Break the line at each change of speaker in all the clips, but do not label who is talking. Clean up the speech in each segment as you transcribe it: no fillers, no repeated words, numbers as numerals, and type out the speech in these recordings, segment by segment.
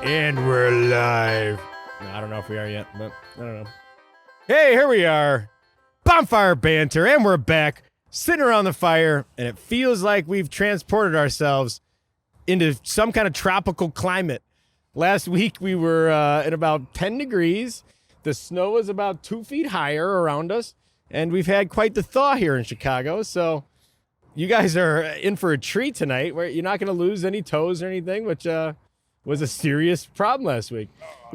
And we're live. No, I don't know if we are yet, but I don't know. Hey, here we are. Bonfire banter, and we're back, sitting around the fire, and it feels like we've transported ourselves into some kind of tropical climate. Last week, we were at about 10 degrees. The snow was about 2 feet higher around us, and we've had quite the thaw here in Chicago, so you guys are in for a treat tonight, where you're not going to lose any toes or anything, which was a serious problem last week.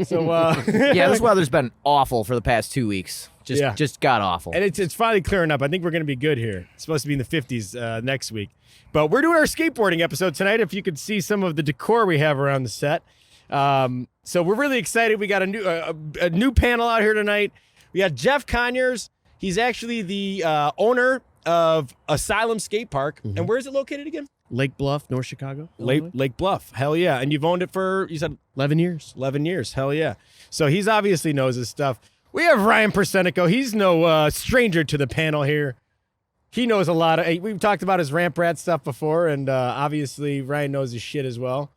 So
yeah, this weather's been awful for the past 2 weeks. Just got awful.
And it's finally clearing up. I think we're going to be good here. It's supposed to be in the 50s next week. But we're doing our skateboarding episode tonight, if you could see some of the decor we have around the set. So we're really excited. We got a new panel out here tonight. We got Jeff Conyers. He's actually the owner of ASYLUM Skate Park. Mm-hmm. And where is it located again?
Lake Bluff, North Chicago.
Lake Bluff. Hell yeah. And you've owned it for, you said?
11 years.
11 years. Hell yeah. So he's obviously knows his stuff. We have Ryan Persenico. He's no stranger to the panel here. He knows a lot of, we've talked about his ramp rat stuff before, and obviously Ryan knows his shit as well.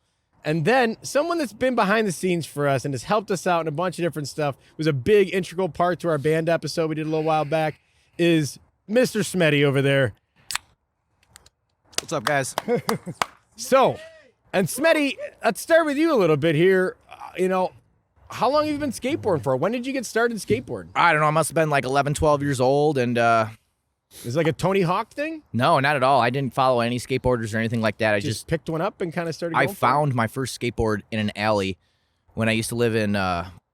And then someone that's been behind the scenes for us and has helped us out in a bunch of different stuff, was a big integral part to our band episode we did a little while back, is Mr. Smedy over there.
What's up, guys?
So, and Smedy, let's start with you a little bit here. How long have you been skateboarding for? When did you get started skateboarding?
I don't know. I must have been like 11, 12 years old, and
Is it like a Tony Hawk thing?
no, not at all. I didn't follow any skateboarders or anything like that. I just
Picked one up and kind of started
I
going
found my first skateboard in an alley when I used to live in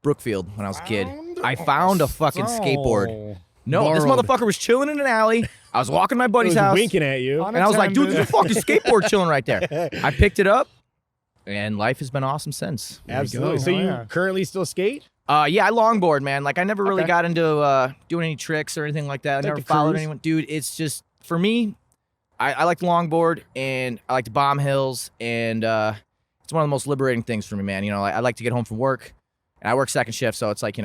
Brookfield when I was a kid. I found a fucking skateboard. No, this
Borrowed.
motherfucker was chilling in an alley. I was walking to my
It
buddy's
was
house,
winking at you.
and I was like, dude, there's a fucking skateboard chilling right there. I picked it up, and life has been awesome since.
Absolutely. So you currently still skate?
Yeah, I longboard, man. Like, I never really
Okay.
got into doing any tricks or anything like that. I
Like
never
to
followed
cruise?
anyone. Dude, it's just, for me, I like to longboard, and I like to bomb hills, and it's one of the most liberating things for me, man. I like to get home from work, and I work second shift, so it's like,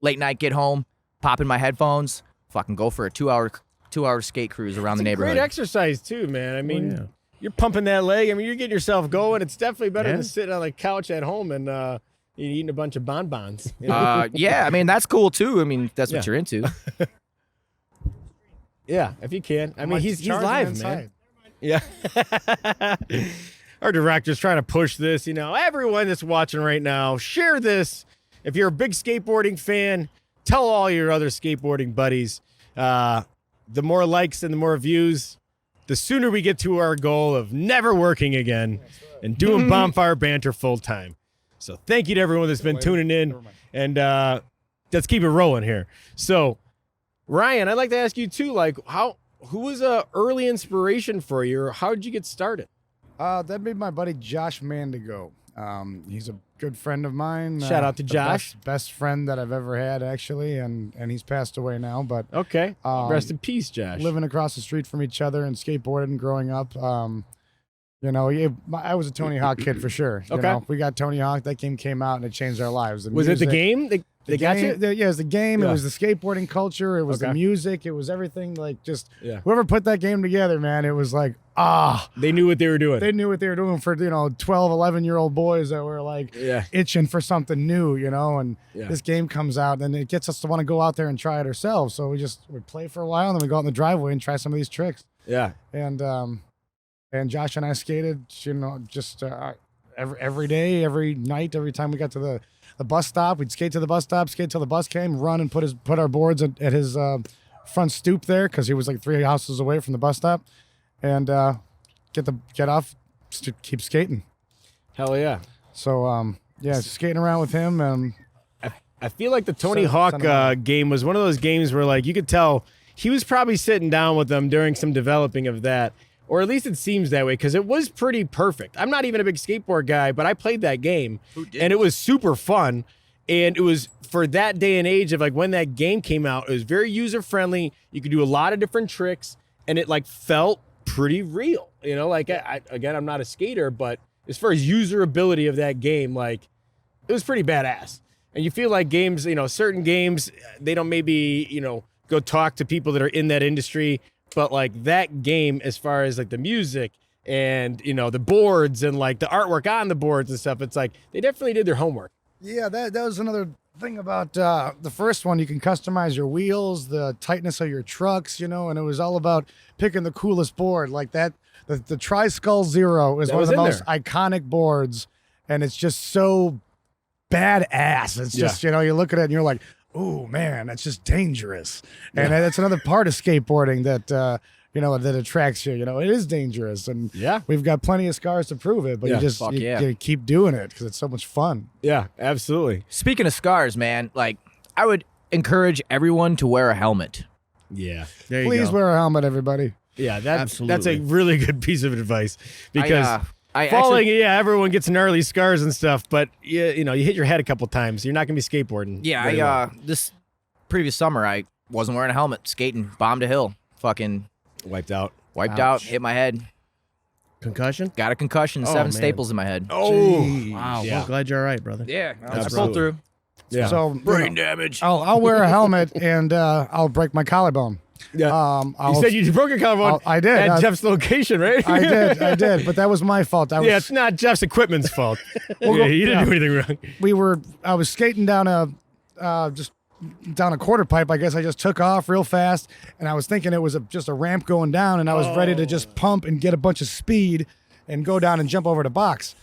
late night, get home, pop in my headphones, fucking go for a two-hour skate cruise around the neighborhood.
Great exercise too, man. I mean,
yeah.
you're pumping that leg. I mean, you're getting yourself going. It's definitely better than sitting on the couch at home and eating a bunch of bonbons.
Yeah, I mean, that's cool, too. I mean, that's what
Yeah.
you're into.
Yeah, if you can. I mean, he's live, man. Yeah. Our director's trying to push this. Everyone that's watching right now, share this. If you're a big skateboarding fan, tell all your other skateboarding buddies. The more likes and the more views, the sooner we get to our goal of never working again and doing bonfire banter full time. So thank you to everyone that's been tuning in, and let's keep it rolling here. So, Ryan, I'd like to ask you too, who was a early inspiration for you, or how did you get started?
That'd be my buddy Josh Mandigo. He's a good friend of mine.
Shout out to
the
Josh.
best friend that I've ever had, actually, and he's passed away now. But
Okay, rest in peace, Josh.
living across the street from each other and skateboarding growing up. I was a Tony Hawk kid for sure.
Okay.
We got Tony Hawk. That game came out and it changed our lives.
Was it the game? They got you?
Yeah, it was the game.
Yeah.
It was the skateboarding culture. It was the
Okay.
music. It was everything.
Yeah.
Whoever put that game together, man, it was like,
They knew what they were doing.
they knew what they were doing for 12, 11-year-old boys that were like
Yeah.
itching for something new, and
Yeah.
this game comes out and it gets us to want to go out there and try it ourselves. So we play for a while and then we go out in the driveway and try some of these tricks.
Yeah.
And Josh and I skated, every day, every night, every time we got to the bus stop, we'd skate to the bus stop, skate till the bus came, run and put our boards at his front stoop there, because he was like 3 houses away from the bus stop, and get off, keep skating.
Hell yeah.
So skating around with him.
I feel like the Tony
Son
Hawk
of a-
game was one of those games where you could tell he was probably sitting down with them during some developing of that. Or at least it seems that way, because it was pretty perfect. I'm not even a big skateboard guy, but I played that game, and it was super fun. And it was, for that day and age of when that game came out, it was very user-friendly. You could do a lot of different tricks, and it felt pretty real. Again, I'm not a skater, but as far as usability of that game, it was pretty badass. And you feel like games, certain games, they don't maybe, go talk to people that are in that industry. But that game, as far as the music and the boards and like the artwork on the boards and stuff. It's like they definitely did their homework.
Yeah, that was another thing about the first one. You can customize your wheels, the tightness of your trucks, and it was all about picking the coolest board. Like that, the Tri-Skull Zero is one of the most iconic boards, and it's just so badass. It's just, you look at it and you're like, oh man, that's just dangerous. And that's another part of skateboarding that, that attracts you. It is dangerous. And we've got plenty of scars to prove it, but you keep doing it because it's so much fun.
Yeah, absolutely.
Speaking of scars, man, like I would encourage everyone to wear a helmet.
Yeah.
Please wear a helmet, everybody.
Yeah, that's a really good piece of advice because falling,
actually,
everyone gets gnarly scars and stuff, but you hit your head a couple times. You're not going to be skateboarding.
Yeah, this previous summer, I wasn't wearing a helmet, skating, bombed a hill, fucking
wiped out,
hit my head.
Concussion?
Got a concussion, 7 staples in my head.
Oh,
jeez. Wow. Yeah. Well, glad you're all right, brother.
Yeah, I pulled through.
Yeah.
So
brain damage.
I'll wear a helmet and I'll break my collarbone.
Yeah. You said you broke your collarbone.
I did
at Jeff's location, right?
I did, but that was my fault.
It's not Jeff's equipment's fault. He didn't do anything wrong.
I was skating down a quarter pipe. I guess I just took off real fast, and I was thinking it was just a ramp going down, and I was ready to just pump and get a bunch of speed and go down and jump over the box.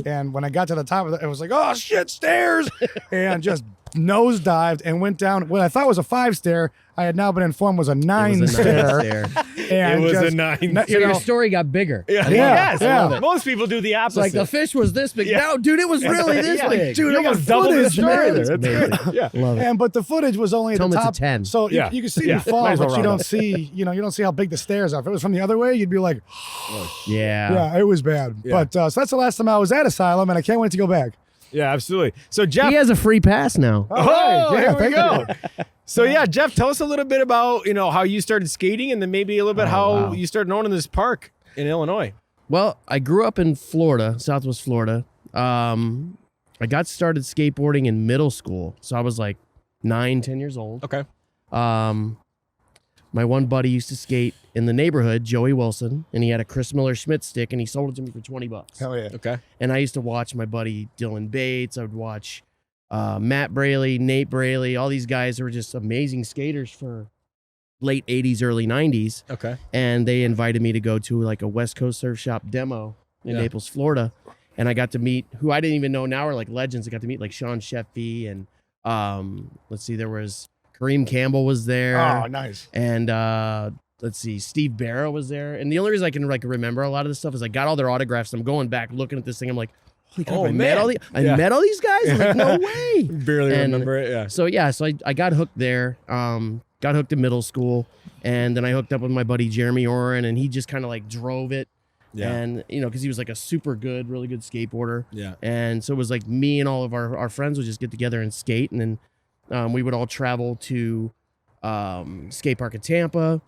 And when I got to the top of it, it was like, oh shit, stairs, and just nosedived and went down what I thought was a 5-stair. I had now been informed was a 9-stair.
And it was a 9.
So your story got bigger.
Yeah. Most people do the opposite.
It's like the fish was this big. No, dude, it was really this big.
Dude,
you almost doubled the story there.
That's great.
Yeah.
Love it.
But the footage was only at the top.
It's a 10.
So you can see me fall, but you don't see, you don't see how big the stairs are. If it was from the other way, you'd be like,
yeah,
it was bad.
Yeah.
But so that's the last time I was at ASYLUM, and I can't wait to go back.
Yeah, absolutely. So Jeff,
he has a free pass now.
Here we go. So Jeff, tell us a little bit about how you started skating, and then maybe a little bit how you started owning this park in Illinois.
Well, I grew up in Florida, Southwest Florida. I got started skateboarding in middle school, so I was like 9, 10 years old.
Okay.
My one buddy used to skate in the neighborhood, Joey Wilson, and he had a Chris Miller Schmidt stick, and he sold it to me for $20.
Hell yeah.
Okay.
And I used to watch my buddy Dylan Bates. I would watch Matt Braley, Nate Braley, all these guys who were just amazing skaters for late 80s, early 90s.
Okay.
And they invited me to go to like a West Coast Surf Shop demo in Naples, Florida. And I got to meet who I didn't even know now are like legends. I got to meet like Sean Sheffy and there was Kareem Campbell was there.
Oh, nice.
And Steve Barrow was there. And the only reason I can remember a lot of this stuff is I got all their autographs. I'm going back looking at this thing. I'm like, holy crap, I met all these guys? I'm like, no way.
Barely remember it, yeah.
So I got hooked there. Got hooked in middle school. And then I hooked up with my buddy Jeremy Oren, and he just kind of like drove it. Yeah. And, because he was like a super good, really good skateboarder.
Yeah.
And so it was like me and all of our friends would just get together and skate. And then we would all travel to skate park in Tampa.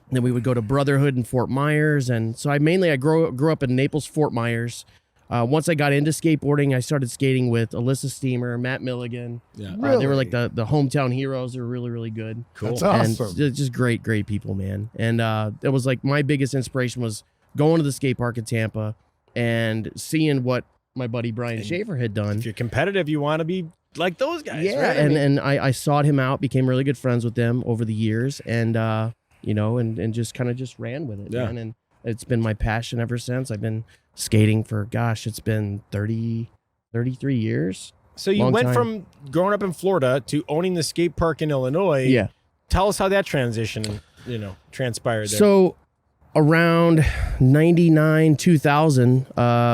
And then we would go to Brotherhood in Fort Myers. And so I grew up in Naples, Fort Myers. Once I got into skateboarding, I started skating with Alyssa Steamer, Matt Milligan.
Yeah. Really?
They were like the hometown heroes. They were really, really good.
Cool.
That's awesome.
And just great people, man. And it was like my biggest inspiration was going to the skate park in Tampa and seeing what my buddy Brian Schaefer had done.
If you're competitive, you want to be like those guys.
Yeah,
right?
and I sought him out, became really good friends with them over the years, and and just kind of just ran with it, man. And it's been my passion ever since. I've been skating for, it's been 33 years.
So you went from growing up in Florida to owning the skate park in Illinois.
Yeah.
Tell us how that transition, transpired there.
So around 99, 2000,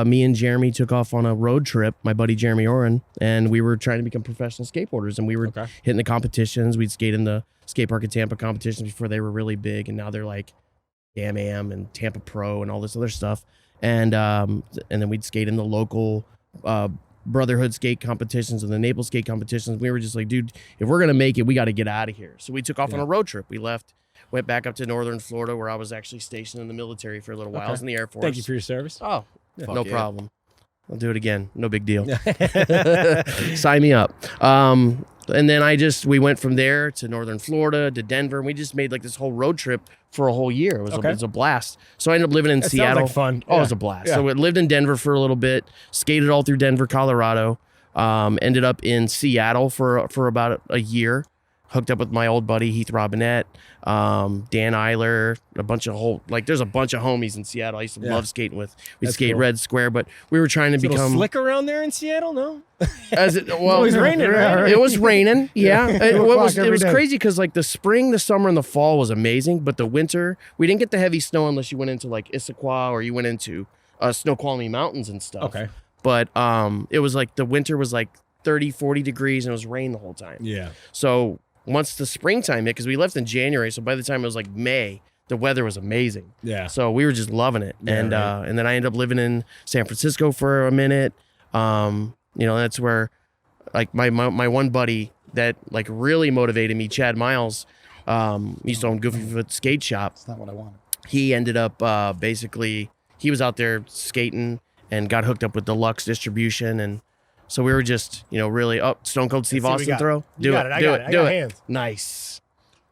me and Jeremy took off on a road trip, my buddy Jeremy Oren, and we were trying to become professional skateboarders, and we were hitting the competitions. We'd skate in the skate park in Tampa competitions before they were really big, and now they're like Am and Tampa Pro and all this other stuff. And then we'd skate in the local Brotherhood skate competitions and the Naples skate competitions. We were just like, dude, if we're going to make it, we got to get out of here. So we took off on a road trip. We went back up to northern Florida, where I was actually stationed in the military for a little while. I was in the Air Force.
Thank you for your service.
Oh, no problem. I'll do it again. No big deal. Sign me up. And then we went from there to northern Florida to Denver. And we just made like this whole road trip for a whole year. It was a blast. So I ended up living in Seattle.
Sounds like fun.
Oh, it was a blast. Yeah. So we lived in Denver for a little bit, skated all through Denver, Colorado. Ended up in Seattle for about a year. Hooked up with my old buddy Heath Robinette, Dan Eiler, there's a bunch of homies in Seattle I used to love skating with. We'd skate cool. Red Square, but we were trying to become
slick around there in Seattle. No,
it was raining.
Right?
It was raining. Yeah, it was crazy because like the spring, the summer, and the fall was amazing, but the winter we didn't get the heavy snow unless you went into like Issaquah or you went into Snoqualmie Mountains and stuff.
Okay,
but it was like the winter was like 30, 40 degrees and it was rain the whole time.
Yeah,
so. Once the springtime hit, because we left in January, so by the time it was like May, the weather was amazing.
Yeah.
So we were just loving it, and then I ended up living in San Francisco for a minute. That's where, like my one buddy that like really motivated me, Chad Miles, used to own Goofy Foot Skate Shop.
That's not what I wanted.
He ended up basically he was out there skating and got hooked up with Deluxe Distribution and. So we were just, really, Stone Cold Steve Austin throw. Do it.
Hands.
Nice.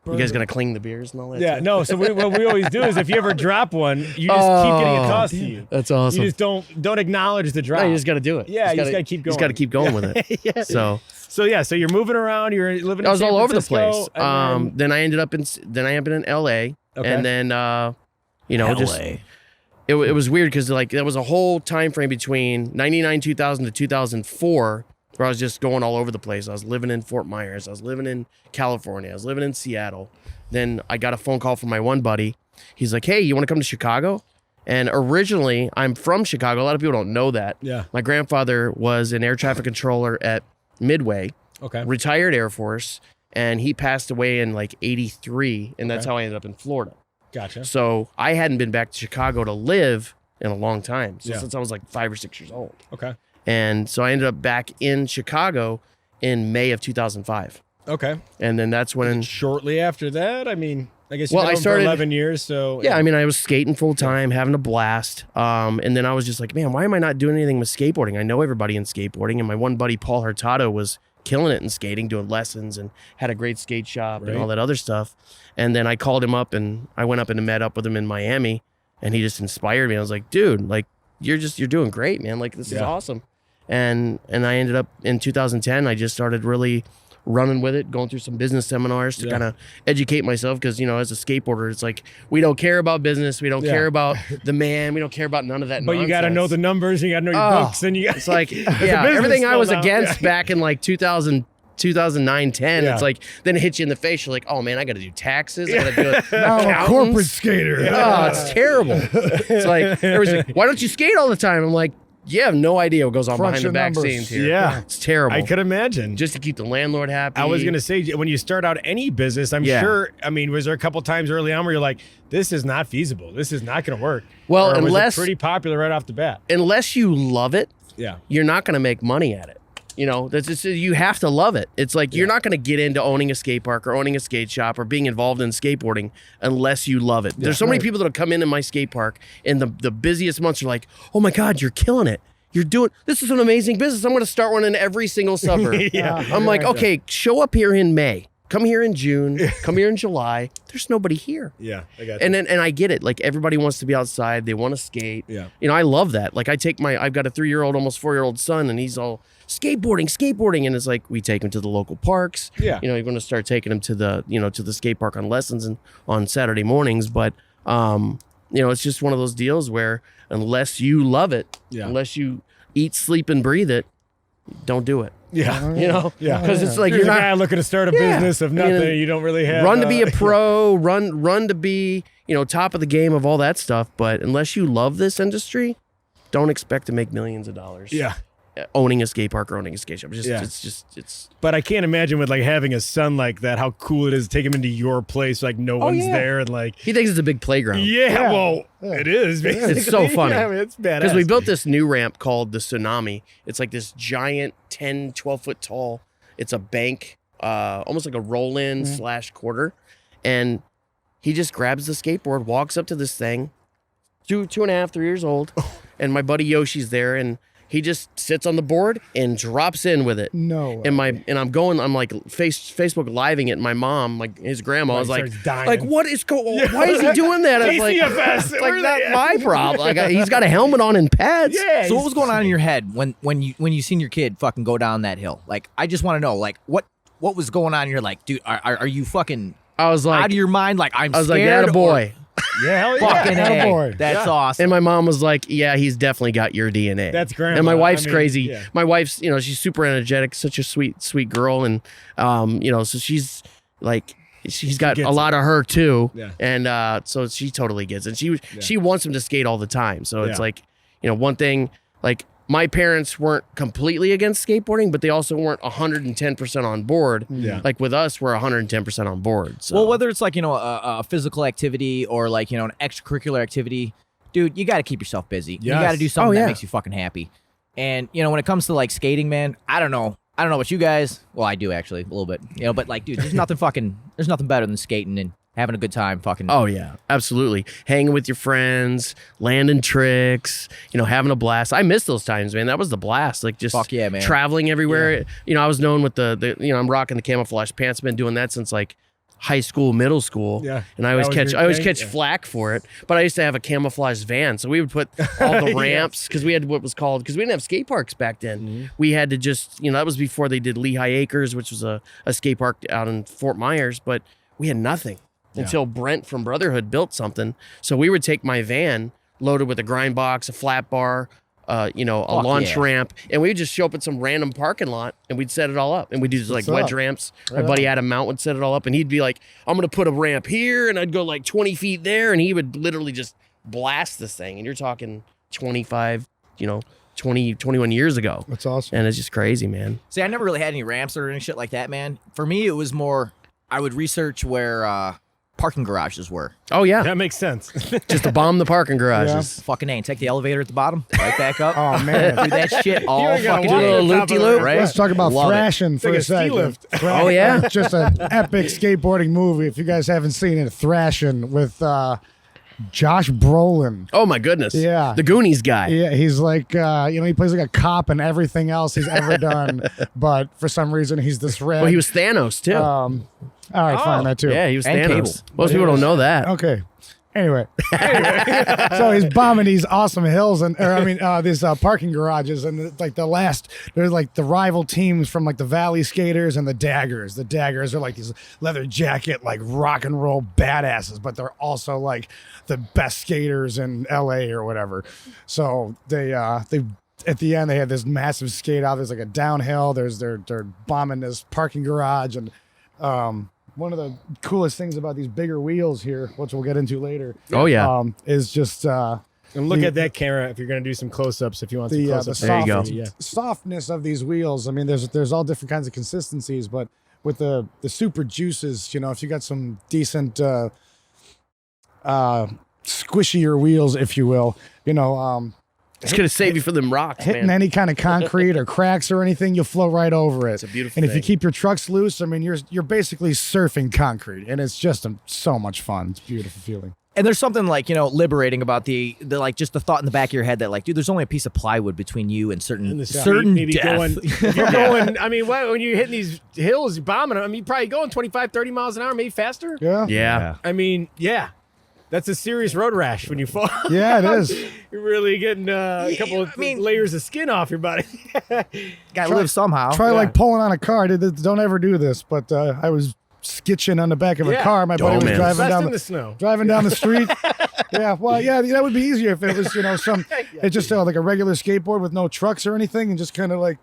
You guys gonna cling the beers and all that?
Yeah, no. So what we always do is if you ever drop one, you just keep getting it tossed to you.
That's awesome.
You just don't acknowledge the drop.
No, you just got to do it.
Yeah, you just got to keep going.
Just got to keep going with it.
Yeah.
So
you're moving around. You're living.
I was
in San
all over the
Francisco,
place. Then I ended up in L.A.
Okay.
And then
LA.
just. It was weird because like there was a whole time frame between 99, 2000 to 2004 where I was just going all over the place. I was living in Fort Myers. I was living in California. I was living in Seattle. Then I got a phone call from my one buddy. He's like, hey, you want to come to Chicago? And originally, I'm from Chicago. A lot of people don't know that.
Yeah.
My grandfather was an air traffic controller at Midway.
Okay.
Retired Air Force. And he passed away in like 83. And that's how I ended up in Florida.
Gotcha.
So I hadn't been back to Chicago to live in a long time. So since I was like 5 or 6 years old.
Okay.
And so I ended up back in Chicago in May of 2005.
Okay.
And then that's when...
Shortly after that, I mean, I guess
I started
for 11 years, so...
Yeah, I mean, I was skating full time, having a blast. And then I was just like, man, why am I not doing anything with skateboarding? I know everybody in skateboarding. And my one buddy, Paul Hurtado, was killing it in skating, doing lessons and had a great skate shop and all that other stuff. And then I called him up and I went up and met up with him in Miami. And he just inspired me. I was like, dude, like, you're doing great, man. Like, this is awesome. And I ended up in 2010, I just started really running with it, going through some business seminars to kind of educate myself. Because, as a skateboarder, it's like, we don't care about business. We don't care about the man. We don't care about none of that nonsense.
You got to know the numbers. You got to know your books. And
it's like, everything I was against back in like 2009, 10, it's like, then it hits you in the face. You're like, oh man, I got to do taxes. I got to do it.
I'm a corporate skater.
Oh, it's terrible. It's like, everybody's like, why don't you skate all the time? I'm like, you have no idea what goes on behind the back scenes here.
Yeah.
It's terrible.
I could imagine.
Just to keep the landlord happy.
I was going to say, when you start out any business, I'm sure, I mean, was there a couple times early on where you're like, this is not feasible. This is not going to work.
Well,
or was it pretty popular right off the bat?
Unless you love it, you're not going to make money at it. That's just, you have to love it. It's like you're not going to get into owning a skate park or owning a skate shop or being involved in skateboarding unless you love it. There's so many people that have come into my skate park in the busiest months are like, oh my God, you're killing it. This is an amazing business. I'm going to start one in every single suburb. I'm like, okay, show up here in May. Come here in June. Come here in July. There's nobody here.
Yeah, I got you.
And I get it. Like everybody wants to be outside. They want to skate.
Yeah.
I love that. Like I've got a 3-year-old, almost 4-year-old son, and he's all skateboarding. And it's like, we take him to the local parks.
Yeah.
You're going to start taking him to the skate park on lessons and on Saturday mornings. But, it's just one of those deals where unless you love it, unless you eat, sleep, and breathe it, don't do it.
Yeah.
Because it's like
you're
you're
a
not
guy looking to start a business of nothing. You don't really have
run to be a pro, run to be, top of the game of all that stuff. But unless you love this industry, don't expect to make millions of dollars.
Yeah.
Owning a skate park or owning a skate shop. It's
But I can't imagine with like having a son like that, how cool it is to take him into your place, like no one's there, and like
he thinks it's a big playground.
It is. Basically.
It's so funny.
I mean, it's badass.
Because we built this new ramp called the Tsunami. It's like this giant 10, 12 foot tall. It's a bank, almost like a roll-in / quarter. And he just grabs the skateboard, walks up to this thing, 2.5, 3 years old. And my buddy Yoshi's there, and He just sits on the board and drops in with it.
No.
And I'm like Facebook living it. And my mom, like his grandma, was like, what is going? Why is he doing that? I was like,
KCFS,
it's like not my problem. Like he's got a helmet on and pads.
Yeah.
So what was going on in your head when you seen your kid fucking go down that hill? Like, I just want to know, like, what was going on? You're like, dude, are you fucking
I was like,
out of your mind? Like,
I was like, attaboy.
Yeah, hell
Fucking
yeah.
A. That's awesome.
And my mom was like, yeah, he's definitely got your DNA.
That's grandma.
And my wife's
I mean,
crazy.
yeah.
My wife's, she's super energetic, such a sweet girl. And, so she's like, she's got a lot of her too.
Yeah.
And so she totally gets it. She wants him to skate all the time. So it's like, one thing, like my parents weren't completely against skateboarding, but they also weren't 110% on board.
Yeah.
Like with us, we're 110% on board. So.
Well, whether it's like, a physical activity or like, an extracurricular activity, dude, you got to keep yourself busy. You got to do something that makes you fucking happy. And, when it comes to like skating, man, I don't know about you guys. Well, I do actually a little bit, but like, dude, there's nothing better than skating and having a good time fucking.
Oh, yeah, absolutely. Hanging with your friends, landing tricks, having a blast. I miss those times, man. That was the blast. Like just
Fuck yeah, man.
Traveling everywhere. I was known with the I'm rocking the camouflage pants. I've been doing that since like high school, middle school.
Yeah.
And I always catch
thing?
flack for it. But I used to have a camouflage van. So we would put all the ramps because we had because we didn't have skate parks back then.
Mm-hmm.
We had to just, that was before they did Lehigh Acres, which was a skate park out in Fort Myers. But we had nothing. Until Brent from Brotherhood built something. So we would take my van loaded with a grind box, a flat bar, a launch ramp, and we would just show up at some random parking lot and we'd set it all up. And we'd do like wedge ramps. My buddy Adam Mount would set it all up and he'd be like, I'm going to put a ramp here and I'd go like 20 feet there and he would literally just blast this thing. And you're talking 25, 21 years ago.
That's awesome.
And it's just crazy, man.
See, I never really had any ramps or any shit like that, man. For me, it was more, I would research where parking garages were.
Oh, yeah.
That makes sense.
Just to bomb the parking garages.
Fucking A. And take the elevator at the bottom, right back up.
Oh, man.
Do that shit all
ain't gotta
fucking
walk
day.
on top of it,
loop-de-loop,
right?
Let's talk about
Love it.
thrashing for
like
a
a ski
second.
lift.
Oh, yeah?
Just an epic skateboarding movie. If you guys haven't seen it, Thrashing with Josh Brolin.
Oh, my goodness.
Yeah.
The Goonies guy.
Yeah, he's like, he plays like a cop in everything else he's ever done. But for some reason, he's this red.
Well, he was Thanos, too.
All right, fine, that too.
Yeah, he was
And
Thanos.
Cable.
Most people don't know that.
Okay. Anyway, so he's bombing these awesome hills these parking garages, and there's like the rival teams from like the Valley Skaters and the Daggers. The Daggers are like these leather jacket, like rock and roll badasses, but they're also like the best skaters in LA or whatever. So they at the end they had this massive skate out. There's like a downhill. They're bombing this parking garage and. One of the coolest things about these bigger wheels here, which we'll get into later.
Oh, yeah.
Is just
And look at that camera if you're going to do some close-ups, if you want some
the
close-ups.
There you go.
softness of these wheels. I mean, there's all different kinds of consistencies, but with the super juices, if you got some decent squishier wheels, if you will,
It's going to save you from them rocks,
hitting
man.
any kind of concrete or cracks or anything, you'll flow right over it.
It's a beautiful
And if you
thing.
keep your trucks loose, I mean, you're basically surfing concrete, and it's just so much fun. It's a beautiful feeling.
And there's something like, liberating about the like just the thought in the back of your head that like, dude, there's only a piece of plywood between you and certain
Maybe
death.
going, if you're going, I mean, when you're hitting these hills, you're bombing them, I mean, you're probably going 25, 30 miles an hour, maybe faster.
Yeah.
Yeah.
I mean, yeah. That's a serious road rash when you fall.
Yeah, it is.
You're really getting a couple of layers of skin off your body.
Gotta live somehow.
Try like pulling on a car. Don't ever do this, but I was skitching on the back of a car. My buddy was
man.
driving
Best
down
in the snow.
driving down the street. Yeah, well, yeah, that would be easier if it was, it's just like a regular skateboard with no trucks or anything, and just kind of like,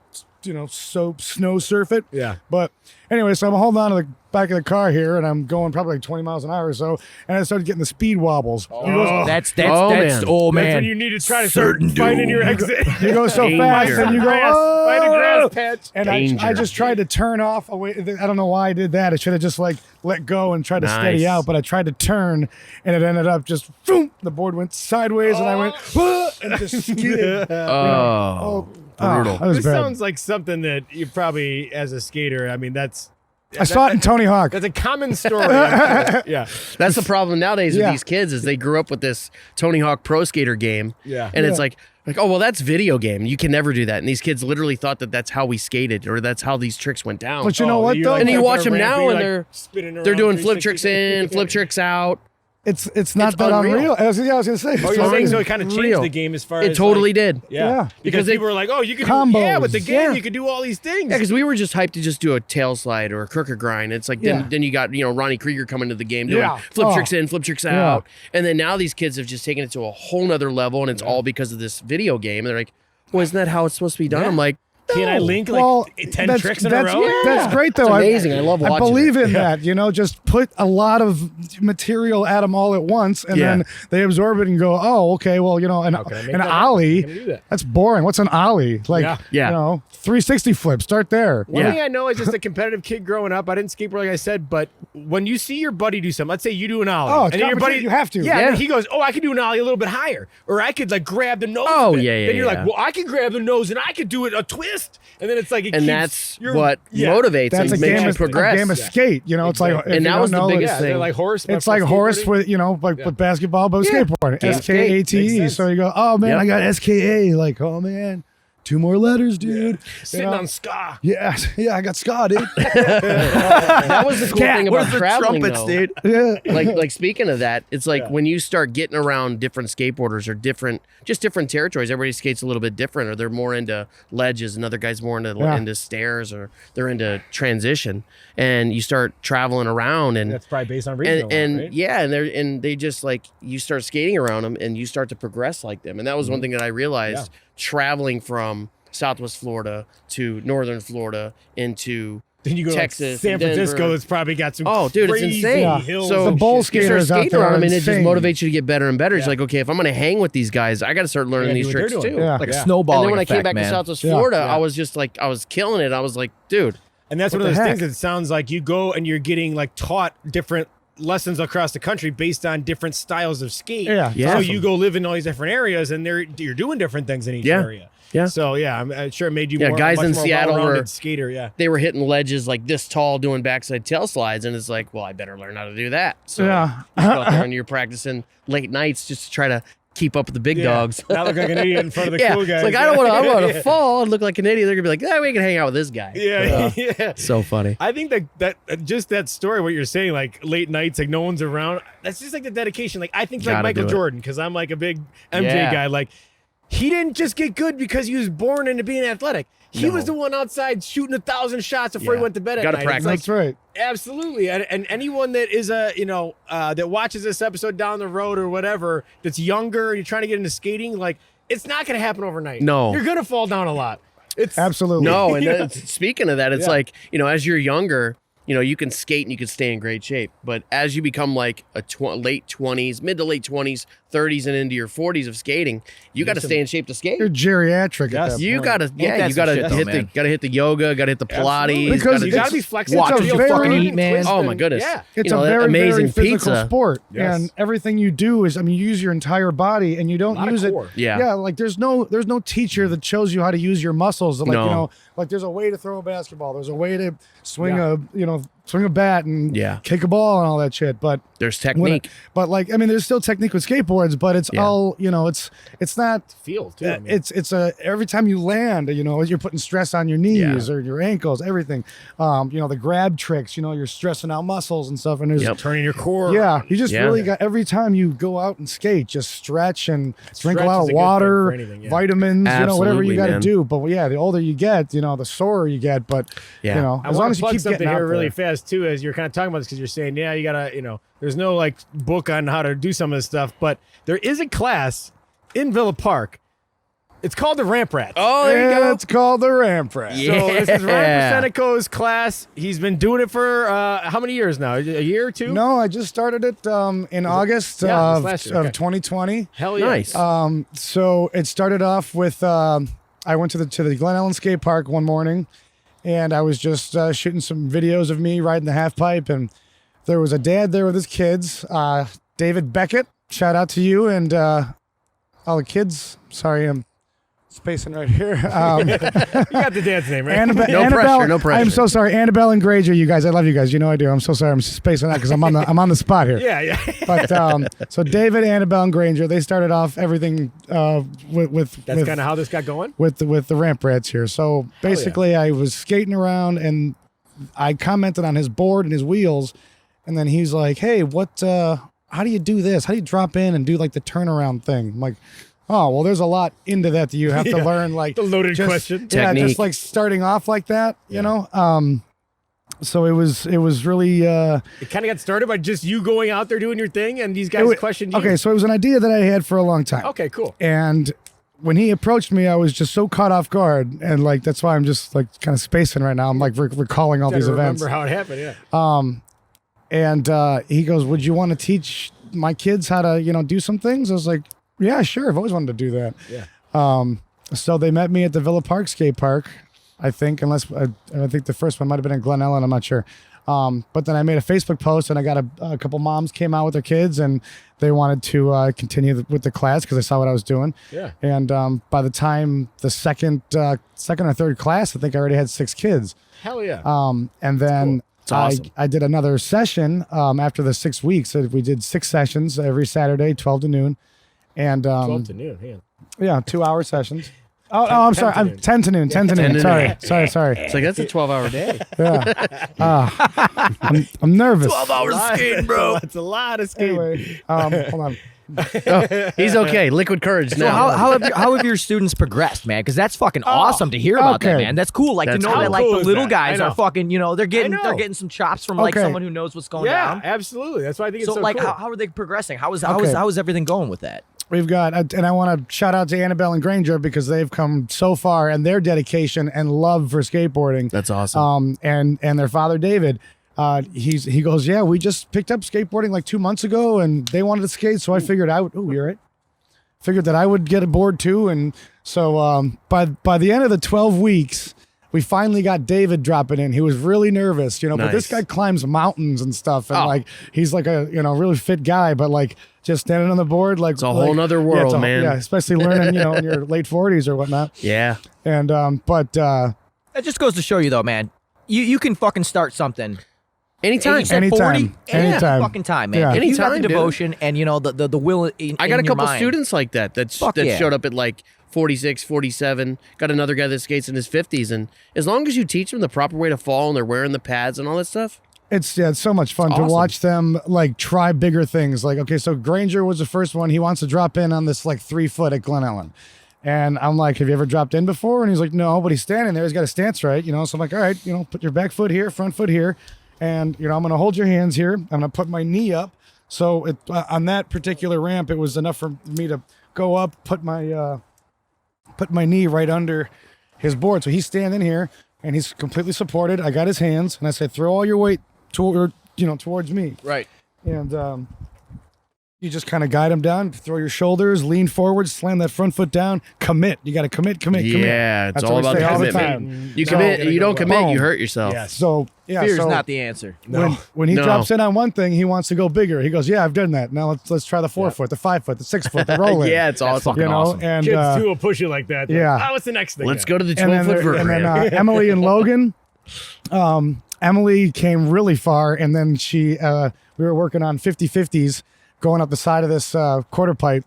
snow surf it.
Yeah.
But anyway, so I'm holding on to the back of the car here, and I'm going probably like 20 miles an hour or so, and I started getting the speed wobbles.
That's
Oh, man.
That's when you need to try to start finding your exit.
You go so
Danger.
fast, and you go,
Find a grass patch.
And
Danger.
I just tried to turn off away. I don't know why I did that. I should have just like let go and tried to steady
Nice.
out, but I tried to turn, and it ended up just boom. The board went sideways, and I went and just skidded.
Oh, brutal.
That was
This
bad.
sounds like something that you probably, as a skater, I mean,
I saw it in Tony Hawk.
that's a common story. Yeah.
That's the problem nowadays
Yeah.
with these kids is they grew up with this Tony Hawk Pro Skater game.
Yeah.
And it's
Yeah.
like, Like, oh, well, that's video game. You can never do that. And these kids literally thought that that's how we skated or that's how these tricks went down.
But you know what, though?
And you watch them now and they're doing flip
360.
tricks in, flip tricks out.
It's not that unreal. I was gonna say.
Oh, you're saying so it kind of changed the game as far as
it totally did.
Yeah. Because people were like, oh, you can
combos.
with the game you could do all these things.
Yeah, because we were just hyped to just do a tail slide or a crooked grind. It's like then you got Ronnie Krieger coming to the game doing flip tricks in, flip tricks out, and then now these kids have just taken it to a whole nother level, and it's all because of this video game. And they're like, well, isn't that how it's supposed to be done? I'm like,
can I link 10 tricks in a row?
That's great, though.
It's amazing. I love watching
I believe in that. Just put a lot of material at them all at once, and then they absorb it and go, oh, okay, well, an ollie, that's boring. What's an ollie? Like, 360 flip. Start there.
One thing I know is just a competitive kid growing up. I didn't skateboard like I said, but when you see your buddy do something, let's say you do an ollie, and then your buddy,
you have to.
Yeah, and he goes, oh, I can do an ollie a little bit higher, or I could like grab the nose.
Oh,
of it.
yeah.
Then you're like, well, I can grab the nose and I could do it a twist, and then it's like,
that's what motivates
that's
and
a
makes
game
you
of,
progress.
a game of skate. It's like,
and that was the biggest thing.
Like horse.
It's like horse with with basketball, but with skateboarding. SKATE. So you go, oh man, I got SKA. Like, oh man. 2 more letters, dude.
Sitting on ska.
Yeah, I got ska, dude.
That was the cool thing about traveling,
trumpets,
though.
dude?
Yeah. Like speaking of that, it's like when you start getting around different skateboarders or different territories, everybody skates a little bit different, or they're more into ledges, another guy's more into stairs, or they're into transition, and you start traveling around, and
that's probably based on regional, right?
and they just like you start skating around them, and you start to progress like them, and that was one thing that I realized. Traveling from Southwest Florida to Northern Florida into
then you go
Texas,
to San Francisco.
Denver.
It's probably got some
dude, it's
crazy
insane.
hills.
So
the bowl
you start
skaters out
skating
there
around
are
them, and it just
insane.
motivates you to get better and better. It's like, okay, if I'm going to hang with these guys, I got to start learning these tricks too.
Yeah.
Like a snowballing
And then when
effect,
I came back
man.
to Southwest Florida, I was just like, I was killing it. I was like, dude.
And that's one of those things that sounds like you go and you're getting like taught different lessons across the country based on different styles of skate.
Yeah.
So you go live in all these different areas, and you're doing different things in each area.
Yeah.
So I'm sure it made you
guys
much
in
more
Seattle
well-rounded skater. Yeah.
They were hitting ledges like this tall, doing backside tail slides, and it's like, well, I better learn how to do that. So you go out there and you're practicing late nights just to try to keep up with the big dogs.
Now look like an idiot in front of the cool guys.
It's like I don't want to fall and look like an idiot. They're gonna be like, we can hang out with this guy.
Yeah.
So funny.
I think that just that story, what you're saying, like late nights, like no one's around. That's just like the dedication. Like I think like Michael Jordan, because I'm like a big MJ guy. Like he didn't just get good because he was born into being athletic. He was the one outside shooting 1,000 shots before he went to bed at
Gotta
night.
practice.
That's right.
Absolutely. And anyone that is that watches this episode down the road or whatever, that's younger, you're trying to get into skating, like it's not going to happen overnight.
No.
You're going to fall down a lot. It's
Absolutely.
No, and speaking of that, it's like, as you're younger, you can skate and you can stay in great shape. But as you become like a late 20s, mid to late 20s, 30s, and into your 40s of skating, you got to stay in shape to skate.
You're geriatric.
Yes.
At that
You
point.
gotta, you gotta hit the yoga, gotta hit the Pilates,
Because
you got to be flexible.
it's a
You'll
very-
fucking
eat, man.
twist
Oh my
and-
goodness!
Yeah.
It's
that
a very,
amazing
very physical
pizza.
sport,
Yes.
and everything you do is, you use your entire body, and you don't
Lot of
use it.
core.
Yeah.
Like there's no teacher that shows you how to use your muscles. Like
No.
like there's a way to throw a basketball. There's a way to swing swing a bat and kick a ball and all that shit. But
There's technique.
but there's still technique with skateboards, but it's all it's not.
Feel too. I mean.
It's every time you land, you're putting stress on your knees or your ankles, everything. The grab tricks, you're stressing out muscles and stuff. And there's
turning your core.
yeah, you just
Yeah.
really got every time you go out and skate, just stretch and drink a
Stretch
lot
is
of
a good thing
water,
for anything, yeah.
vitamins, whatever
Absolutely,
you got to
man.
do. But the older you get, the sorer you get. But
I
as
want
long
to
as you
plug
keep
something
getting out
here really
there.
fast too, as you're kind of talking about this, because you're saying, you gotta, there's no like book on how to do some of this stuff, but there is a class in Villa Park. It's called the Ramp Rats.
Oh, there you go.
It's called the ramp rat.
Yeah.
So this is Ryan Persenico's class. He's been doing it for how many years now? A year or two?
No, I just started it in August
Yeah,
of,
this last year,
of
okay.
2020.
Hell yeah.
Nice.
So it started off with I went to the Glen Ellen skate park one morning, and I was just shooting some videos of me riding the half pipe, and there was a dad there with his kids. David Beckett, shout out to you and all the kids. Sorry, I'm spacing right here.
You got the dance name, right?
No pressure.
I'm so sorry, Annabelle and Granger. You guys, I love you guys. You know I do. I'm so sorry. I'm spacing out because I'm on the spot here.
Yeah.
But so David, Annabelle, and Granger, they started off everything with
That's kind of how this got going.
with the ramp rats here. So basically, I was skating around and I commented on his board and his wheels, and then he's like, "Hey, how do you do this? How do you drop in and do like the turnaround thing?" I'm like, "Oh, well, there's a lot into that you have to learn." Like
The loaded question.
Yeah,
Technique.
just like starting off like that, you know. So it was really.
It kind of got started by just you going out there doing your thing, and these guys questioned you.
Okay, so it was an idea that I had for a long time.
Okay, cool.
And when he approached me, I was just so caught off guard, and like that's why I'm just like kind of spacing right now. I'm like recalling all these events.
Remember how it happened? Yeah.
And he goes, "Would you want to teach my kids how to, do some things?" I was like, "Yeah, sure. I've always wanted to do that."
Yeah.
So they met me at the Villa Park skate park, I think, unless I think the first one might have been in Glen Ellen. I'm not sure. But then I made a Facebook post, and I got a couple moms came out with their kids, and they wanted to continue with the class because they saw what I was doing.
Yeah.
And by the time the second or third class, I think I already had 6 kids.
Hell yeah.
And then
It's awesome.
I did another session after the 6 weeks. So we did 6 sessions every Saturday, 12 to noon. And
12 to noon. Man.
yeah, 2-hour sessions. I'm sorry.
10 to
I'm
noon.
10 to noon. 10 to noon.
to
Sorry.
It's like, that's a 12-hour day.
Yeah. I'm nervous.
12 hours of skating, bro.
That's a lot of skating.
Anyway, hold on.
Oh, he's okay. Liquid courage
So
now.
how have your students progressed, man? Because that's fucking awesome to hear about that,
okay.
man. That's cool. Like
That's
to know
cool.
that like
How
the
cool is
little
that?
guys
I know.
are fucking, they're getting
know.
they're getting some chops from like
Okay.
someone who knows what's going
Yeah,
down.
absolutely. That's why I think it's
So
so
like
cool.
how are they progressing? How is everything going with that?
We've got, and I want to shout out to Annabelle and Granger because they've come so far and their dedication and love for skateboarding.
That's awesome.
And their father, David, he goes, "Yeah, we just picked up skateboarding like 2 months ago and they wanted to skate. So I figured figured that I would get a board too." And so by the end of the 12 weeks, we finally got David dropping in. He was really nervous, but this
Nice.
guy climbs mountains and stuff. And
Oh.
like, he's like a, really fit guy, but like just standing on the board, like
It's a whole nother world, man.
Yeah, especially learning, in your late 40s or whatnot.
Yeah.
And,
That just goes to show you though, man. You can fucking start something.
Anytime.
You said
Anytime.
40?
Anytime.
Fucking time, man.
Yeah.
You got the
Anytime, dude.
devotion and the will in
I got a
your
couple
mind.
students like that
Fuck yeah.
showed up at like 46, 47. Got another guy that skates in his 50s. And as long as you teach them the proper way to fall and they're wearing the pads and all that stuff,
it's so much fun to
awesome.
watch them like try bigger things. Like, okay, so Granger was the first one. He wants to drop in on this like 3 foot at Glen Ellen. And I'm like, "Have you ever dropped in before?" And he's like, "No," but he's standing there. He's got a stance right, So I'm like, "All right, put your back foot here, front foot here. And, I'm going to hold your hands here. I'm going to put my knee up." So on that particular ramp, it was enough for me to go up, put my knee right under his board. So he's standing here and he's completely supported. I got his hands and I said, "Throw all your weight towards me."
right.
And you just kind of guide him down, throw your shoulders, lean forward, slam that front foot down, commit. You got to commit.
Yeah, it's
That's
all
what we
about
say all the
commitment.
time.
You
So-
commit, you don't commit, you
Boom.
hurt yourself.
Yes.
So, yeah.
Fear is
so
not the answer.
when he
No.
drops in on one thing, he wants to go bigger. He goes, "Yeah, I've done that. Now let's try the 4 foot, the 5 foot, the 6 foot, the rolling."
Yeah, it's awesome.
fucking awesome.
And
Kids too will push you like that.
yeah.
Oh, what's the next thing?
Let's
now?
go to the
and
12-foot vert
then
ramp.
Emily and Logan. Emily came really far, and then we were working on 50/50s going up the side of this quarter pipe,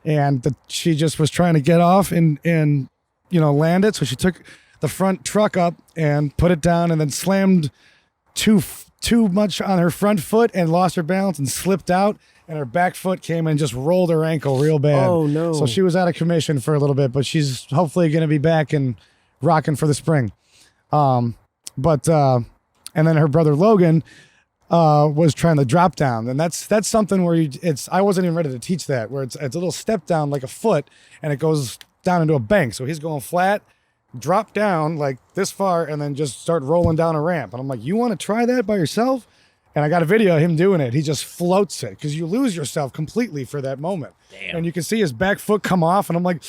and she just was trying to get off and land it. So she took the front truck up and put it down, and then slammed too much on her front foot and lost her balance and slipped out. And her back foot came and just rolled her ankle real bad.
Oh, no.
So she was out of commission for a little bit, but she's hopefully going to be back and rocking for the spring. And then her brother Logan was trying to drop down, and that's something where I wasn't even ready to teach that, where it's a little step down like a foot, and it goes down into a bank. So he's going flat, drop down like this far, and then just start rolling down a ramp. And I'm like, "You want to try that by yourself?" And I got a video of him doing it. He just floats it because you lose yourself completely for that moment.
Damn.
And you can see his back foot come off, and I'm like,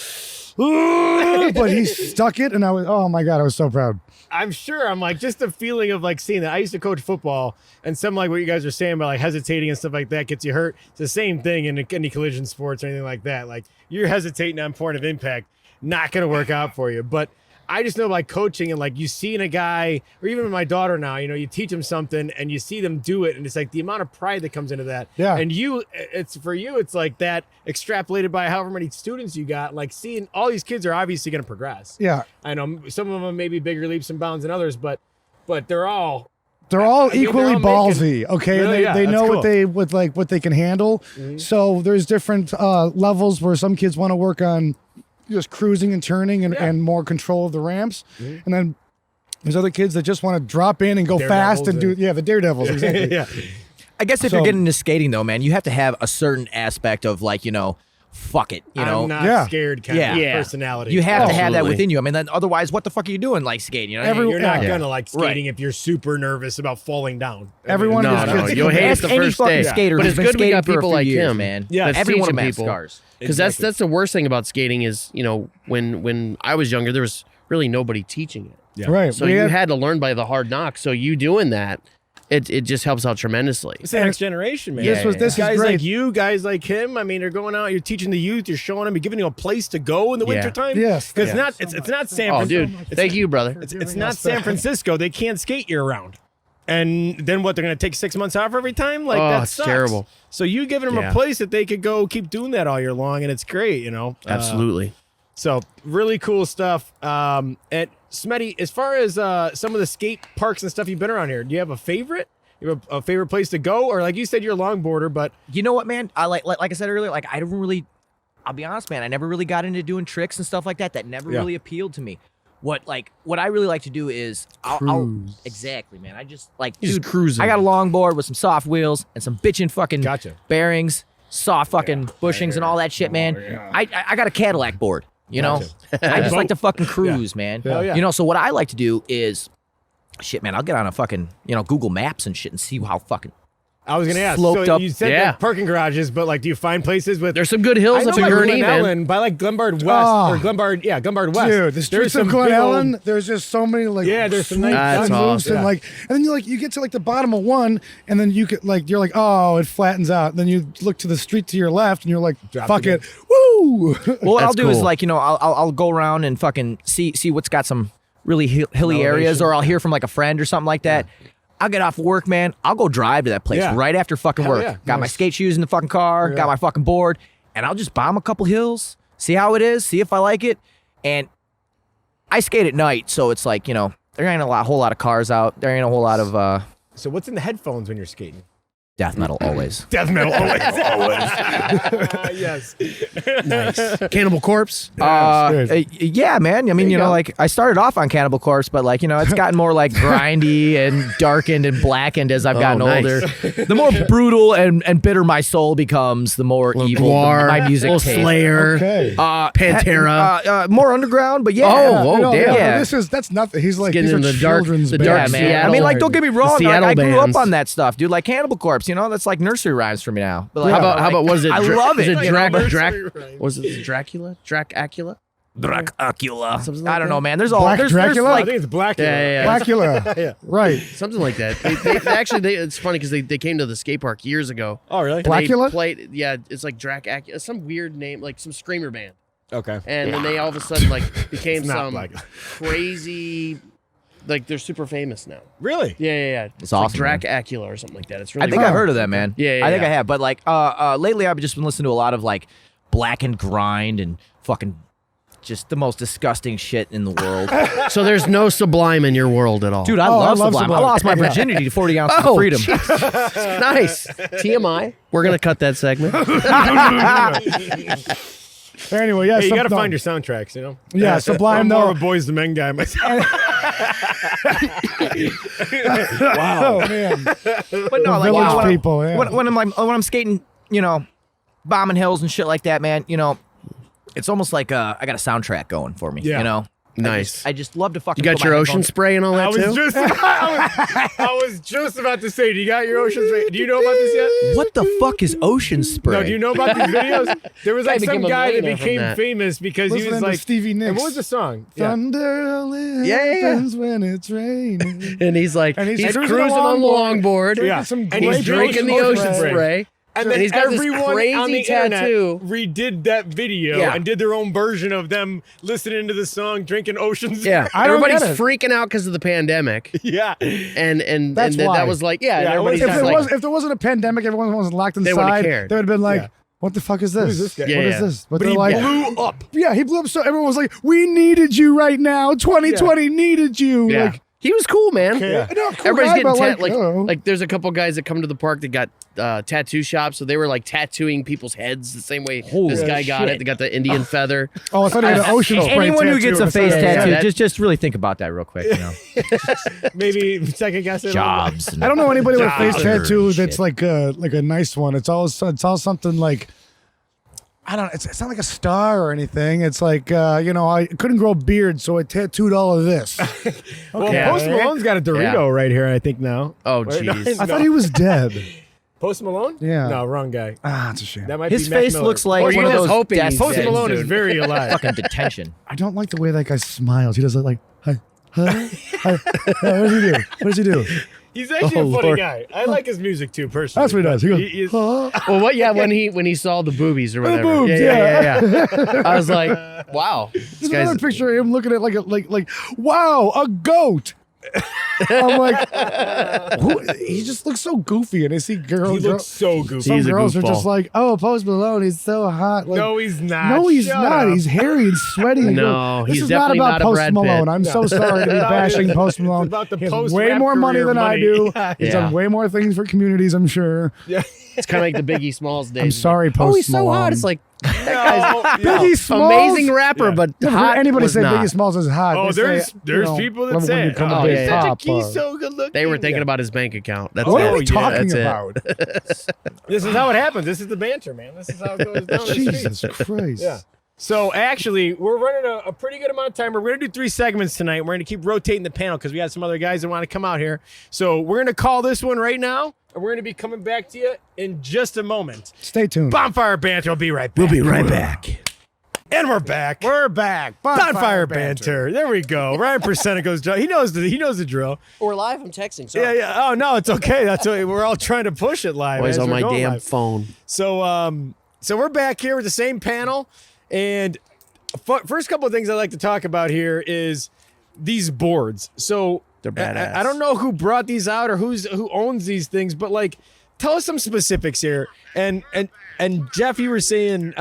"Ugh," but he stuck it, and I was, oh my God, I was so proud.
I'm sure. I'm like, just the feeling of like seeing that. I used to coach football, and something like what you guys are saying about like hesitating and stuff like that gets you hurt. It's the same thing in any collision sports or anything like that. Like you're hesitating on point of impact, not going to work out for you. But I just know like coaching and like you seeing a guy, or even my daughter now, you know, you teach them something and you see them do it, and it's like the amount of pride that comes into that.
Yeah.
And it's for you, it's like that extrapolated by however many students you got. Like seeing all these kids are obviously going to progress.
Yeah.
I know some of them may be bigger leaps and bounds than others, but they're all
They're
mean,
equally
they're all making-
ballsy, okay?
Really?
And
Yeah,
they
that's
know
cool.
what they can handle. So there's different levels where some kids want to work on just cruising and turning and more control of the ramps. And then there's other kids that just want to drop in and go fast and do the daredevils. Exactly.
yeah.
I guess if
So-
you're getting into skating though, man, you have to have a certain aspect of like, you know, fuck it, you know.
I'm not
Yeah.
scared kind of
Yeah.
personality.
You have to have that
Absolutely.
within you. I mean, then otherwise, what the fuck are you doing like skating? You know,
You're not
Yeah.
gonna like skating if you're super nervous about falling down.
Everyone
No,
is
no,
kids-
you'll hate it
Ask
the
any
first
fucking
day.
skater
But
who's
it's
been
good we
skating
got
for a
people
few
like
years,
him,
man.
Yeah,
that's
every one of
teaching
them has
people.
scars.
Because that's the worst thing about skating is, you know, when I was younger, there was really nobody teaching it.
Yeah.
Right.
So
We
you
had-
had to learn by the hard knocks. So you doing that, it just helps out tremendously.
It's the next generation, man.
This is
guys
great.
like you, guys like him. I mean, they're going out. You're teaching the youth. You're showing them. You're giving them a place to go in the
Yeah.
wintertime.
Yes.
because
Yeah.
it's not San.
Oh,
Francisco.
dude, thank you, brother.
It's not San Francisco. They can't skate year round. And then what? They're going to take 6 months off every time? Like
Oh,
that
it's
sucks.
terrible.
So you giving them
Yeah.
a place that they could go keep doing that all year long, and it's great. You know.
Absolutely.
So really cool stuff. And Smedy, as far as some of the skate parks and stuff you've been around here, do you have a favorite? You have a favorite place to go, or like you said, you're a longboarder, but
You know what, man? I like I said earlier, like I don't really. I'll be honest, man. I never really got into doing tricks and stuff like that. That never
Yeah.
really appealed to me. What I really like to do is I'll exactly, man. I just like
Just
dude,
cruising.
I got a longboard with some soft wheels and some bitchin' fucking
Gotcha.
bearings, soft fucking bushings and all that shit, man. I got a Cadillac board, you know. I just like to fucking cruise, man.
Hell yeah.
You know, so what I like to do is, shit, man. I'll get on a fucking Google Maps and shit and see how fucking.
I was gonna ask.
Sloped
So
up.
you said
Yeah.
like parking garages, but like, do you find places with?
There's some good hills
I know
up in
by
Gurney,
Glen
man.
Ellen, by like Glenbard West
Oh.
or Glenbard West.
Dude, the
There's
streets
some
of Glen
big old-
Ellen, there's just so many like
there's some nice
That's
moves
awesome.
and like, and then you get to like the bottom of one, and then you're like, oh, it flattens out. Then you look to the street to your left, and you're like,
Drop
fuck
it
it, woo!
Well, what I'll
That's
do is
cool.
like I'll go around and fucking see what's got some really hilly areas,
Elevation.
or I'll hear from like a friend or something like that. I'll get off work, man. I'll go drive to that place
Yeah.
right after fucking
Hell
work.
yeah.
Got my skate shoes in the fucking car, got my fucking board, and I'll just bomb a couple hills, see how it is, see if I like it. And I skate at night, so it's like, there ain't a whole lot of cars out. There ain't a whole lot of
So what's in the headphones when you're skating?
death metal always.
Death metal, always. Yes.
Nice. Cannibal Corpse.
Yeah, man. I mean,
you go.
like I started off on Cannibal Corpse, but like, it's gotten more like grindy and darkened and blackened as I've gotten
nice.
older. The more brutal and bitter my soul becomes, the more evil
Guar,
my music
little
tastes.
Slayer.
Okay.
Pantera.
More underground, but yeah.
Oh, damn.
Yeah.
That's nothing. He's like,
Getting
these are
into the dark-
children's
the
bands.
dark
Yeah, man.
Seattle-
I mean, like, don't get me wrong. Like,
Seattle
I grew
bands.
up on that stuff, dude. Like Cannibal Corpse, that's like nursery rhymes for me now. But like,
How about was it?
I love
Was
it.
it
You know,
was it Dracula? Dracula?
Dracula.
Something like
I don't
that?
know, man. There's all
Black
there's
Dracula?
I
like,
think it's black.
Yeah.
Blackula. Right.
Something like that. It's funny because they came to the skate park years ago.
Oh, really?
And they
Blackula?
played, yeah, it's like Dracula, some weird name, like some screamer band.
Okay.
And then they all of a sudden like became
It's not
some
Blackula.
crazy, like they're super famous now.
Really?
Yeah.
It's
like
awesome, man.
Dracula or something like that. It's really
I think
cool.
I've heard of that, man.
Yeah,
I think
yeah.
I have. But like, lately I've just been listening to a lot of like black and grind and fucking just the most disgusting shit in the world.
So there's no Sublime in your world at all.
Dude, I
Oh,
love
I love
Sublime. I
Sublime.
lost my
Yeah.
virginity to 40 ounces
Oh,
of freedom.
nice. TMI. We're going to cut that segment.
Anyway, yeah.
Hey, you got to
no.
find your soundtracks, you know?
Yeah, Sublime,
I'm more
though.
of a Boys to Men guy myself.
Oh man.
But no, like,
Village
when,
people. Yeah.
when I'm skating, bombing hills and shit like that, man, it's almost like I got a soundtrack going for me,
Yeah.
Nice.
I just love to fucking.
You got
put
your
my
ocean
headphones-
spray and all that too?
I was just about to say, do you got your ocean spray? Do you know about this yet?
What the fuck is ocean spray?
No, do you know about these videos? There was like
Guy
some
became a
guy that
millionaire from
became
that.
famous because he was
Listening to
like
Stevie Nicks.
And what was the song? Yeah.
Thunder only
Yeah, yeah, yeah.
happens when it's raining.
And he's like,
And he's
he's
cruising
cruising on the longboard.
Yeah.
Some
And
He's
He's
drinking the ocean spray.
And then
he's got this
everyone on
crazy
the internet
tattoo.
redid that video
Yeah.
and did their own version of them listening to the song, drinking ocean spray.
Yeah,
I don't
everybody's
get it.
freaking out because of the pandemic,
Yeah.
and
That's
that
why.
was like, yeah, and
Yeah,
everybody's
if
just
there
like,
If there wasn't a pandemic, everyone wasn't locked
They wouldn't have
inside.
cared.
They would have been like,
Yeah.
"What the fuck is this?
Who's this guy?
Yeah,
What is
yeah.
this?" But
But
they're
he
like,
blew up.
"Yeah, he blew up." So everyone was like, "We needed you right now. 2020 needed you."
yeah,
Like,
he was cool, man.
Yeah.
no, cool
Everybody's
guy,
getting
but oh.
like there's a couple guys that come to the park that got tattoo shops, so they were like tattooing people's heads the same way this guy got it.
shit.
They got the Indian feather.
Oh, I thought he had an ocean spray
Anyone who
tattoo
gets
on
a
the
face
side.
tattoo,
that-
just really think about that real quick. You know,
Maybe second guess it.
jobs.
I don't know anybody with a face
Jobs.
tattoo
Shit.
that's like a nice one. It's all something like, I don't know. It's not like a star or anything. It's like I couldn't grow a beard, so I tattooed all of this.
Well,
Yeah.
Post Malone's got a Dorito right here, I think now.
Oh,
Wait, no,
jeez.
I thought he was dead.
Post Malone?
Yeah.
No, wrong guy.
Ah, it's a shame.
That might
His
be Mac
face
Miller.
looks like
Or
one
you're
of
just
those
hoping
death
he's
Post
dead
scenes.
Malone is
soon.
very alive.
Fucking detention.
I don't like the way that guy smiles. He does it like, hi, hi, hi. What does he do? What does he do?
He's actually
Oh,
a funny
Lord.
guy. I like his music too, personally.
That's what he does. He
but
goes,
is-
huh?
Well, what? Yeah, when he saw the boobies or whatever.
boobs,
yeah. I was like, wow, this
There's
guy's
another picture of him looking at like, wow, a goat. I'm like, he just looks so goofy, and I see
he
girls.
looks so goofy.
Some
He's a
girls are
goofball.
just like, oh, Post Malone, he's so hot. Like,
No, he's not.
no, he's
Shut
not.
up.
He's hairy and sweaty.
No,
this
he's
is not
definitely
about
not a
Post
Brad Pitt.
Malone. I'm so sorry to be
No,
bashing
it's-
Post Malone.
It's about the
He has
post
way more money than I do. He's
Yeah.
done way more things for communities, I'm sure.
Yeah.
It's kind of like the Biggie Smalls days.
I'm sorry, Post
Oh, he's so
Malone.
hot. It's like
Biggie Smalls.
amazing rapper,
Yeah.
but
Never heard
hot
anybody
was
say
not.
Biggie Smalls is hot.
Oh,
They
there's
say,
people that
love it when
say
you
it.
come
Oh,
a big
yeah, yeah.
pop,
He's so good looking.
They were thinking
Yeah.
about his bank account. That's
What
it.
are we
yeah,
talking
that's it.
about?
This is how it happens. This is the banter, man. This is how it goes down. the street.
Jesus Christ.
Yeah. So actually, we're running a pretty good amount of time. We're going to do 3 segments tonight. We're going to keep rotating the panel because we got some other guys that want to come out here. So we're going to call this one right now, and we're going to be coming back to you in just a moment.
Stay tuned.
Bonfire Banter will be right back.
We'll be right back.
And we're back.
We're back.
Bonfire Banter. There we go. Ryan Persenico's job. He knows the drill.
We're live. I'm texting.
Yeah, yeah. Oh no, it's okay. That's what we're all trying to push it live.
Always
as
on
we're
my
going
damn
live.
phone.
So we're back here with the same panel, and first couple of things I'd like to talk about here is these boards. So
They're badass.
I don't know who brought these out or who owns these things, but like, tell us some specifics here. And Jeff, you were saying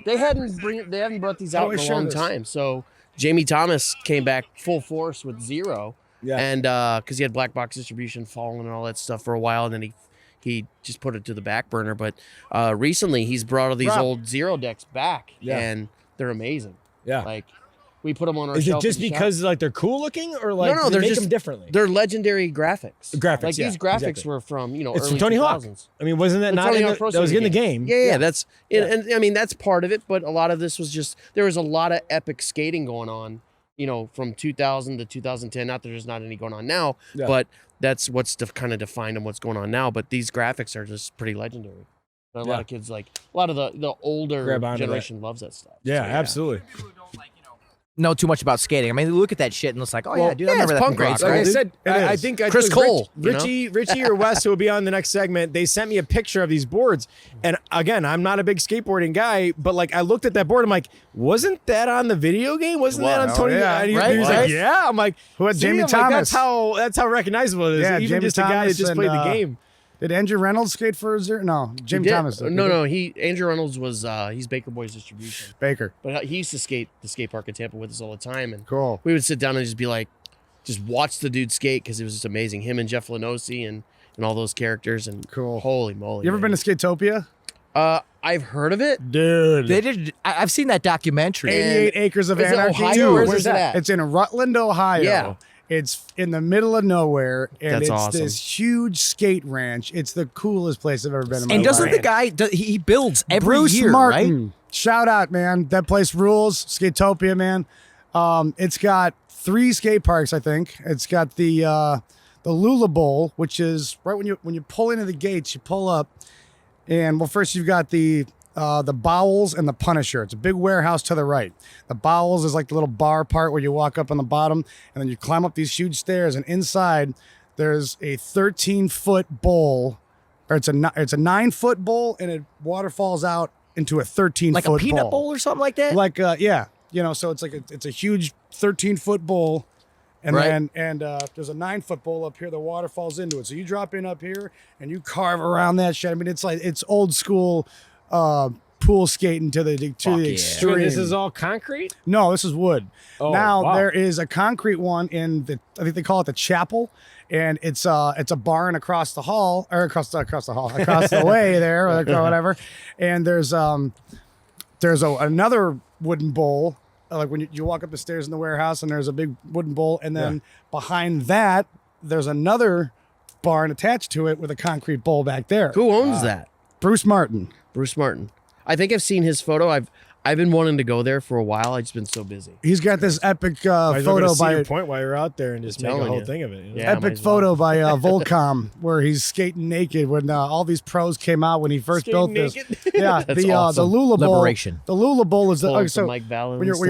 They haven't brought these out in a
share
long
this.
time. So Jamie Thomas came back full force with Zero.
Yeah.
And because he had black box distribution falling and all that stuff for a while, and then he just put it to the back burner. But recently he's brought all these
Rob.
old Zero decks back,
Yeah.
and they're amazing.
yeah.
Like we put them on our
Is it
shelf
just
in the shop.
because like they're cool looking or like
No,
they
they're
make
just-
them differently?
They're legendary graphics.
Graphics,
Like
yeah,
these graphics
exactly.
were from
It's
early
from Tony Hawk.
2000s.
I mean, wasn't that
The
not
Tony
in
Hawk Pro
that was in the
Skater
game?
Yeah, that's
Yeah.
And I mean that's part of it, but a lot of this was just there was a lot of epic skating going on, from 2000 to 2010. Not that there's not any going on now,
Yeah.
but that's what's kind of defined on what's going on now. But these graphics are just pretty legendary. A lot of kids like a lot of the older
Grab onto
generation loves that stuff.
Yeah,
So,
absolutely.
Know too much about skating. I mean, look at that shit and it's like, oh yeah, dude, I
yeah,
remember
it's
that from
punk
grade
rock,
school.
Like I
dude.
said,
It
I
is.
think
Chris
it was
Cole, you know?
Richey or Wes, who will be on the next segment, they sent me a picture of these boards. And again, I'm not a big skateboarding guy, but like I looked at that board, I'm like, wasn't that on the video game? Wasn't that on
was.
Tony?
Oh, yeah.
And he,
Right?
he was
Right?
like, yeah. I'm like,
Who had
see,
Jamie
I'm like,
Thomas?
that's how recognizable it is.
Yeah,
Even
Jamie
just a guy that
Thomas
just
and,
played the game.
Did Andrew Reynolds skate for Zero? No, Jim
He did.
Thomas. did.
No. Andrew Reynolds was he's Baker Boys distribution,
Baker.
but he used to skate the skate park in Tampa with us all the time, and
Cool.
we would sit down and just be like, just watch the dude skate because it was just amazing. Him and Jeff Lenosi and all those characters and
Cool.
Holy moly!
You ever
man.
been to Skatopia?
I've heard of it.
Dude.
They did. I've seen that documentary.
88 acres of
Is it
anarchy.
Ohio?
Where's
Where's it at?
It's in Rutland, Ohio.
Yeah.
It's in the middle of nowhere, and
That's
it's
awesome.
this huge skate ranch. It's the coolest place I've ever been in my
And
life.
doesn't the guy? He builds every
Bruce
year,
Martin.
right?
Shout out, man. That place rules. Skatopia, man. It's got 3 skate parks, I think. It's got the Lula Bowl, which is right when you pull into the gates, you pull up, and well, first you've got the Bowels and the Punisher. It's a big warehouse to the right. The Bowels is like the little bar part where you walk up on the bottom, and then you climb up these huge stairs, and inside there's a 13-foot bowl, or it's a 9-foot bowl, and it waterfalls out into a 13-foot
Like a peanut bowl or something like that?
Like yeah, so it's like it's a huge 13-foot bowl. And
Right.
then there's a 9-foot bowl up here. The water falls into it. So you drop in up here and you carve around that shit. I mean, it's old school pool skating to the
yeah.
extreme.
This is all concrete?
No, this is wood.
Oh,
now
wow.
there is a concrete one in I think they call it the chapel, and it's a barn across the hall or across the way there or whatever. And there's another wooden bowl. Like when you walk up the stairs in the warehouse, and there's a big wooden bowl, and then behind that there's another barn attached to it with a concrete bowl back there.
Who owns that?
Bruce Martin.
Bruce Martin. I think I've seen his photo. I've been wanting to go there for a while. I've just been so busy.
He's got this epic
Might as well
photo
go to
by
Cedar Point while you're out there and just make a
telling
whole
you.
thing of it. You know?
Yeah. might
epic
as well.
photo by Volcom where he's skating naked when all these pros came out when he first
Skating
built this.
naked?
Yeah,
That's
the
awesome.
Lula Bowl.
Liberation.
The Lula Bowl is the
Pulling
okay,
some
so
Mike Vallow
when
and
you're
stuff.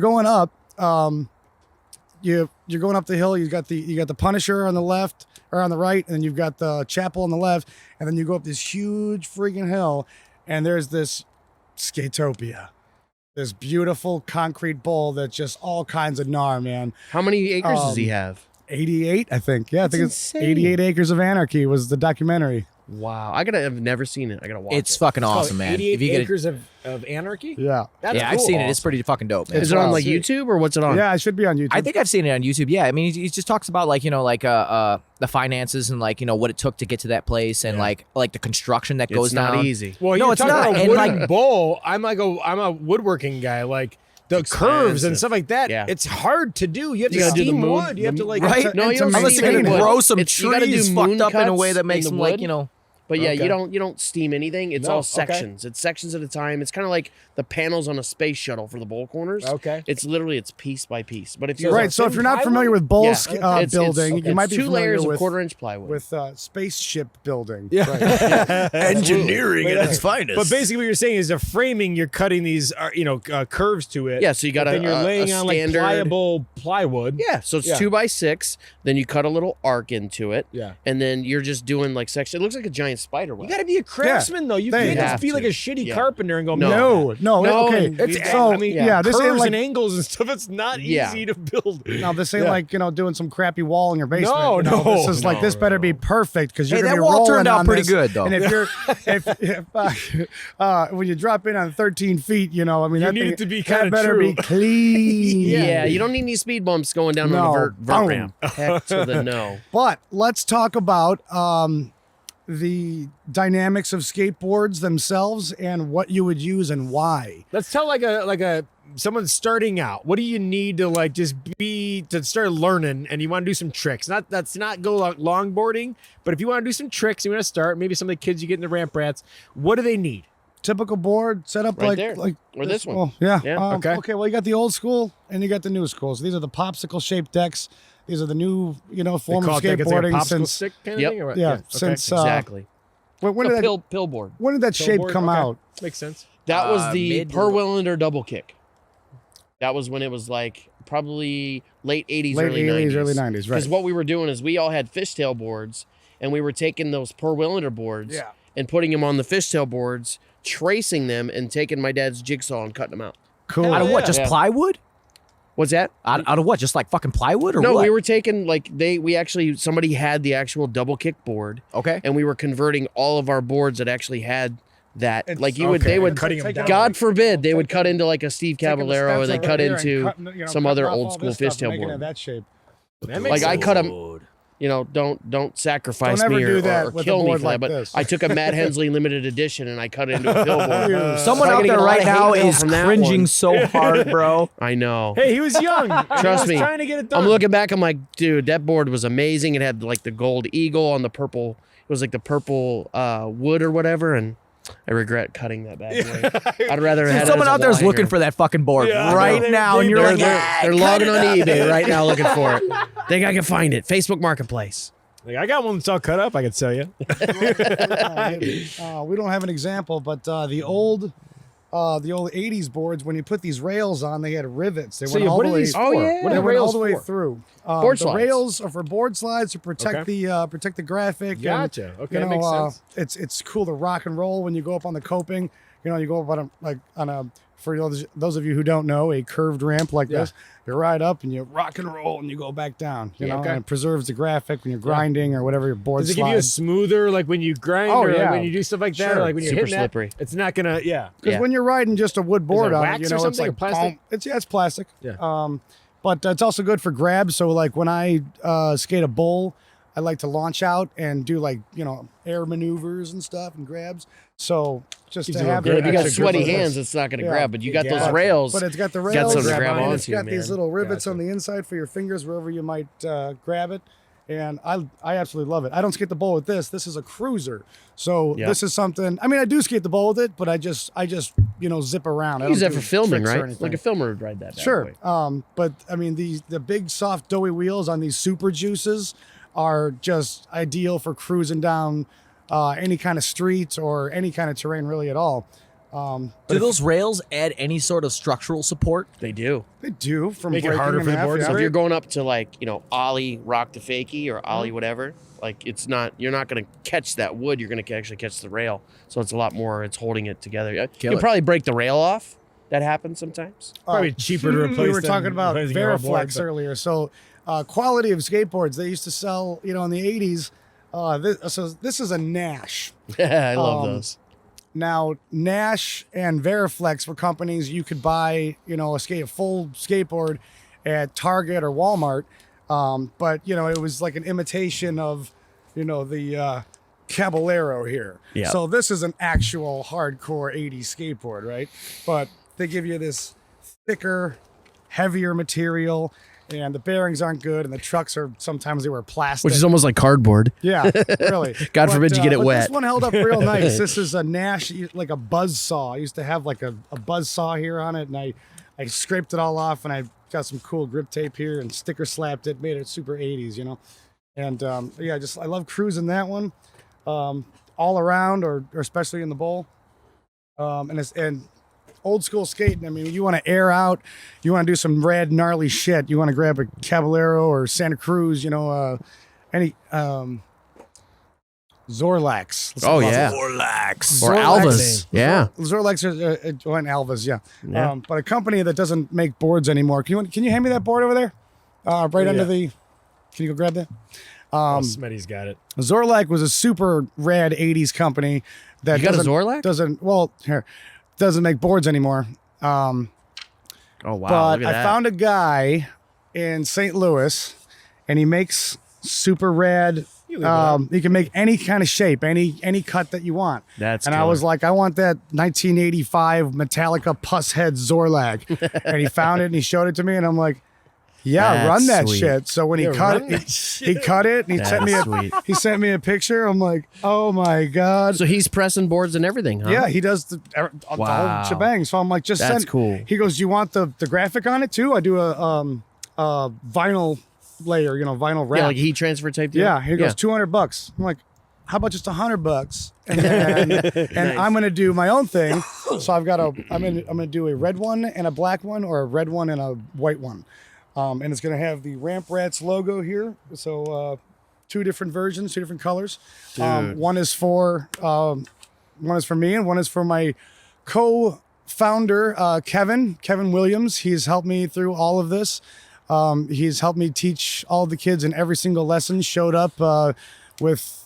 going up, you're going up the hill. You got the Punisher on the left or on the right, and then you've got the chapel on the left, and then you go up this huge freaking hill, and there's this Skatopia, this beautiful concrete bowl that's just all kinds of gnar, man.
How many acres does he have?
88, I think. Yeah, I think
That's
it's
insane.
88 Acres of Anarchy was the documentary.
Wow. I've never seen it. I gotta watch
It's
it.
fucking
Called
awesome, man.
88
If you get
acres of anarchy?
Yeah.
That's
yeah, I've
cool.
seen it. It's pretty fucking dope, man.
Is it on
wild.
like
Sick.
YouTube or what's it on?
Yeah, it should be on YouTube.
I think I've seen it on YouTube. Yeah, I mean, he just talks about like the finances and like what it took to get to that place and like the construction that goes
It's not
down.
easy.
Well,
No,
you're
it's
talking
not,
about
and,
wooden
like-
bowl. I'm a woodworking guy. Like the curves and
expensive.
stuff like that.
Yeah.
It's hard to do. You have
You
to
gotta do the
steam
moon-
wood. You have to like
Right?
it's a-
No, you
it's
don't
a
Unless you're
steam
gonna
wood.
grow some
It's- you gotta
trees
do
fucked
moon
up in a
cuts
way that
in
makes
the
them
wood.
like
But yeah,
Okay.
you don't steam anything. It's
No,
all
okay.
sections. It's sections at a time. It's kind of like the panels on a space shuttle for the bowl corners.
Okay.
It's piece by piece. But if
So
you're
right. So if you're not
plywood?
familiar with bowl
Yeah.
building, you might be
two
familiar
layers
with
of quarter-inch plywood.
with spaceship building.
Yeah.
Right.
engineering
Wait,
at its finest.
But basically, what you're saying is the framing. You're cutting these, curves to it.
Yeah, so you got
But then you're laying on like
standard.
pliable plywood.
Yeah, so it's
Yeah.
2x6. Then you cut a little arc into it.
Yeah.
And then you're just doing like section. It looks like a giant spider
You
web.
got to be a craftsman though. You
They
can't
have
just be
to.
like a shitty
Yeah.
carpenter and go.
No.
No,
No,
okay.
and
It's,
So
I mean,
yeah, this ain't
curves
like
and angles and stuff. It's not
Yeah.
easy to build.
no, this ain't
Yeah.
like doing some crappy wall in your basement.
No,
you know?
no,
This is like
no,
this better
no.
be perfect because
Hey,
you're gonna
that
be
wall
rolling
turned out
on
pretty
this.
good, though.
And if you're when you drop in on 13 feet, I mean
You
that
need
thing,
it to be
that
kinda
better
true.
be clean.
Yeah, you don't need any speed bumps going down
No.
on a vert
Boom.
ramp. Heck to the no.
But let's talk about the dynamics of skateboards themselves and what you would use and why.
Let's tell like a someone starting out. What do you need to like just be to start learning? And you want to do some tricks. That's not go longboarding, but if you want to do some tricks, you want to start. Maybe some of the kids you get in the ramp rats. What do they need?
Typical board set up
Right
like
there.
like
Or this one.
Well, yeah.
Yeah.
Okay.
Okay. Well, you got the old school and you got the new school. So these are the popsicle shaped decks. These are the new form
They call
of
it like it's like a
skateboarding
popsicle
since
stick kind of
Yep.
thing or what?
yeah,
Okay.
since
Exactly.
when
A
did that
pill board.
when did that shape
Billboard?
come
Okay.
out?
Makes sense.
That was the
mid-
per Willender double kick. That was when it was like probably late 80s,
Late
early
80s,
90s.
early 90s, right.
Because what we were doing is we all had fishtail boards, and we were taking those per Willender boards
Yeah.
and putting them on the fishtail boards, tracing them, and taking my dad's jigsaw and cutting them out.
Cool.
out of what? Just
Yeah.
plywood?
What's that?
Out of what? Just like fucking plywood or
No,
what?
we were taking somebody had the actual double kick board,
okay.
and we were converting all of our boards that actually had that.
It's-
Like they
okay.
would,
Cutting them down.
God forbid, they would cut into like a Steve
Taking the
Caballero, or
steps
they
over
cut
here and
into
cutting,
some
cutting
other
off
old
all
school
this stuff
fishtail
and making
board.
it that shape.
That makes
Like I
sense.
cut them. Don't sacrifice
Don't ever
me
do
or,
that
or
with a
kill me
board
for
like
that. But
this.
I took a Matt Hensley limited edition and I cut it into a billboard.
Someone
I'm
out
gonna
there
get a lot
right
of
now
hate mail
is
from that
cringing
one.
so hard, bro.
I know.
Hey, he was young.
Trust
he was
me.
trying to get it done.
I'm looking back. I'm like, dude, that board was amazing. It had like the gold eagle on the purple. It was like the purple wood or whatever. And I regret cutting that bad boy. I'd rather have
Someone out there is looking for that fucking board right now, and you're like,
they're logging on eBay right now looking for it. Think I can find it. Facebook Marketplace.
Like, I got one that's all cut up. I can sell you.
We don't have an example, but the old 80s boards, when you put these rails on, they had rivets. They went all the way.
Oh yeah,
What
are
they
the
went all
rails
the way
for?
through.
Board
the
slides.
rails are for board slides to protect the graphic.
Gotcha.
And,
Okay,
you
that
know,
makes sense.
It's cool to rock and roll when you go up on the coping. You know, you go up on a for those of you who don't know, a curved ramp like this. You ride up and you rock and roll and you go back down. You know,
okay.
and it preserves the graphic when you're grinding or whatever your board
Does it give you a
slides.
smoother, like when you grind
Oh,
or like
yeah.
when you do stuff like that,
Sure.
or like when you're
Super
hitting
slippery.
that, it's not gonna,
Because when you're riding just a wood board
it
on
wax
it, you
or
know, it's
something,
like
or plastic?
It's plastic.
Yeah.
But it's also good for grabs. So like when I skate a bowl, I like to launch out and do like, you know, air maneuvers and stuff and grabs. So just
Gives
to
you a
have
little
Yeah, if you got
extra
sweaty
grip on
hands,
this.
it's not going to
Yeah.
grab. But you got
Yeah.
those rails.
But it's got the rails.
got something to
grab
grab
onto,
and it's got
man.
these little rivets
Gotcha.
on the inside for your fingers wherever you might grab it. And I absolutely love it. I don't skate the bowl with this. This is a cruiser. So
Yeah.
this is something. I mean, I do skate the bowl with it, but I just you know, zip around. I
Use
don't
that
do
for filming,
tricks or
right?
anything.
Like a filmer would ride that. bad
Sure.
boy.
But I mean, the big soft doughy wheels on these super juices are just ideal for cruising down any kind of street or any kind of terrain really at all.
do those rails add any sort of structural support?
They do.
They do from
Make it
breaking
harder
in
for the
half,
board.
yeah.
So if you're going up to like, you know, ollie rock to fakie or ollie whatever, like you're not going to catch that wood. You're going to actually catch the rail. So it's a lot more. It's holding it together.
Kill
You'll
it.
probably break the rail off. That happens sometimes.
Probably cheaper to replace.
We were
than
talking about
replacing your whole board,
Veriflex
but-
earlier. So quality of skateboards they used to sell, you know, in the 80s. This is a Nash.
I love
Um,
those.
Now, Nash and Veriflex were companies you could buy, you know, a full skateboard at Target or Walmart. But, you know, it was like an imitation of, you know, the Caballero here.
Yeah.
So this is an actual hardcore 80s skateboard, right? But they give you this thicker, heavier material. And the bearings aren't good, and the trucks are sometimes they were plastic.
Which is almost like cardboard.
Yeah, really.
God forbid you get it
but
wet.
This one held up real nice. This is a Nash, like a buzz saw. I used to have like a buzz saw here on it, and I scraped it all off, and I got some cool grip tape here and sticker slapped it, made it super 80s, you know. And yeah, I love cruising that one, all around or especially in the bowl. And old school skating. I mean, you want to air out, you want to do some rad gnarly shit. You want to grab a Caballero or Santa Cruz, you know, any Zorlax. Let's
Oh
talk about
yeah.
Zorlax.
Or
Zorlax.
Alvas. Yeah.
Zorlax are and Alvas, yeah.
Yeah.
But a company that doesn't make boards anymore. Can you hand me that board over there? Right under the. Can you go grab that?
Smedy's got it.
Zorlax was a super rad '80s company that
You got a
doesn't
Zorlax?
doesn't make boards anymore.
Oh wow.
But
look at
I
that.
found a guy in St. Louis, and he makes super rad. He can make any kind of shape, any cut that you want.
That's
and I was like, I want that 1985 Metallica Puss Head Zorlag. And he found it and he showed it to me, and I'm like, yeah,
That's
run that
sweet.
shit. So when he cut it, he cut it and he
That's
sent me
sweet.
he sent me a picture. I'm like, oh my god.
So he's pressing boards and everything, huh?
Yeah, he does the
Wow.
whole shebang. So I'm like, just
That's
send.
cool.
He goes, you want the graphic on it too? I do a vinyl layer, you know, vinyl wrap.
Yeah, like heat transfer tape. deal?
Yeah, he goes $200. I'm like, how about just $100? And then and I'm gonna do my own thing. So I'm gonna do a red one and a black one, or a red one and a white one. And it's gonna have the Ramp Rats logo here. So two different versions, two different colors. One is for me, and one is for my co-founder Kevin Williams. He's helped me through all of this. He's helped me teach all the kids in every single lesson. Showed up with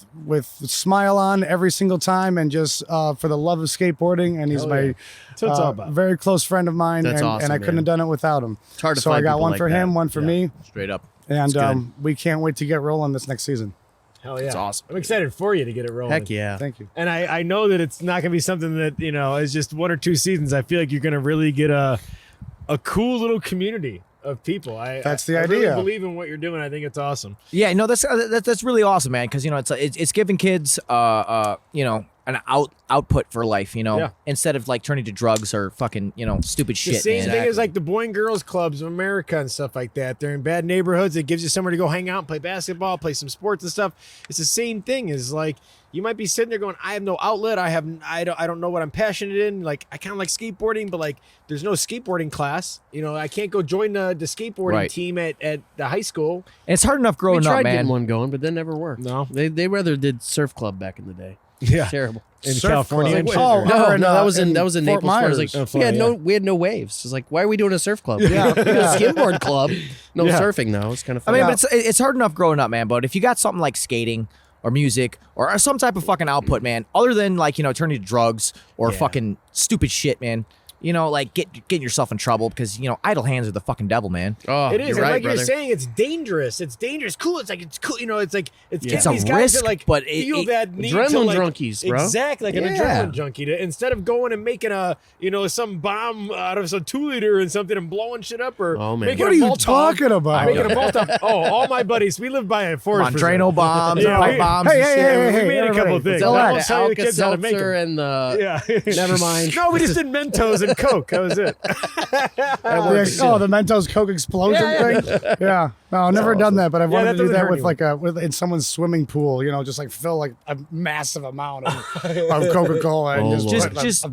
a smile on every single time, and just for the love of skateboarding. And he's
Hell
my
yeah. That's what it's all about.
very close friend of mine.
That's
and,
awesome,
and I couldn't
man.
have done it without him.
It's hard to
So I
find
got
people
one
like
for
that.
him, one for me,
Straight up.
and
good.
we can't wait to get rolling this next season.
Hell yeah.
That's awesome.
I'm excited for you to get it rolling.
Heck yeah.
Thank you.
And I know that it's not going to be something that, you know, is just 1 or 2 seasons. I feel like you're going to really get a cool little community of people.
That's the
I really
idea.
believe in what you're doing. I think it's awesome.
Yeah, no, that's really awesome, man. Because you know, it's giving kids, you know, an output for life, you know,
Yeah.
instead of like turning to drugs or fucking, you know, stupid shit.
The same
man.
thing as like the Boy and Girls Clubs of America and stuff like that. They're in bad neighborhoods. It gives you somewhere to go hang out and play basketball, play some sports and stuff. It's the same thing. Is like you might be sitting there going, I have no outlet. I don't know what I'm passionate in. Like I kind of like skateboarding, but like there's no skateboarding class. You know, I can't go join the skateboarding team at the high school.
And it's hard enough
We
growing
tried
up, man.
getting one going, but that never worked.
No.
They rather did surf club back in the day.
Yeah.
Terrible.
In
Surf
California.
club.
and shit,
Oh,
or-
No,
in,
that was in
Fort
Naples. Florida. It's
Myers.
like, we had no waves. It's like, why are we doing a surf club?
Yeah.
We did a skimboard club. No
Yeah.
surfing though. It's kind of
I
funny.
mean, but it's hard enough growing up, man. But if you got something like skating or music or some type of fucking output, man, other than like, you know, turning to drugs or fucking stupid shit, man, you know, like getting yourself in trouble because, you know, idle hands are the fucking devil, man.
oh,
It is.
You're
And
right,
like
brother.
you're saying, it's dangerous. It's dangerous. Cool. It's like it's cool. You know, it's like it's
It's
getting
a
these guys
risk,
that like
but
feel that need to
Adrenaline
like
junkies, bro.
exactly like an
Yeah.
adrenaline junkie. To, instead of going and making a some bomb out of some 2-liter and something and blowing shit up or
Oh, man.
making
What
a
are you
Molotov-
talking about?
Making a Molotov. Oh, all my buddies. We live by a forest.
Drano bombs,
Yeah,
pipe
we-
bombs,
hey,
and
hey,
shit.
hey,
we
hey,
made a couple
everybody.
of things.
Is that
I
like
won't tell you the kids how to make
Alka-Seltzer
them.
and the
Yeah.
Never mind.
No, we just did Mentos and Coke. That was it.
The Mentos Coke explosion thing. Yeah, no, I've never done that, but I've wanted
that
to do
doesn't
that
hurt
with like in someone's swimming pool. You know, just like fill like a massive amount of Coca-Cola and
Oh,
just
Lord.
put,
Just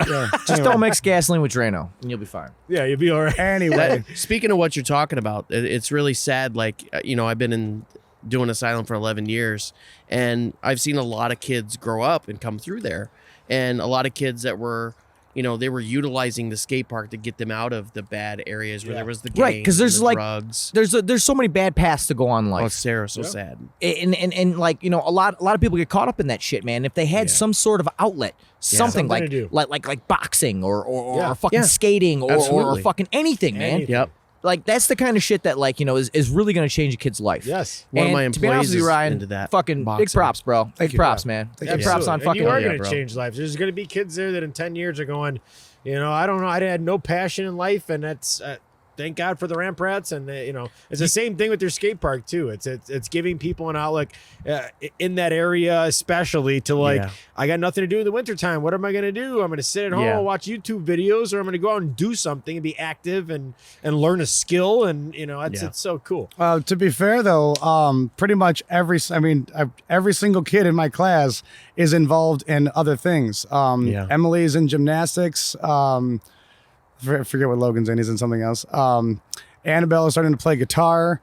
yeah.
don't mix gasoline with Drano, and you'll be fine.
Yeah, you'll be all right.
Anyway,
Speaking of what you're talking about, it's really sad. Like, I've been doing Asylum for 11 years, and I've seen a lot of kids grow up and come through there, and a lot of kids that were, they were utilizing the skate park to get them out of the bad areas where there was the gangs,
Right, 'cause there's
and the
like-
drugs.
There's so many bad paths to go on in
Oh,
life.
Sarah, so sad.
And like, you know, a lot of people get caught up in that shit, man. If they had some sort of outlet, something
Something to do.
like boxing or
Yeah.
fucking
Yeah.
skating or
Absolutely.
fucking anything, man.
Anything.
Yep.
Like that's the kind of shit that like, you know, is really gonna change a kid's life.
Yes.
One of
And
my
to be honest
employees
with you,
is
Ryan,
into that
fucking big
boxing.
props, bro. Big
you.
props, man. Big props
Absolutely.
on
And
fucking
you are
yeah,
going to
bro.
change lives. There's going to be kids there that in 10 years are going, I don't know. I had no passion in life, and that's thank God for the ramp rats. And it's the same thing with their skate park too. It's giving people an outlet in that area, especially to like,
Yeah.
I got nothing to do in the wintertime. What am I going to do? I'm going to sit at home
Yeah.
and watch YouTube videos, or I'm going to go out and do something and be active and learn a skill. And it's so cool.
to be fair though, pretty much every single kid in my class is involved in other things.
Yeah.
Emily's in gymnastics. Forget what Logan's in. He's in something else. Annabelle is starting to play guitar.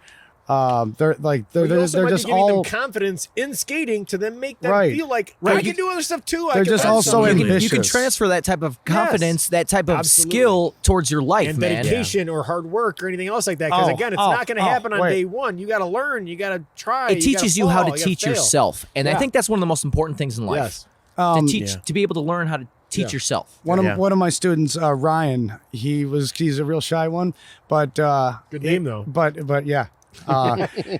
They're
But you also
they're
might
just
be giving
all
them confidence in skating to then make them
Right.
feel like
Right.
I can do other stuff too. I
They're
can
just
run
also
something.
you can
ambitious.
transfer that type of confidence, that type of
Absolutely.
skill towards your life,
and
man.
dedication or hard work or anything else like that. Because
Oh,
again, it's
oh,
not going to
oh,
happen on
wait.
day one. You got to learn. You got to try.
It teaches you how to
gotta
teach
fail.
yourself, and I
Yeah.
think that's one of the most important things in life.
Yes.
To teach,
Yeah.
to be able to learn how to teach yourself.
One
Yeah.
of my students, Ryan, he's a real shy one, but
Good name, though.
But yeah,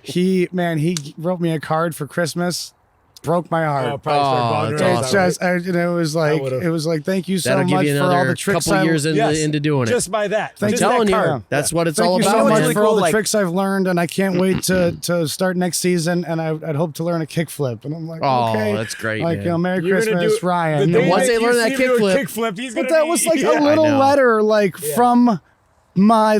he wrote me a card for Christmas, broke my heart.
Oh, probably start
Oh,
bothering
that's
her.
awesome.
It's just,
would've.
it was like, thank you so
That'll
much
give you
for all
another
the tricks
couple
I
years into doing it.
Just by that.
Thank
Just
you.
that
Telling you,
card.
yeah.
That's what it's
Thank
all
you
about.
so
what's
much
man.
really
for all
cool,
the
like-
tricks I've learned, and I can't wait to start next season. And I'd hope to learn a kickflip. And I'm like,
Oh,
okay,
that's great,
Like,
man.
Merry
You're gonna
Christmas,
do-
Ryan.
The day
once
that
they
you
learn
see
that
him do a
kickflip-
he's
But
gonna
that
be-
was like
yeah.
a little
I know.
letter, like from my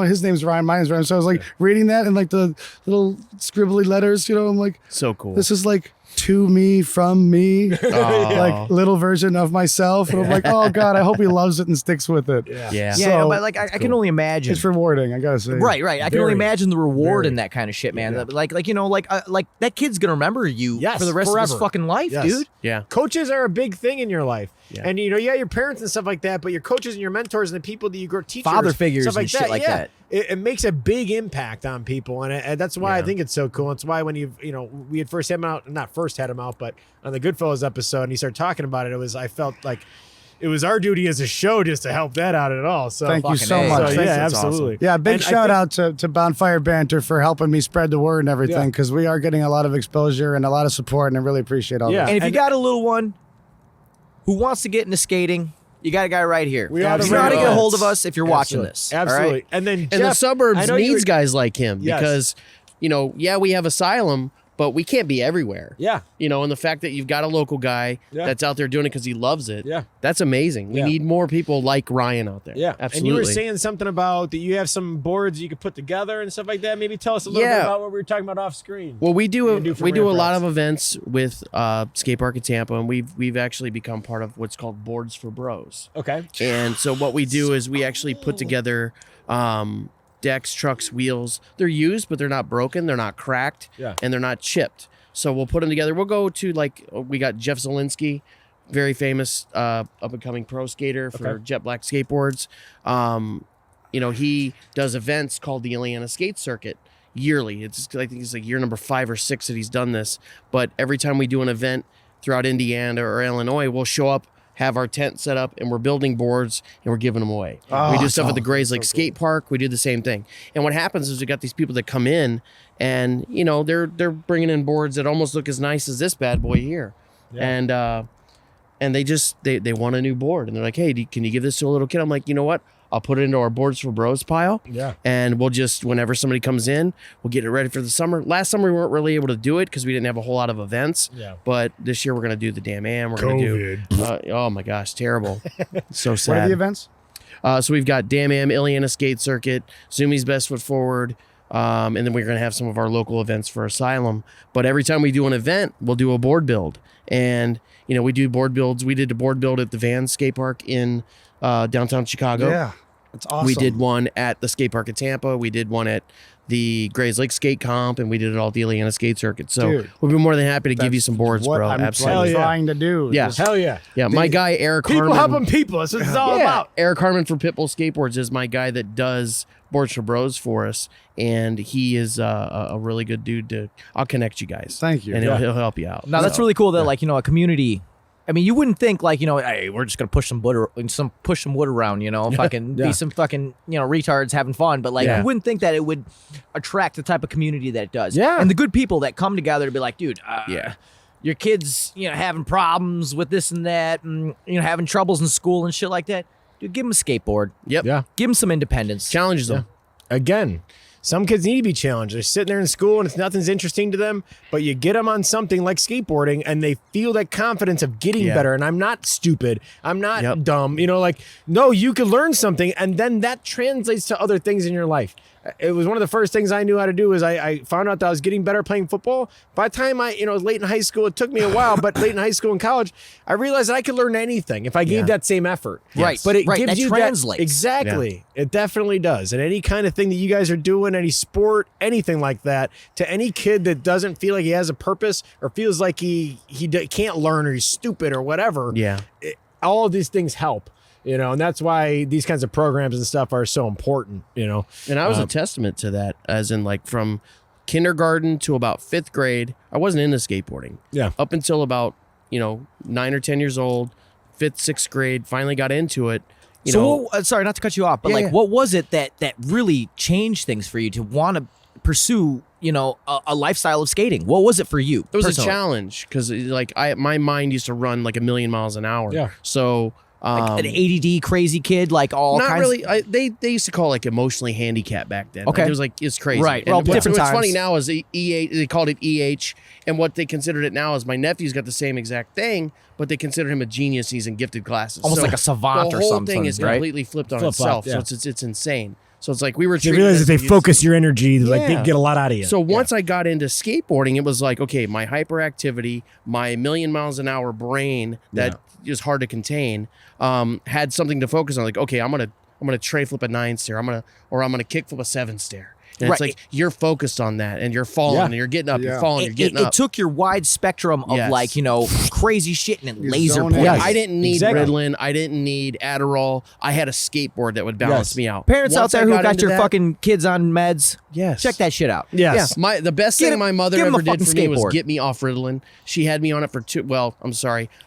his name's Ryan, mine's Ryan. So I was like reading that and like the little scribbly letters, I'm like,
So cool.
this is like to me from me, like little version of myself. And I'm like, oh God, I hope he loves it and sticks with it.
Yeah.
Yeah.
So-
Yeah, but like I can only imagine.
It's rewarding, I gotta say.
Right. I can only
Very,
imagine the reward
very.
in that kind of shit, man. Like that kid's gonna remember you
Yes,
for the rest of his
forever.
fucking life,
Yes.
dude.
Yeah.
Coaches are a big thing in your life.
Yeah.
And your parents and stuff like that, but your coaches and your mentors and the people that you grow, teachers,
Father figures
stuff like
and shit
that,
like
yeah.
that.
It makes a big impact on people, and that's why I
Yeah.
think it's so cool. It's why when we had first had him out, not first had him out, but on the Goodfellas episode, and he started talking about it, I felt like it was our duty as a show just to help that out at all. So
Thank you
Fucking
so
A.
much.
So,
Thank
yeah,
you.
That's
absolutely.
Yeah, big
And I
shout
think-
out to Bonfire Banter for helping me spread the word and everything,
Yeah.
because we are getting a lot of exposure and a lot of support, and I really appreciate all
Yeah.
that.
And if you
And-
got a little one who wants to get into skating, you got a guy right here.
We are the
You know how to
right
get a hold
ones.
of us if you're watching
Absolutely.
this. all
Absolutely.
right?
And then
And
Jeff,
the
I
suburbs
know you
needs
were-
guys like him
Yes.
because, we have Asylum, but we can't be everywhere.
Yeah.
You know, and the fact that you've got a local guy
Yeah.
that's out there doing it because he loves it.
Yeah.
That's amazing. We
Yeah.
need more people like Ryan out there.
Yeah.
Absolutely.
And you were saying something about that you have some boards you could put together and stuff like that. Maybe tell us a little bit about what we were talking about off screen.
Well, we do
for
we do a
ramp
lot
rats.
of events with Skate Park in Tampa, and we've actually become part of what's called Boards for Bros.
Okay.
And so what we do is we actually put together decks, trucks, wheels. They're used, but they're not broken, they're not cracked,
Yeah.
and they're not chipped. So we'll put them together. We'll go to we got Jeff Zielinski, very famous up and coming pro skater for Jet Black Skateboards. You know, he does events called the Indiana Skate Circuit yearly. I think it's like year number 5 or 6 that he's done this. But every time we do an event throughout Indiana or Illinois, we'll show up, have our tent set up, and we're building boards and we're giving them away. We do stuff at the Grays Lake Skate Park. We do the same thing. And what happens is we got these people that come in and, you know, they're bringing in boards that almost look as nice as this bad boy here. Yeah. And they want a new board, and they're like, hey, can you give this to a little kid? I'm like, you know what? I'll put it into our Boards for Bros pile.
Yeah.
And we'll just, whenever somebody comes in, we'll get it ready for the summer. Last summer, we weren't really able to do it because we didn't have a whole lot of events.
Yeah.
But this year, we're going to do the Damn Am. We're going to do, oh my gosh, terrible. So sad.
What are the events?
So we've got Damn Am, Indiana Skate Circuit, Zumi's Best Foot Forward, and then we're going to have some of our local events for Asylum. But every time we do an event, we'll do a board build. And, you know, we do board builds. We did a board build at the Van Skate Park in downtown Chicago.
Yeah, it's awesome.
We did one at the skate park in Tampa. We did one at the Grays Lake Skate Comp, and we did it all at the Indiana Skate Circuit. So
Dude,
we'll be more than happy to give you some boards,
what
bro.
I'm
Absolutely.
trying to do.
Yeah.
Just-
Hell yeah.
Yeah, my guy Eric
People
Harmon.
helping people. That's what it's all about.
Eric Harmon for Pitbull Skateboards is my guy that does Boards for Bros for us, and he is a really good dude. I'll connect you guys.
Thank you.
And
Yeah.
he'll help you out.
Now that's
So,
really cool that like, you know, a community. I mean, you wouldn't think like, you know, hey, we're just gonna push some wood around, you know, fucking
Yeah.
be some fucking, you know, retards having fun. But like,
Yeah.
you wouldn't think that it would attract the type of community that it does.
Yeah.
And the good people that come together to be like, dude,
Yeah.
your kids, you know, having problems with this and that, and you know, having troubles in school and shit like that. Dude, give them a skateboard.
Yep.
Yeah.
Give them some independence.
Challenges them.
Again, some kids need to be challenged. They're sitting there in school and nothing's interesting to them, but you get them on something like skateboarding and they feel that confidence of getting
Yeah.
better. And I'm not stupid. I'm not
Yep.
dumb. You know, like, no, you can learn something and then that translates to other things in your life. It was one of the first things I knew how to do is I found out that I was getting better playing football. By the time it was late in high school, it took me a while, but late in high school and college, I realized that I could learn anything if I gave that same effort.
Right.
But it
Right.
gives
That
you
translates.
Exactly. It definitely does. And any kind of thing that you guys are doing, any sport, anything like that, to any kid that doesn't feel like he has a purpose or feels like he can't learn or he's stupid or whatever,
Yeah.
all of these things help. You know, and that's why these kinds of programs and stuff are so important, you know.
And I was a testament to that, as in like from kindergarten to about 5th grade, I wasn't into skateboarding.
Yeah.
Up until about, 9 or 10 years old, 5th, 6th grade, finally got into it.
Sorry, not to cut you off, but
Yeah,
like,
yeah.
what was it that really changed things for you to want to pursue, you know, a lifestyle of skating? What was it for you?
It was
personally?
a challenge because my mind used to run like 1,000,000 miles an hour.
Yeah.
So
Like an ADD crazy kid, like all
not
kinds.
really. They used to call it like emotionally handicapped back then.
Okay.
Like, it's crazy.
Right.
And
Well,
what's
different
funny
times.
now is they called it EH, and what they considered it now is my nephew's got the same exact thing, but they consider him a genius. He's in gifted classes,
Almost
so
like a savant
the
or
whole
something,
thing is
right?
completely flipped on
Flip-flop,
itself.
yeah.
So it's insane. So it's like we were.
They
treated
realize
as
that they
these-
focus your energy, like they
Yeah.
get a lot out of you.
So once I got into skateboarding, it was like, okay, my hyperactivity, my 1,000,000 miles an hour brain that is hard to contain, had something to focus on. Like, okay, I'm gonna tray flip a 9 stair. I'm gonna kick flip a 7 stair. And it's
Right.
like you're focused on that, and you're falling,
Yeah.
and you're getting up,
Yeah.
you're falling, you're getting
It
up.
took your wide spectrum of
Yes.
like, you know, crazy shit and it
You're
laser
zoning
points.
in.
I didn't need
Exactly.
Ritalin. I didn't need Adderall. I had a skateboard that would balance
Yes.
me out.
Parents out
Once I
there who got
into
your
that-
fucking kids on meds,
yes,
check that shit out.
yes.
Yeah, the best
Get
thing
him-
my mother
give him a
ever did
fucking
for me was
skateboard.
get me off Ritalin. She had me on it for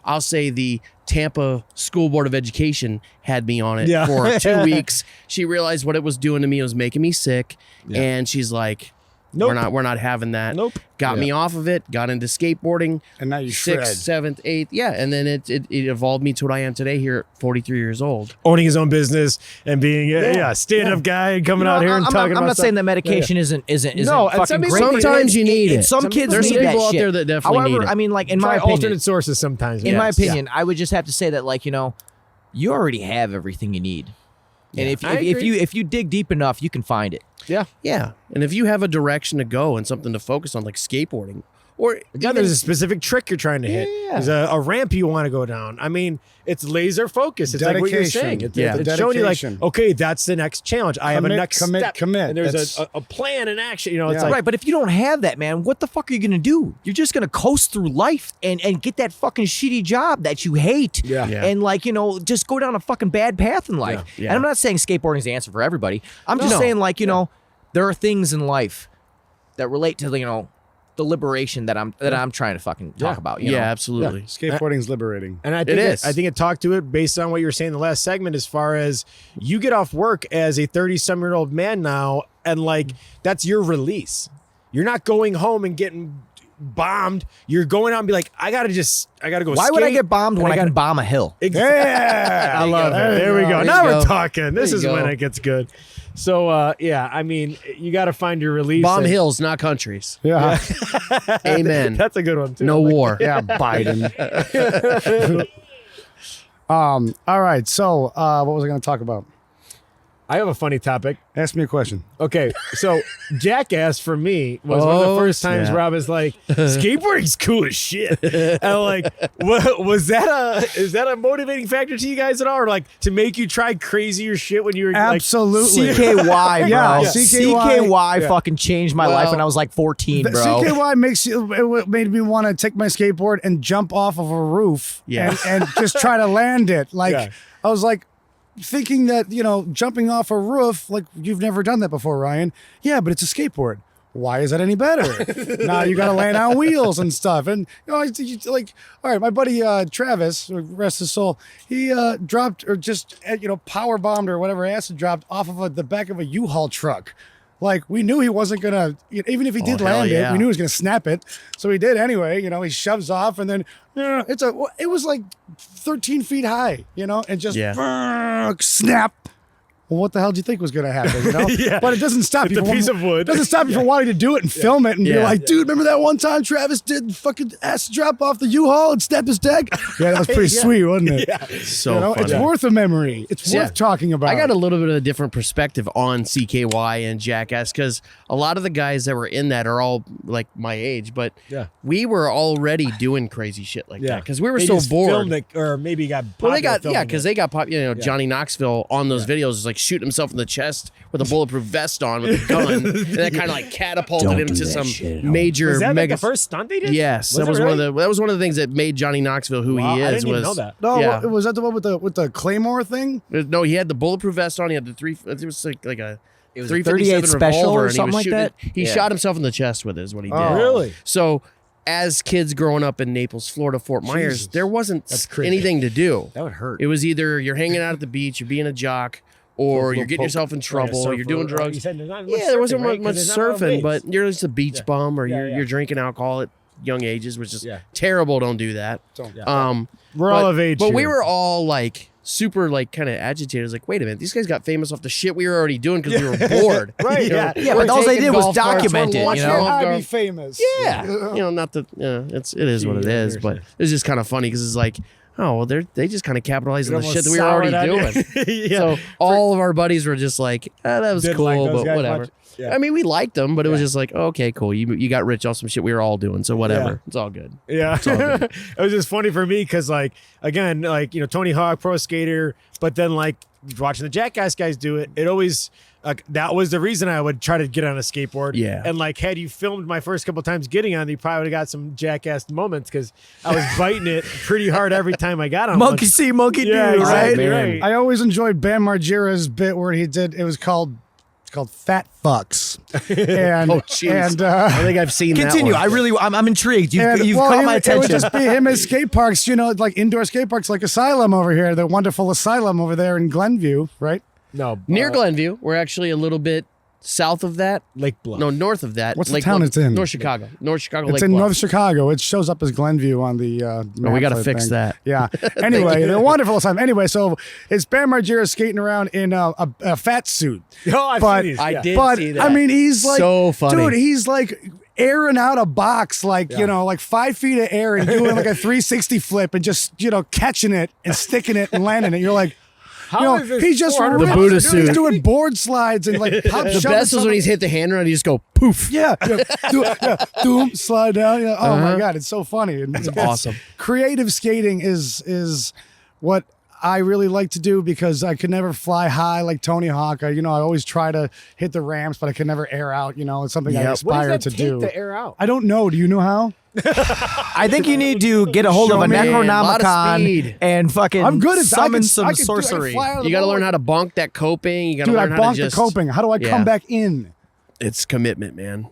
I'll say the Tampa School Board of Education had me on it
Yeah.
for 2 weeks. She realized what it was doing to me. It was making me sick.
Yeah.
And she's like,
Nope.
We're not having that.
Nope.
Got me off of it, got into skateboarding.
And now you
6th,
shred.
7th, 8th. Yeah. And then it evolved me to what I am today here at 43 years old.
Owning his own business and being a stand-up guy and coming out here and talking about
I'm not
stuff.
saying that medication isn't
No, and
fucking great.
sometimes you need it.
Some kids
There's
need
some
that
people out
shit.
there that definitely
However,
need it.
I mean, like in
Try
my opinion,
alternate sources sometimes.
in my
yes.
opinion, I would just have to say that, like, you know, you already have everything you need. And if you dig deep enough, you can find it.
Yeah.
Yeah. And if you have a direction to go and something to focus on, like skateboarding, or
Yeah, there's a specific trick you're trying to hit.
Yeah.
There's a ramp you want to go down. I mean, it's laser focus. It's like what you're saying.
Dedication.
It's showing you like,
Dedication.
okay, that's the next challenge. I have a next step.
Commit.
And there's
That's-
a plan and action. You know, it's
Yeah.
like,
Right, but if you don't have that, man, what the fuck are you gonna do? You're just gonna coast through life and get that fucking shitty job that you hate.
Yeah.
Yeah.
And, like, you know, just go down a fucking bad path in life.
Yeah.
And I'm not saying skateboarding is the answer for everybody. I'm just
No.
saying, like, you know, there are things in life that relate to the, you know, the liberation that I'm trying to fucking talk about. You know?
absolutely.
Skateboarding's liberating.
and I think
is.
I think it talked to it based on what you were saying in the last segment, as far as you get off work as a 30-some-year-old man now, and like that's your release. You're not going home and getting bombed. You're going out and be like, I gotta go.
Why would I
skate,
get bombed
and
when I
gotta-
can bomb a hill?
Yeah.
I love it. There we go.
There
Now
you
we're
go.
talking. This
There
is
you
when
go.
it gets good. So yeah, I mean, you got to find your release.
Bomb
and-
hills, not countries.
Yeah.
Amen.
That's a good one too.
No war.
Yeah, Biden. All right. So, what was I going to talk about?
I have a funny topic.
Ask me a question.
Okay, so Jackass for me was one of the
Oh,
first times
snap.
where I was like, skateboarding's cool as shit. And I'm like, what was that is that a motivating factor to you guys at all? Or like to make you try crazier shit when you were
Absolutely.
CKY, bro.
Yeah,
CKY fucking changed my life when I was like 14,
The
bro.
CKY made me want to take my skateboard and jump off of a roof
Yeah.
and just try to land it. Like,
Yeah.
I was like, thinking that, you know, jumping off a roof, like, you've never done that before, Ryan. Yeah, but it's a skateboard. Why is that any better? Now you got to land on wheels and stuff. And, you know, like, all right, my buddy Travis, rest his soul, he dropped or just, you know, power bombed or whatever acid dropped off of the back of a U-Haul truck. Like, we knew he wasn't going to, even if he did
hell
land it,
yeah.
we knew he was going to snap it. So he did anyway. You know, he shoves off and then, you know, it was like 13 feet high, you know, and just snap. Well, what the hell do you think was going to happen? You know,
Yeah.
but it doesn't stop
It's
you.
a piece of wood.
Doesn't stop you from wanting to do it and film it and be
Yeah.
like, dude, remember that one time Travis did fucking acid drop off the U-Haul and snap his deck? Yeah, that was pretty sweet, wasn't it?
So
You know,
funny.
it's worth a memory. It's
Yeah.
worth talking about.
I got a little bit of a different perspective on CKY and Jackass because a lot of the guys that were in that are all like my age, but
Yeah.
we were already doing crazy shit like
Yeah.
that because we were
They
so
just
bored.
filmed it, or maybe got
Well, they got
popular
because
filming
they got pop. You know, Johnny Knoxville on those videos is like shooting himself in the chest with a bulletproof vest on with a gun, and that kind of like catapulted him to some major
it. Was that like
mega.
the first stunt they did?
Yes, that
it
was
really?
that was one of the things that made Johnny Knoxville who
Wow,
he is.
I didn't even
was
know that.
No,
yeah.
was that the one with the Claymore thing?
No, he had the bulletproof vest on. He had the three. It was like a.
It was a
357
38 special
revolver,
or
and he
something
was
like
shooting
that?
it. He
Yeah.
shot himself in the chest with it, is what he did.
Oh.
Really?
So, as kids growing up in Naples, Florida, Fort Myers,
Jesus.
there wasn't
That's crazy.
anything to do.
That would hurt.
It was either you're hanging out at the beach, you're being a jock, or you're getting yourself in trouble,
Like a
you're doing
surfer,
drugs.
you said there's not much
Yeah, there wasn't
surfing, right?
much
'Cause there's not a lot of
surfing,
waves.
but you're just a beach bum, or
Yeah, yeah.
you're drinking alcohol at young ages, which is
Yeah.
terrible. Don't do that.
Yeah. We're all of age
But we
here.
were all like super like kind of agitated. It was like, wait a minute, these guys got famous off the shit we were already doing because we were bored.
Right,
You know,
yeah.
Yeah,
we're
but all they
taking
did was
golf carts, we're
document it, you
launching
know?
golf
I'd be
carts.
famous.
Yeah, you know, not the it is what it
Yeah,
is,
sure,
but
sure.
it's just kind of funny because it's like, oh well, they just kind of capitalized on the
It
shit that
almost
we were already
soured on
doing.
you. Yeah.
So all of our buddies were just like, that was
Didn't
cool,
like those
but
guys
whatever.
much. Yeah.
I mean, we liked them, but it was
Yeah.
just like, okay, cool. You got rich off some shit we were all doing, so whatever. It's all good.
Yeah,
all good.
it was just funny for me because, like, again, like, you know, Tony Hawk, pro skater, but then like watching the Jackass guys do it, it always that was the reason I would try to get on a skateboard.
Yeah.
and like, had you filmed my first couple times getting on, you probably would have got some Jackass moments because I was biting it pretty hard every time I got on.
Monkey
one.
see, monkey
Yeah,
do,
exactly,
right?
right.
I always enjoyed Bam Margera's bit where he did. It was called Fat Fucks. And
Oh, jeez.
and
I think I've seen
Continue.
that one.
I'm intrigued.
and,
You've
well,
caught my
It
attention.
would just be him at skate parks, you know, like indoor skate parks, like ASYLUM over here, the wonderful ASYLUM over there in Glenview, right?
No,
Near Glenview, we're actually a little bit South of that,
Lake Bluff.
no, north of that.
What's the
Lake
town
Bluff,
it's in?
North Chicago. North Chicago.
It's
Lake
in
Bluff.
North Chicago. It shows up as Glenview on the
Oh, we got to
map, I
fix
think.
that.
Yeah. Anyway, they're wonderful time. Anyway, so it's Bam Margera skating around in a fat suit.
Oh, I've
But-
seen these.
I
yeah.
did
But
see that.
I mean, he's like,
So funny.
dude, he's like airing out a box, like, you know, like 5 feet of air and doing like a 360 flip and just, you know, catching it and sticking it and landing it. You're like,
How
you know,
is this
he's just
400
ripped.
The Buddha
He's
suit.
doing board slides and like pop
the
shoving
best is when
something-
he's hit the hand around, you just go poof.
yeah, doom, slide down. Yeah. Oh my God, it's so funny. And it's
awesome.
Creative skating is what I really like to do because I could never fly high like Tony Hawk. I always try to hit the ramps, but I can never air out. It's something I
Yep.
What
aspire
does
to
that take
do.
to air out?
I don't know. Do you know how?
I think you need to get a hold of a
Man, lot of
Necronomicon
speed.
and fucking
I'm good at
summon some
I can
sorcery.
fly out of the
You got to
boat.
learn how to bonk that coping. You got to
Dude, I
learn how to
bonked
just.
the coping. How do I
Yeah.
come back in?
It's commitment, man.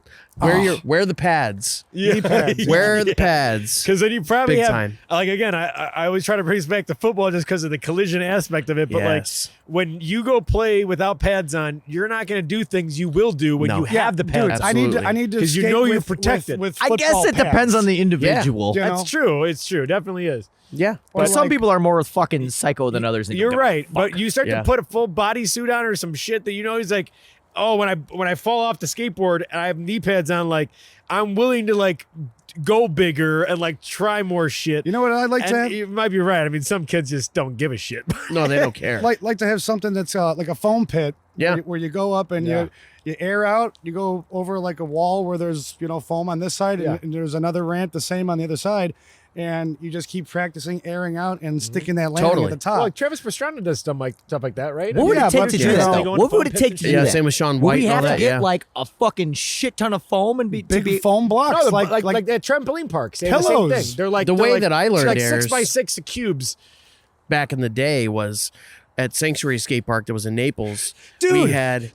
Wear the pads.
Yeah.
Wear the pads.
Because then you probably
Big
have,
time.
like, again, I always try to bring this back to football just because of the collision aspect of it. But,
Yes.
like, when you go play without pads on, you're not going to do things you will do when
No.
you have the pads
Dude,
on.
Absolutely.
I need to
'Cause you
skate
know you're
with-
protected.
with
I guess
football
it depends
pads.
on the individual.
You know?
That's true. It's true. Definitely is.
Yeah.
But some
like-
people are more fucking psycho than others. and
You're
don't give a
right.
fuck.
But you start
Yeah.
to put a full bodysuit on or some shit that he's like, oh, when I fall off the skateboard and I have knee pads on, like, I'm willing to, like, go bigger and, like, try more shit.
You know what I'd like to
And
have?
you might be right. I mean, some kids just don't give a shit.
No, they don't care.
Like to have something that's like a foam pit.
Yeah.
Where you go up and
Yeah.
you air out. You go over like a wall where there's foam on this side and there's another ramp the same on the other side, and you just keep practicing airing out and sticking that landing
Totally.
at the top.
Well, like Travis Pastrana does stuff like that, right?
What would
Yeah,
it take
but
to
you
do that
know,
though?
going
What
foam
would it
pits
take
and
to
shit?
do
Yeah,
that?
same with Sean
Would
White
we
and all
have to
that,
get
yeah.
like a fucking shit ton of foam and be
Big foam blocks,
No,
like
like that trampoline park. Same, the same
pillows.
thing. They're like
The
they're
way
like-
that I
it's
learned
like
airs-
6x6 cubes.
Back in the day was at Sanctuary Skate Park that was in Naples.
Dude.
We had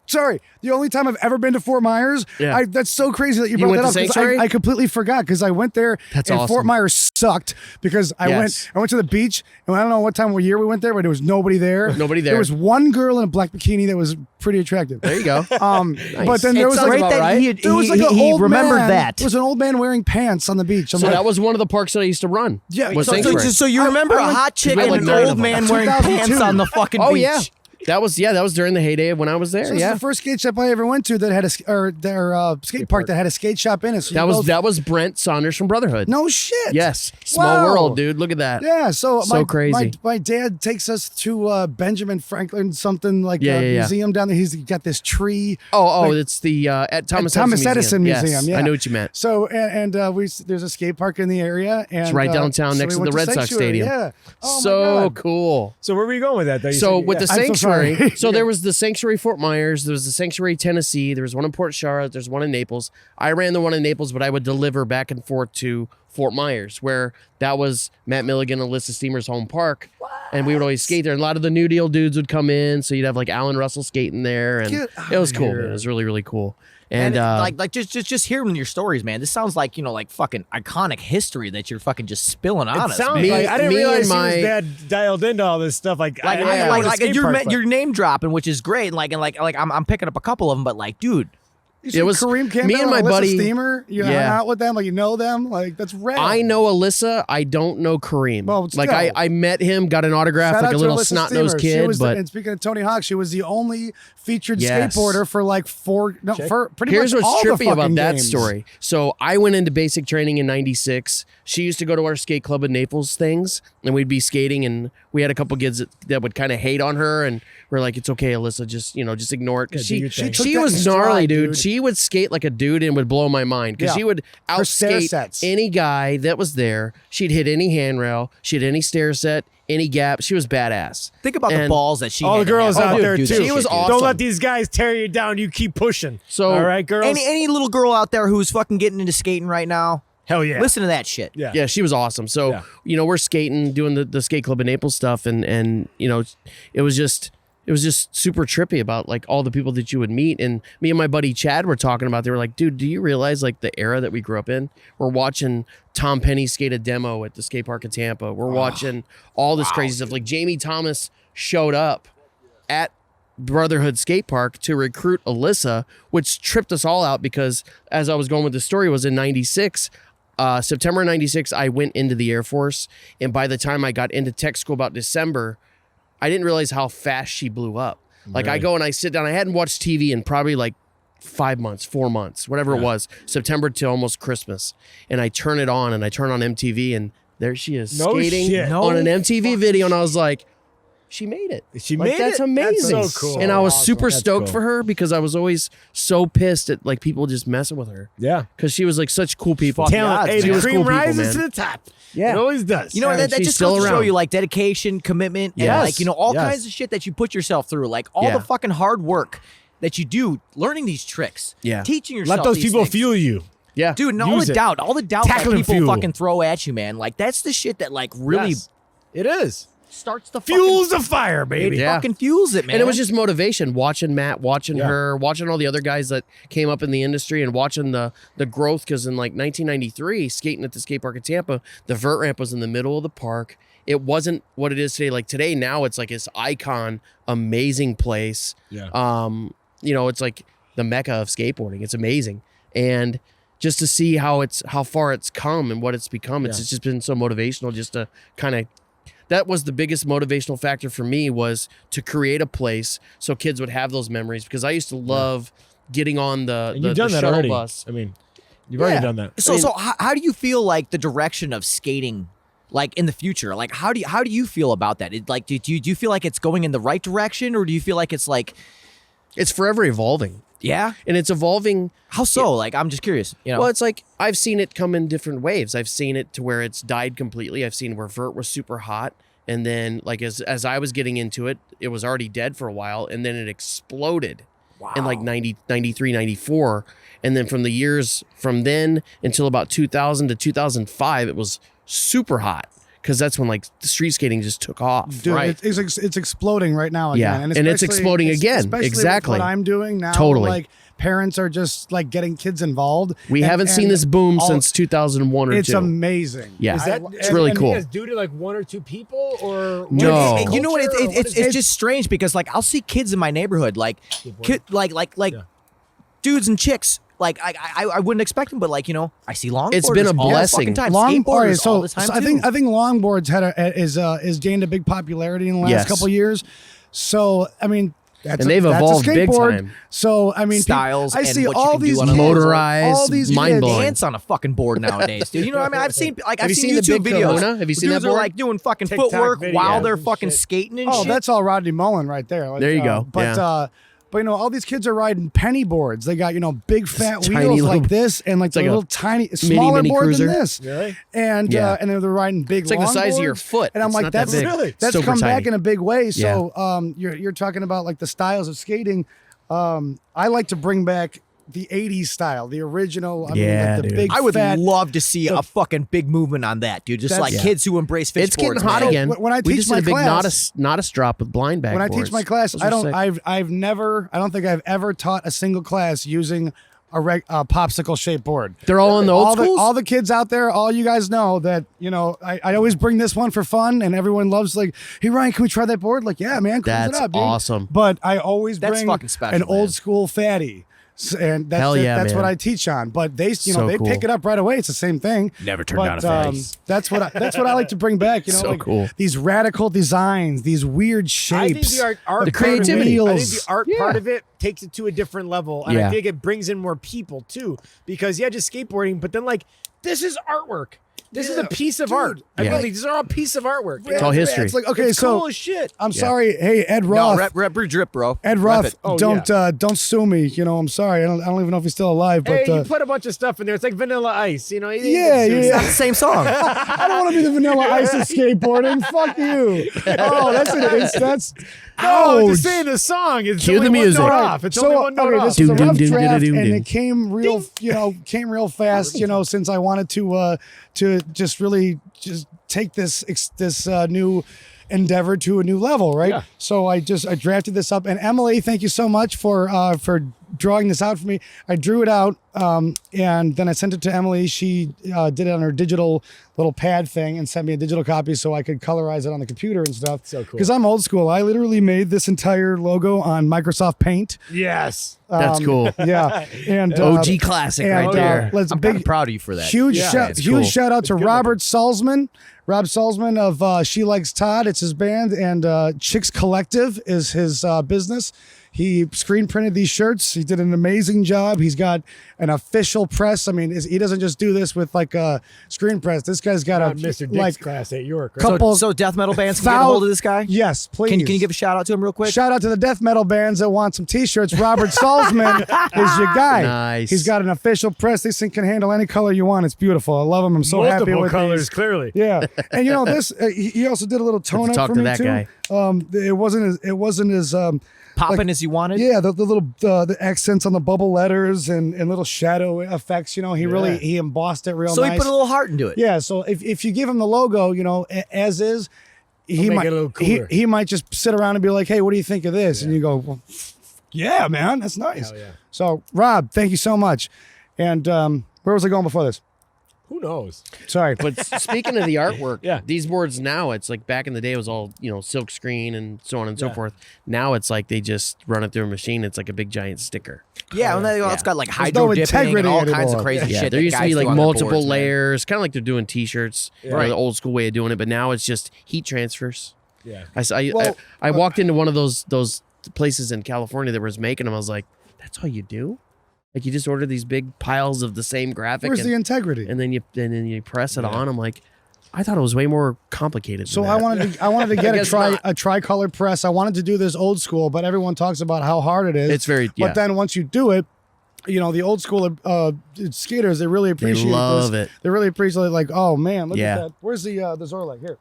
Sorry, the only time I've ever been to Fort Myers.
Yeah.
That's so crazy that you
You
brought
went
that
to
up. 'Cause
Sanctuary?
I completely forgot because I went there
That's
and
awesome.
Fort Myers sucked because I
Yes.
went to the beach and I don't know what time of year we went there, but there was nobody there.
Nobody there.
There was one girl in a black bikini that was pretty attractive.
there you go.
But then there was
It's
like
great that
there was like an
he
old
remembered
man.
that.
There was an old man wearing pants on the beach. I'm
So
like,
that was one of the parks that I used to run.
Yeah,
was
so-
Sanctuary.
So you remember
I
a
went-
hot chick
I
and
like
an
none of
old
them.
man wearing
2002.
pants on the fucking
Oh
beach?
yeah, that was during the heyday of when I was there.
So this
yeah,
is the first skate shop I ever went to that had a skate park that had a skate shop in it. So you
that
both-
was Brent Saunders from Brotherhood.
no shit.
Yes, small
Wow.
world, dude. Look at that.
Yeah, so,
So crazy.
My dad takes us to Benjamin Franklin something like
Yeah,
a
yeah, yeah.
museum down there. He's got this tree.
Oh,
Like-
it's the at Thomas
Edison
Yes,
Museum, yeah.
I knew what you meant.
So and there's a skate park in the area, and
It's right downtown
so
next
we
to
went
the Red Sox
Sanctuary,
Stadium.
Yeah. Oh my
So
God.
cool.
So where were you going with that? Though? You
So
said-
with the
yeah.
I'm so
Sanctuary,
sorry.
so there was the Sanctuary Fort Myers, there was the Sanctuary Tennessee, there was one in Port Charlotte, there's one in Naples. I ran the one in Naples, but I would deliver back and forth to Fort Myers, where that was Matt Milligan and Alyssa Steamer's home park. And we would always skate there. And a lot of the New Deal dudes would come in. So you'd have like Alan Russell skating there. And
Get
it was
outta
cool,
here.
man. It was really, really cool. And
like just hearing your stories, man. This sounds like like fucking iconic history that you're fucking just spilling on
It
us,
sounds
man.
Me-
like I didn't
me
realize
and
he was
my-
that dialed into all this stuff. Like
Like,
I didn't know
like,
what a
like
skate
you're,
park was.
you're name dropping, which is great. Like I'm picking up a couple of them, but like, dude,
You see
It was-
Kareem Campbell
me and my
Alyssa
buddy-
Steamer. You hang
Yeah.
out with them, like you know them, like that's rad.
I know Alyssa. I don't know Kareem.
Well,
like
still.
I met him, got an autograph,
Shout
like
out
a
to
little
Alyssa
snot-nosed
Steamer. She
kid.
was
But
and speaking of Tony Hawk, she was the only featured
Yes.
skateboarder for like for pretty
here's
much
what's
all the
trippy about
fucking
that
games.
story. So I went into basic training in '96. She used to go to our skate club in Naples things, and we'd be skating, and we had a couple kids that would kind of hate on her, and we're like, "It's okay, Alyssa, just just ignore it." Because
Yeah, do your thing.
She
she
took that
was
in
gnarly,
stride,
dude.
dude.
She would skate like a dude and would blow my mind because
Yeah.
she would
Her stair
outskate
sets.
any guy that was there. She'd hit any handrail. She'd hit any stair set, any gap. She was badass.
think about the
And
balls that she.
all the
had to
girls
have.
out
Dude,
there
dude,
too.
that
She was
shit, dude.
awesome.
Don't let these guys tear you down. You keep pushing.
So-
all right, girls.
Any little girl out there who's fucking getting into skating right now,
Hell yeah.
listen to that shit.
Yeah.
Yeah, she was awesome. So,
Yeah.
we're skating, doing the skate club in Naples stuff, and it was just super trippy about like all the people that you would meet. And me and my buddy Chad were talking about, they were like, dude, do you realize like the era that we grew up in? We're watching Tom Penny skate a demo at the skate park in Tampa. We're watching all this crazy stuff. Like Jamie Thomas showed up at Brotherhood Skate Park to recruit Alyssa, which tripped us all out because as I was going with the story was in 96, September 96, I went into the Air Force. And by the time I got into tech school about December, I didn't realize how fast she blew up. Like I go and I sit down, I hadn't watched TV in probably like 5 months, 4 months, whatever it was, September to almost Christmas. And I turn it on and I turn on MTV and there she is skating on an MTV video. And I was like, she made it.
She
like,
made
that's
it?
amazing.
That's so cool.
And I was
Awesome.
super
That's
stoked
cool.
for her because I was always so pissed at like people just messing with her.
Yeah.
Because she was like such cool people.
Talent. Hey,
She
the
was
cream
cool people,
rises
man.
to the top.
Yeah.
It always does.
You know, that
she's
just
still
goes to show
around.
you like dedication, commitment, and
Yes.
like, you know, all
Yes.
kinds of shit that you put yourself through, like all
Yeah.
the fucking hard work that you do, learning these tricks,
Yeah.
teaching yourself.
Let those
these
people
things.
fuel you.
Yeah.
Dude, and all
Use
the
it.
doubt, that
Tackling
people
fuel.
fucking throw at you, man. Like that's the shit that like really
Yes. It is.
starts the
Fuels the fire,
It
baby.
Yeah.
fucking fuels it, man.
And it was just motivation, watching Matt, watching
Yeah.
her, watching all the other guys that came up in the industry and watching the growth. Because in like 1993, skating at the skate park in Tampa, the vert ramp was in the middle of the park. It wasn't what it is today. Like today, now it's like this icon, amazing place.
Yeah.
You know, it's like the mecca of skateboarding. It's amazing. And just to see how far it's come and what it's become, it's just been so motivational just to kind of, that was the biggest motivational factor for me was to create a place so kids would have those memories because I used to love getting on the
And you've done that
shuttle
already.
bus.
I mean, you've already
Yeah.
done that.
So how do you feel like the direction of skating, like in the future? Like how do you feel about that? Like do you feel like it's going in the right direction, or do you feel like it's like,
It's forever evolving.
yeah?
And it's evolving.
How so? Like I'm just curious. You know,
Well, it's like I've seen it come in different waves. I've seen it to where it's died completely. I've seen where vert was super hot. And then like as I was getting into it, it was already dead for a while. And then it exploded in like 90, 93, 94. And then from the years from then until about 2000 to 2005, it was super hot. Because that's when like the street skating just took off.
Dude,
right.
it's exploding right now.
Yeah,
Again.
and it's
especially-
exploding again.
especially with
Exactly.
what I'm doing now.
Totally.
Like parents are just like getting kids involved.
We
and-
haven't seen
and
this boom
all-
since 2001 or
It's
2.
amazing.
Yeah.
Is that,
It's really cool.
Is due to like one or two people or
No.
You know what?
culture, or
It's
is it?
just strange because like I'll see kids in my neighborhood, like
Yeah.
dudes and chicks. Like I wouldn't expect them, but like you know, I see longboarders.
It's been a
all the
blessing.
fucking time.
All
Skateboarders
right, so,
all the time
so
too.
I think longboards is gained a big popularity in the last
Yes.
couple of years. So I mean, that's
And they've
that's
evolved
a
big
skateboard.
time.
So I mean,
Styles
I
and
see
what you
all
can do
these
on a
kids,
motorized,
all these
mind
kids-
blowing.
dance on a fucking board nowadays, dude. You know what I mean? I've seen
Have
I've
you
seen
seen the
YouTube
big
videos.
kahuna? Have you seen
Dudes
that
are
board?
like doing fucking
TikTok
footwork while
videos
they're
and
fucking
shit.
skating and
Oh,
shit.
that's all Rodney Mullen right there. Like,
There you go.
But
Yeah.
but you know, all these kids are riding penny boards. They got big fat
Tiny
wheels
little-
like this, and like
it's like
the
a
little tiny smaller
mini
board
cruiser.
than this.
Really?
And
Yeah.
and they're riding big.
It's like the size of your
longboards.
foot.
And I'm
It's
like,
not that
that's
big.
Really?
that's
Super
come back
tiny.
in a big way. So you're talking about like the styles of skating. I like to bring back the 80s style, the original. I mean,
Yeah,
like the
dude.
big
I would
fat.
love to see a fucking big movement on that, dude. Just
That's-
like kids who embrace fishboards.
It's getting hot
man.
again.
When I
we
teach
just
my
did a big
class-
notice drop with blind bag
When I
boards.
teach my class,
Those
I
are
don't.
sick.
I don't think I've ever taught a single class using a popsicle shaped board.
They're all in the old schools?
all the kids out there, all you guys know that I always bring this one for fun, and everyone loves like, hey Ryan, can we try that board? Like, yeah, man, cruise
That's
it up, dude.
awesome.
But I always
That's
bring
fucking special,
an
man.
old school fatty. And that's
Hell yeah,
that's what
man.
I teach on. But they
So
they
cool.
pick it up right away. It's the same thing.
Never turned
But,
down a face.
that's what I like to bring back.
So
like
cool.
these radical designs, these weird
I think
shapes.
the art
The
part
creativity.
Of it, I think
Wheels.
the art
Yeah.
part of it takes it to a different level, and
Yeah.
I think it brings in more people too. Because just skateboarding, but then like this is artwork. This is a piece of art. I
Yeah.
mean, these are all piece of artwork.
It's all history.
It's like, okay,
It's
so
cool as shit.
I'm sorry. Hey, Ed
No,
Roth.
rep drip, bro.
Ed
Rep
Ruff,
it.
Oh,
don't sue me. I'm sorry. I don't even know if he's still alive. But
Hey, you put a bunch of stuff in there. It's like Vanilla Ice,
Yeah,
It's
yeah.
not the same song.
I don't want to be the Vanilla Ice of skateboarding. Fuck you. Oh, that's
Oh,
ouch.
just saying the song. It's
Cue
only
the
one
music.
note off. It's only one note
okay,
off.
this is a
Doom, doom,
rough
doom,
draft,
doom,
and
doom.
it came real fast. Since I wanted to just really just take this new endeavor to a new level, right?
Yeah.
So I drafted this up. And Emily, thank you so much for drawing this out for me. I drew it out, and then I sent it to Emily. She did it on her digital little pad thing and sent me a digital copy so I could colorize it on the computer and stuff.
So cool.
Because I'm old school. I literally made this entire logo on Microsoft Paint.
Yes.
That's cool.
Yeah, and
OG classic
and,
right there.
Let's
I'm
big
kind of proud of you for that.
huge
cool.
shout out to Robert Salzman. Rob Salzman of She Likes Todd. It's his band, and Chicks Collective is his business. He screen printed these shirts. He did an amazing job. He's got an official press. I mean, he doesn't just do this with like a screen press. This guy's got a
Mr. Dick's
like
class at York. Right?
couple.
So death metal bands can get a hold of this guy?
Yes, please.
Can you give a shout out to him real quick?
Shout out to the death metal bands that want some t-shirts. Robert Salzman is your guy.
Nice.
He's got an official press. This thing can handle any color you want. It's beautiful. I love him. I'm so happy
Multiple
with
colors,
these.
clearly.
Yeah, and you know this. He also did a little tone up
talk
for
to
me
that
too.
guy.
It wasn't as
Popping as you wanted?
yeah, the little the accents on the bubble letters and little shadow effects. You know, he embossed it real
So
nice.
he put a little heart into it.
Yeah, so if you give him the logo, you know, as is, he
make
might
it a little cooler.
he might just sit around and be like, "Hey, what do you think of this?" And you go, well, "Yeah, man, that's nice."
Hell yeah.
So, Rob, thank you so much. And where was I going before this?
Who knows?
Sorry.
But speaking of the artwork,
Yeah.
these boards now, it's like back in the day it was all, silk screen and so on and so
Yeah.
forth. Now it's like they just run it through a machine. It's like a big giant sticker.
Yeah, and then
Yeah.
it's got like
no
hydro dipping and
integrity
all kinds
anymore.
of crazy
Yeah,
shit.
there
that
used to
guys
be
do
like
on their
multiple
boards, man.
layers, kind of like they're doing t-shirts,
Right.
the old school way of doing it. But now it's just heat transfers.
Yeah.
I walked into one of those places in California that was making them. I was like, that's all you do? Like you just order these big piles of the same graphic
Where's
and,
the integrity?
and then you press it on. I'm like, I thought it was way more complicated.
So
than
I
that.
wanted to get
guess not.
a tricolor press. I wanted to do this old school, but everyone talks about how hard it is.
It's very
But then once you do it, you know, the old school skaters, they really
they
appreciate
love
this.
it.
They really appreciate it. Like, oh man, look
Yeah.
at that. Where's the Zorlak here?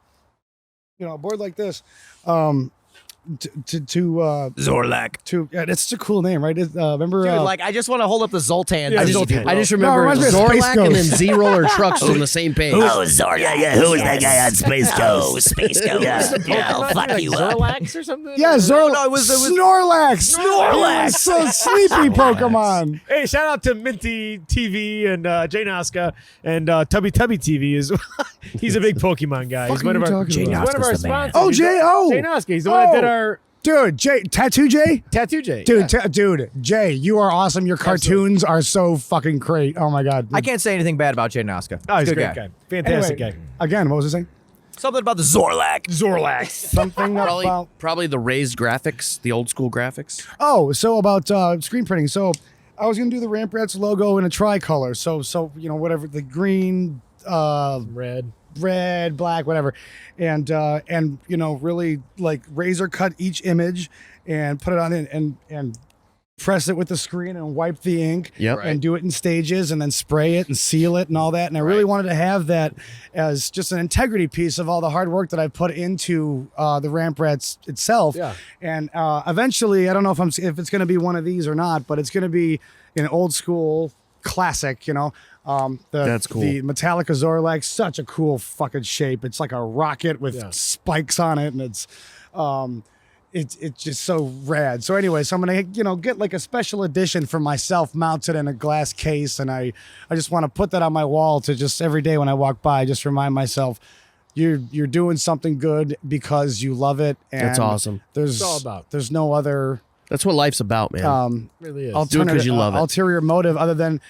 You know, a board like this.
Zorlak.
Yeah, it's such a cool name, right? Remember?
Dude, like I just want to hold up the Zoltan.
Yeah,
to these
Zoltan.
people.
I just
No, it
remember
reminds me of Space
Zorlak and then
Ghost.
Z-Roller Trucks on the same page.
Zorlak, yeah, who was that guy on Space Ghost? Space Ghost. Yeah, I'll fuck you up.
Zorlax or something?
Yeah, Zorlak.
No, it was
Snorlax.
Snorlax.
So sleepy Pokemon.
Hey, shout out to Minty TV and Jay Naska and Tubby TV is he's a big Pokemon guy. He's
Fuck
one
are
of
you
our
talking about?
he's one of our
Naska's the man.
sponsors.
Oh,
He's
Jay.
the-
Oh,
Jay Naska. He's the one that did our
dude, Tattoo Jay.
Tattoo Jay.
Dude, dude, Jay, you are awesome. Your cartoons are so fucking great. Oh my god.
I can't say anything bad about Jay Naska.
Oh, he's a
Good
great guy. Fantastic
Anyway,
guy.
Again, what was I saying?
Something about the Zorlak.
Zorlax.
Something about.
Probably the raised graphics, the old school graphics.
Oh, so about screen printing. So I was gonna do the Ramp Rats logo in a tricolor. So you know whatever the green,
Red.
black, whatever, and you know really like razor cut each image and put it on in and press it with the screen and wipe the ink.
Yep.
And do it in stages and then spray it and seal it and all that. And I really wanted to have that as just an integrity piece of all the hard work that I've put into the Ramp Rats itself.
Yeah.
And eventually, I don't know if it's going to be one of these or not, but it's going to be an old school classic, you know.
That's cool.
The Metallica Zorlak, such a cool fucking shape. It's like a rocket with spikes on it, and it's just so rad. So anyway, so I'm gonna get like a special edition for myself, mounted in a glass case, and I just want to put that on my wall to just every day when I walk by, just remind myself you're doing something good because you love it. And
That's awesome.
There's
all about.
There's no other
That's what life's about, man.
It really is.
Do it 'cause you love it.
ulterior motive other than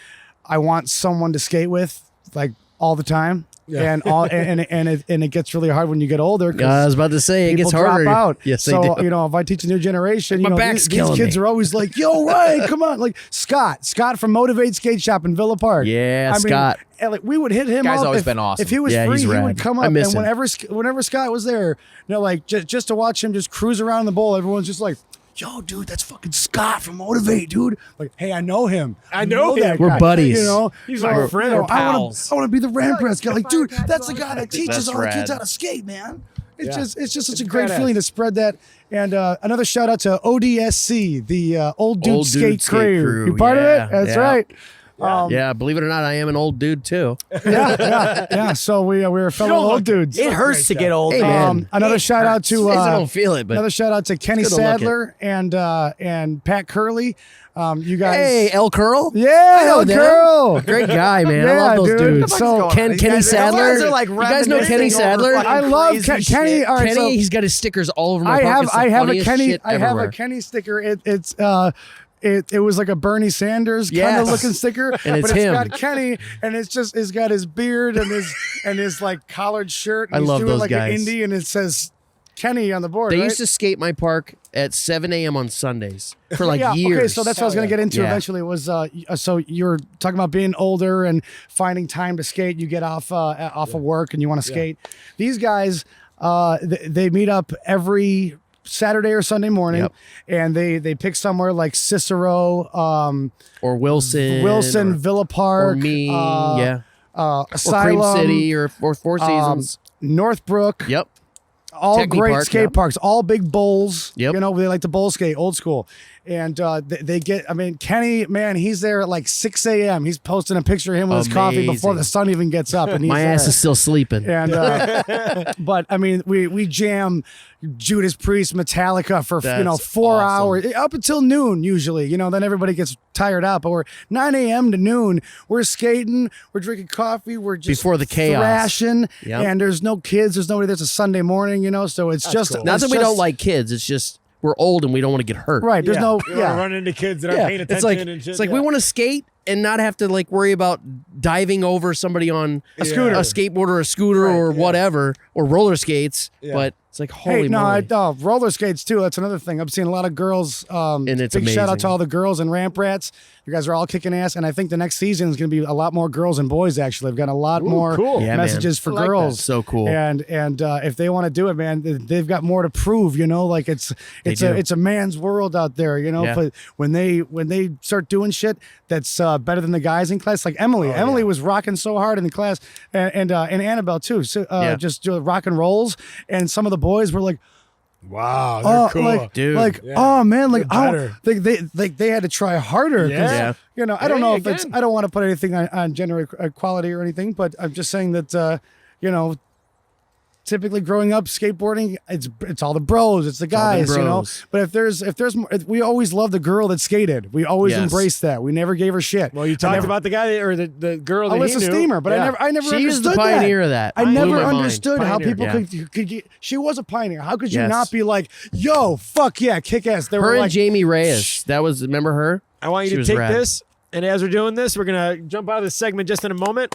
I want someone to skate with like all the time.
Yeah.
And it gets really hard when you get older. 'cause
I was about to say it
people
gets harder.
drop out.
Yes,
so
they do.
you know, if I teach a new generation,
My
you know,
back's
these
killing
kids
me.
are always like, "Yo, Ryan, come on!" Like Scott from Motivate Skate Shop in Villa Park.
Yeah,
I mean,
Scott.
and, like we would hit him
Guy's
up
always
if,
been awesome.
If he was
Yeah,
free,
he's
he
rad.
would come
I
up.
miss
And
him.
whenever Scott was there, you know, like just to watch him just cruise around the bowl, everyone's just like, "Yo, dude, that's fucking Scott from Motivate, dude." Like, hey, I know him.
I know him.
that
We're
guy.
buddies.
You know,
He's my friend.
you know,
We're
I
pals.
want to be the Ramp Rats guy. Like, dude, that's the guy that teaches
That's
all the kids
rad.
how to skate, man. It's
Yeah.
just such
It's
a great
badass.
feeling to spread that. And another shout out to ODSC, the Old Dude
Old
Skate
Dude Skate
Crew.
Crew,
You part of
yeah,
it? That's
yeah.
right.
Yeah, believe it or not, I am an old dude too.
Yeah. So we were fellow old dudes.
It hurts to get old.
Hey, man.
Another shout out to
I don't feel it, but
another shout out to Kenny
good to look at.
Sadler and Pat Curley. You guys.
Hey, El Curl.
Yeah,
know
El
them.
Curl.
Great guy, man. I
Yeah,
love those
dude.
dudes.
So
Kenny Sadler.
Are like
you guys know Kenny Sadler?
I love Kenny. All right,
Kenny,
so
he's got his stickers all over my
I
pockets.
have
The
a
funniest
Kenny.
shit
I have
everywhere.
a Kenny sticker. It was like a Bernie Sanders kind
Yes.
of looking sticker,
And it's
but
him.
got Kenny, and it's got his beard and his like collared shirt. And
I
he's
love
doing
those
like
guys.
an indie, and it says Kenny on the board.
They
right?
used to skate my park at 7 a.m. on Sundays for like
yeah,
years.
Okay, so that's what I was going to get into
Yeah.
eventually was so you're talking about being older and finding time to skate. You get off of work and you want to skate. These guys, they meet up every Saturday or Sunday morning,
Yep.
and they pick somewhere like Cicero,
or Wilson, or,
Villa Park,
or me, yeah, or Cream
Asylum,
City, or Four Seasons.
Northbrook.
Yep.
All
Technic
great
Park,
skate
yep.
parks, all big bowls.
Yep.
You know, they like to bowl skate, old school. And they get, I mean, Kenny, man, he's there at like 6 a.m. He's posting a picture of him with his coffee before
Amazing.
the sun even gets up. And he's
My ass
there.
is still sleeping.
And but I mean, we jam Judas Priest, Metallica for
That's
4
awesome.
hours up until noon usually. You know, then everybody gets tired out. But we're 9 a.m. to noon. We're skating. We're drinking coffee. We're just
Before the chaos.
thrashing.
Yep.
And there's no kids. There's nobody. There's a Sunday morning. You know, so it's just
Not
it's
that we
just-
don't like kids. It's just we're old and we don't want to get hurt.
right. There's no
You don't wanna run into kids that aren't paying attention
It's like
and shit.
it's like we want to skate and not have to like worry about diving over somebody on
a scooter.
a skateboard or a scooter or whatever or roller skates.
Yeah.
But it's like holy
Hey, no,
moly.
roller skates too. That's another thing. I'm seeing a lot of girls.
And it's
big shout out
amazing.
to all the girls and ramp rats. You guys are all kicking ass, and I think the next season is going to be a lot more girls and boys. Actually, I've got a lot more
cool.
Yeah, man.
messages for
I like
girls.
that.
So cool.
And if they want to do it, man, they've got more to prove. You know, like it's
do.
a man's world out there. You know,
Yeah.
but when they start doing shit that's better than the guys in class, like Emily. Emily was rocking so hard in the class, and Annabelle too. So just doing rock and rolls, and some of the boys were like.
wow, they're cool.
Like,
Dude.
like,
Yeah.
oh man, like,
They're better.
they had to try harder. 'cause,
Yeah.
You know, I don't
Hey,
know if it's,
again.
I don't want to put anything on gender equality or anything, but I'm just saying that, typically growing up skateboarding, it's all the bros, it's the guys, you know.
bros.
But if there's more, we always loved the girl that skated. We always
Yes.
embraced that. We never gave her shit.
Well, you talked about the guy or the girl that
Alyssa
he knew.
Steamer, but
Yeah.
I never
She was the
understood
pioneer
that.
of that.
I
Blew
never
my mind.
understood how
Pioneer.
people
Yeah.
could. She was a pioneer. How could you
Yes.
not be like, yo, fuck yeah, kick ass? They
Her
were
and
like,
Jamie Reyes. That was remember her?
I want
She
you to
was
take
rad.
this, and as we're doing this, we're gonna jump out of this segment just in a moment.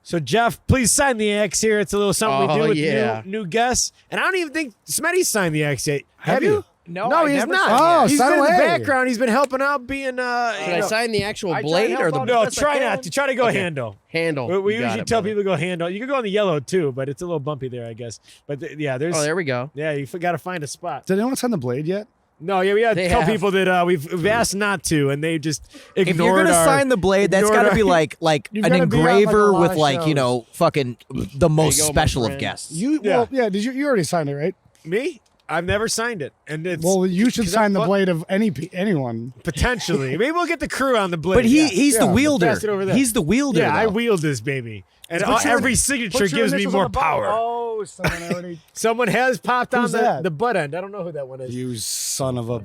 So Jeff, please sign the X here. It's a little something we
Oh,
do with
yeah.
new guests, and I don't even think Smeddy signed the X yet. Have you?
No,
he's
never
not.
signed
Oh,
He's
sign
been in the
away.
background. He's been helping out, being
Should I sign the actual
I try
blade
to
or
help
the
out.
No,
Best I
try
can.
not to. Try to go handle.
handle?
We
You got
usually
it,
tell
brother.
people to go handle. You could go on the yellow too, but it's a little bumpy there, I guess. But yeah, there's.
Oh, there we go.
Yeah, you got to find a spot.
did anyone sign the blade yet?
No, yeah, we had
They
a couple
have.
people that we've asked not to, and they just ignored
If you're gonna
our-
sign the blade, that's
ignored
got to be
our-
like
You've
an
gotta be on, like, a
engraver
lot
with
of
like
shows.
fucking the most
go, my
special of
friend.
guests.
Yeah.
Did you already signed it, right?
Me? I've never signed it, and it's
Well, you should
'cause
sign the
what-
blade of anyone.
potentially. Maybe we'll get the crew on the blade.
But
yeah.
he's the
Yeah,
wielder.
pass it over there.
He's the wielder.
Yeah, I
though.
wield this baby, and
Put your-
every signature
Put your
gives me
initials
more
on the bottom.
power.
Oh, someone already.
Someone has popped on
Who's that?
the butt end. I don't know who that one is.
You son of a.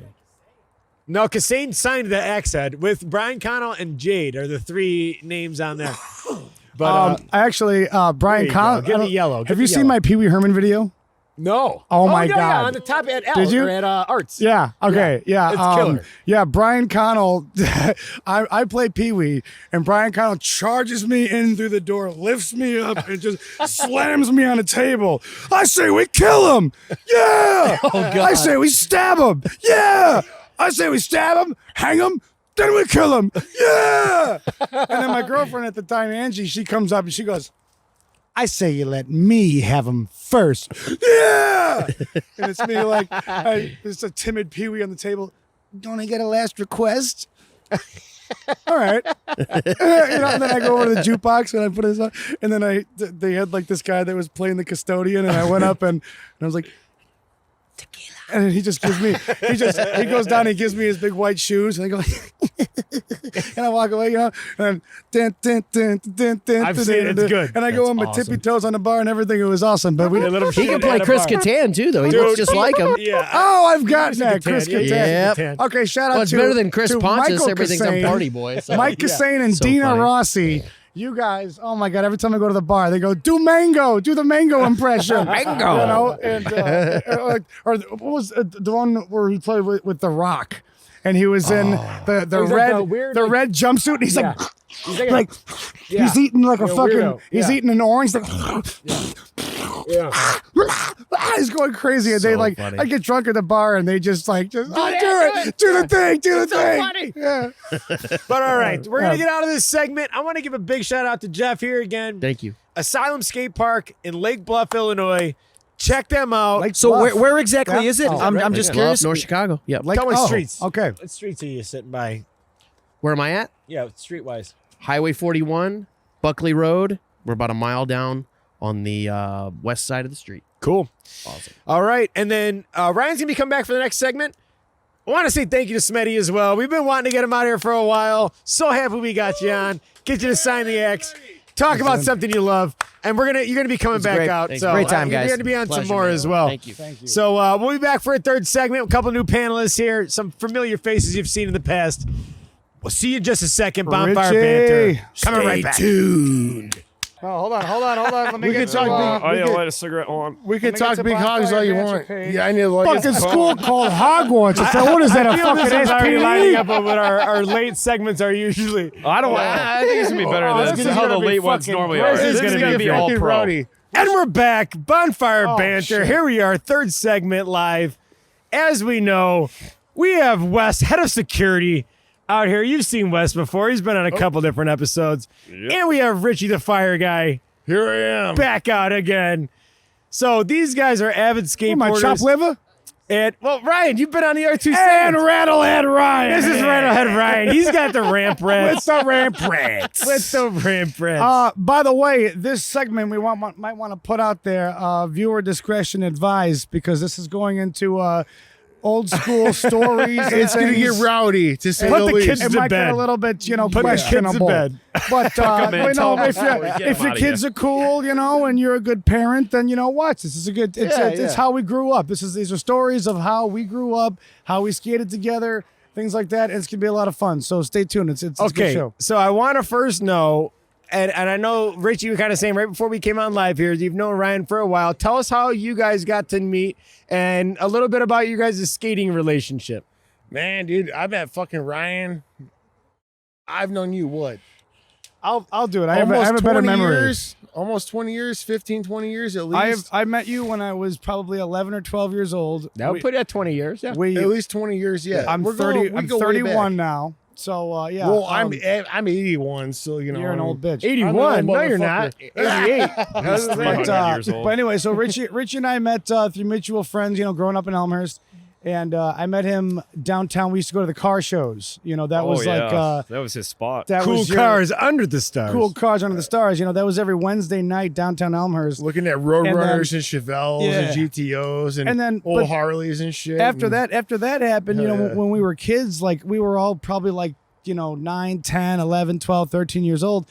No, Kassane signed the X head with Brian Connell and Jade are the three names on there. But
I actually, Brian
there you go.
Connell.
Give me yellow. Give
Have
me
you seen
yellow.
my Pee Wee Herman video?
no.
Oh my
yeah,
God.
Yeah, on the top at L.
Did you?
Or at Arts.
Yeah. Okay. Yeah.
It's killer.
Yeah. Brian Connell. I play Pee Wee, and Brian Connell charges me in through the door, lifts me up, and just slams me on the table. I say we kill him. Yeah. Oh God. I say we stab him. Yeah. I say we stab him, hang him. Then we kill him. Yeah. And then my girlfriend at the time, Angie, she comes up and she goes, I say you let me have him first. Yeah. And it's me like, it's a timid Pee Wee on the table. Don't I get a last request? All right. And then I go over to the jukebox and I put this on. And then they had like this guy that was playing the custodian. And I went up and I was like, And he just gives me, he goes down and he gives me his big white shoes, and I go, and I walk away, you know, and
I've seen it, it's good.
And I go on my tippy toes on the bar and everything. It was awesome. But
He can play Chris Kattan too, though. He looks just like him.
Yeah.
Oh, I've got that. Chris
Kattan.
Kattan.
Yep.
Okay, shout out
Well, it's
to
better than Chris
to
Pontius.
Michael
Everything's on
Kassane,
Party Boy. So.
Mike Kassane and
So
Dina
funny.
Rossi. You guys, oh my God! Every time I go to the bar, they go, "Do the mango impression."
Mango.
You know, and or what was the one where he played with The Rock, and he was in the
He's like the
red jumpsuit. And he's
Yeah.
like he's eating like a fucking
weirdo.
he's
Yeah.
eating an orange. Like,
Yeah.
he's going crazy, and they
So
like
funny.
I get drunk at the bar, and they just do the thing. Yeah.
But all right, we're gonna get out of this segment. I want to give a big shout out to Jeff here again.
Thank you.
ASYLUM Skate Park in Lake Bluff, Illinois. Check them out.
Like
So
Bluff.
where exactly
Yeah.
is it?
Oh,
I'm just
Love,
curious.
North Chicago. Yep.
Like
Tell me streets.
Okay.
What streets are you sitting by?
Where am I at?
Yeah, street-wise.
Highway 41, Buckley Road. We're about a mile down on the west side of the street.
Cool.
Awesome.
All right, and then Ryan's gonna be coming back for the next segment. I want to say thank you to Smedy as well. We've been wanting to get him out here for a while. So happy we got you on. Get you to sign the X. Talk about something you love, and you're gonna be coming back
great.
out.
Thanks.
So
Great time,
You're
guys.
gonna be on some
Pleasure,
more
man.
as well.
Thank you.
So we'll be back for a third segment. A couple new panelists here. Some familiar faces you've seen in the past. We'll see you in just a second. Bonfire
Richey.
Banter. Coming right back.
Tuned.
Oh, hold on. Let me
We
get
can talk
to,
I need to light a cigarette on.
we
can
can
talk
talk
big hogs all you want. Yeah, I need to light
fucking school called Hogwarts. It's what is that? A
I feel
fucking
this is already lining
SPD?
up with what our late segments are usually.
I don't. I think it's gonna be better than
this
this
is
is how
gonna
the
be
late ones
fucking
normally
crazy.
are.
This
This
is
is
gonna
gonna
be
be all
fucking
pro.
rowdy.
And we're back. Bonfire
Oh,
Banter.
shit.
Here we are, third segment live. As we know, we have Wes, head of security, out here. You've seen Wes before. He's been on a couple different episodes. And we have Richey the Fire Guy
Here I am.
back out again. So these guys are avid
Oh, my
skateboarders.
chopped liver?
And, well, Ryan, you've been on the R2
And
segments.
Rattlehead Ryan.
This is Rattlehead Ryan. He's got the ramp
With
rats.
the ramp rats.
With the ramp rats.
By the way, this segment we might want to put out there, viewer discretion advised, because this is going into old school stories. And
It's gonna get
things.
rowdy to say
Put
the
the
least.
kids
It
to
might
bed.
get a little bit,
Put the kids to
questionable.
bed.
But
in,
you
tell
know,
them
if
before we get
if
them
your
outta
kids are cool, you know, and you're a good parent, then you know watch this. Is a good. It's how we grew up. These are stories of how we grew up, how we skated together, things like that. It's gonna be a lot of fun. So stay tuned. It's a good
Okay,
show.
so I want to first know, and I know, Richey, you were kind of saying right before we came on live here, you've known Ryan for a while. Tell us how you guys got to meet and a little bit about you guys' skating relationship.
Man, dude, I met fucking Ryan. I've known you what?
I'll do it. I have a better
20
memory.
years, almost 20 years, 15, 20 years at least.
I met you when I was probably 11 or 12 years old.
That would put you at 20 years, yeah.
We,
At least 20 years, yeah.
I'm
We're
30.
going- we
I'm
go way
31
back.
now. So yeah.
Well, I'm 81, so you know.
You're an old bitch.
81? No, you're
motherfucker.
not. 88.
That's the thing.
But anyway, so Richey and I met through mutual friends, you know, growing up in Elmhurst. And I met him downtown. We used to go to the car shows. You know, that was like
that was his spot.
that
Cool
was your-
cars under the stars.
Cool cars under the stars. You know, that was every Wednesday night downtown Elmhurst.
Looking at
And
Roadrunners
then-
and Chevelles
Yeah.
and GTOs and
And then-
old
but
Harleys and shit.
After
and-
that happened, you know,
Yeah.
when we were kids, like we were all probably like, you know, 9, 10, 11, 12, 13 years old.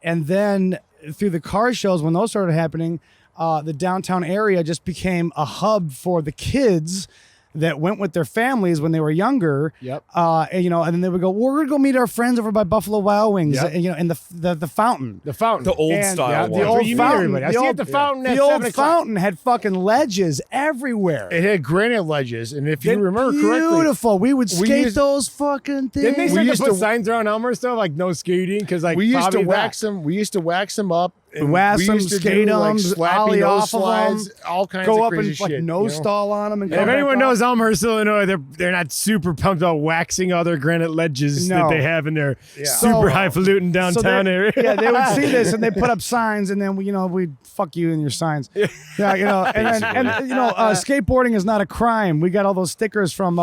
And then through the car shows, when those started happening, the downtown area just became a hub for the kids that went with their families when they were younger.
Yep.
And, you know, and then they would go, we're going to go meet our friends over by Buffalo Wild Wings,
Yep.
and, you know, in the fountain.
The fountain.
the old
And-
style
yeah,
one.
the old
you meet
fountain.
everybody. I see at the fountain at
The old
7 o'clock.
fountain had fucking ledges everywhere.
It had granite ledges, and if you
Did-
remember correctly,
Beautiful. We would
we
skate
used-
those fucking things.
Didn't they
We
start to
used
put
to-
signs around Elmhurst though, like no skating? Because like
we used to
probably
wax them. We used to wax them up. And
Wax
we
them,
used to
skate
do, like,
them,
slappy
ollie
nose
off of 'em,
slides, all kinds
go
of
up
crazy
and
shit.
like no stall on them. And
And
come
if
back
anyone
off.
knows Elmhurst, Illinois, they're not super pumped about waxing all their granite ledges that
No.
they have in their
Yeah.
super
So-
highfalutin
So
downtown
they-
area.
Yeah, they would see this and they put up signs, and then we'd fuck you and your signs. Yeah, you know, and you know, skateboarding is not a crime. We got all those stickers from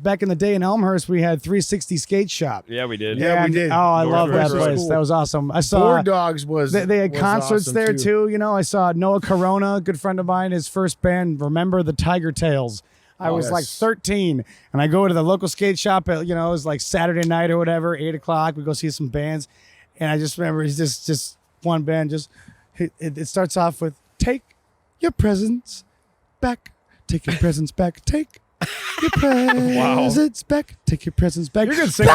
back in the day in Elmhurst. We had 360 Skate Shop.
Yeah, we did.
And-
we did.
Oh, I
North
love that
River
place.
School.
That was awesome. I saw
Board Dogs was.
they had
was
concerts
awesome,
there too. You know, I saw Noah Corona, a good friend of mine, his first band, Remember the Tiger Tails. I was like 13, and I go to the local skate shop at, it was like Saturday night or whatever, 8 o'clock. We go see some bands, and I just remember it's just one band. It starts off with "Take your presents back, take your presents back, take your presents back, take your presents back."
You're a good singer.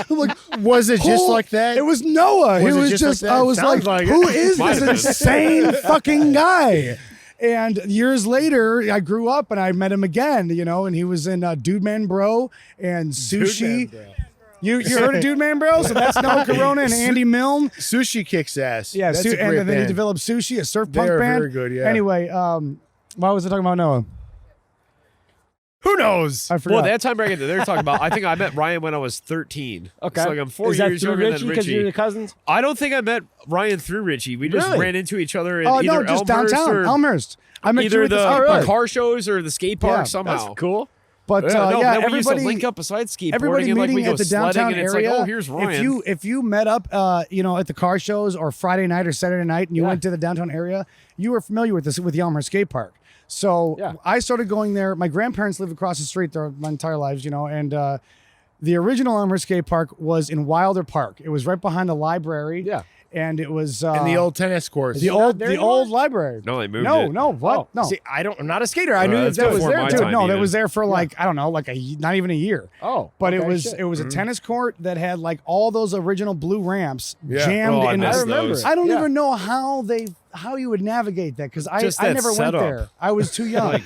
I'm like,
Was it just like that?
It was Noah.
Was
He
it
was
just
just,
like that?
I was
Sounds
like,
like it.
who is
Might
this
have been.
insane fucking guy? And years later, I grew up and I met him again, and he was in Dude Man Bro and Sushi. You heard of Dude Man Bro? So that's Noah Corona and Andy Milne.
Sushi kicks ass.
Yeah,
That's a great
and then he
band.
developed Sushi, a surf punk
They're
band.
very good, yeah.
Anyway, why was I talking about Noah?
Who knows?
I forgot.
Well, that time bracket that they're talking about, I think I met Ryan when I was 13.
Okay.
So like I'm 4
Is that
years
through
younger
Richey
than
because you're the
Richie.
cousins?
I don't think I met Ryan through Richie. We just
Really?
ran into each other in
Oh,
either
no, just
Elmhurst
downtown,
or
Elmhurst. I met you
either
at the
the,
skate
the
park.
car shows or the skate park
Yeah,
somehow.
That's cool.
But
Yeah, no,
yeah,
then we used to
everybody
link up beside skateboarding
everybody
and like
meeting
we go
at the
sledding
downtown
and it's
area.
like, oh, here's Ryan.
If you met up, at the car shows or Friday night or Saturday night, and you went to the downtown area, you were familiar with this with the Elmhurst Skate Park. So
Yeah.
I started going there. My grandparents lived across the street their my entire lives, and the original Elmhurst Skate Park was in Wilder Park. It was right behind the library.
Yeah.
And it was
in the old tennis courts.
the
not
old
there
the
anymore?
old library.
No, they moved
No,
it.
no, what?
Oh,
no.
See, I'm not a skater. I knew
that's
that was
before
there.
my
Dude,
time.
No, that
even.
was there for like, I don't know, like not even a year.
Oh,
But
okay,
it was
shit.
a tennis court that had like all those original blue ramps
Yeah.
jammed
Oh, I
into.
miss
I remember
those.
it.
I don't
Yeah.
even know how you would navigate that because
Just
I
that
never went
setup.
there. I was too young.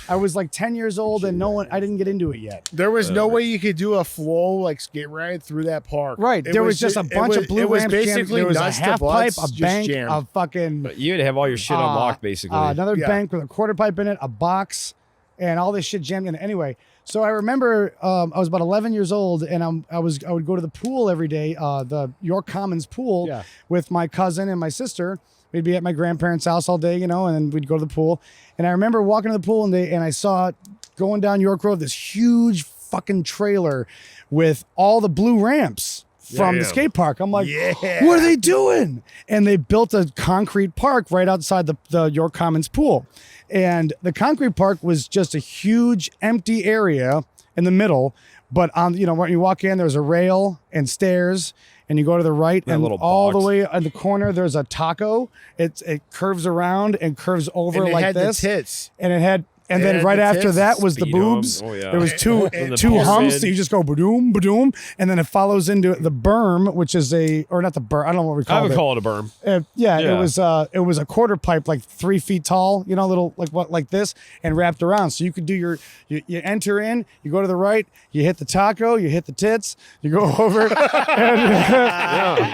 I was like 10 years old and I didn't get into it yet.
There was no way you could do a flow like skate ride through that park.
Right.
It
there was just a
it
bunch
was-
of blue
It was
ramps jammed.
basically
There was a
nuts to
half pipe,
butts,
a
just
bank,
jammed.
a fucking
But you had to have all your shit unlocked basically.
another
Yeah.
bank with a quarter pipe in it, a box, and all this shit jammed in it. Anyway, so I remember I was about 11 years old, and I would go to the pool every day, the York Commons pool,
Yeah.
with my cousin and my sister. We'd be at my grandparents' house all day, and then we'd go to the pool. And I remember walking to the pool, and I saw going down York Road this huge fucking trailer with all the blue ramps from the skate park. I'm like, what are they doing? And they built a concrete park right outside the York Commons pool. And the concrete park was just a huge empty area in the middle. But when you walk in, there's a rail and stairs, and you go to the right, and
little
all the
box.
way in the corner, there's a taco. It curves around and curves over
and it
like
had
this.
the tits.
And it had, and
It
then
had
right
the
after
tits,
that was the
speed
boobs.
hump. Oh, yeah.
There was two
And the
two
pyramid.
humps. So you just go badoom, badoom, and then it follows into the berm, which is or not the berm. I don't know what we
I
call
would
it.
call it a berm.
Yeah,
Yeah.
it was a quarter pipe like 3 feet tall, little like this, and wrapped around. So you could do you enter in, you go to the right, you hit the taco, you hit the tits, you go over,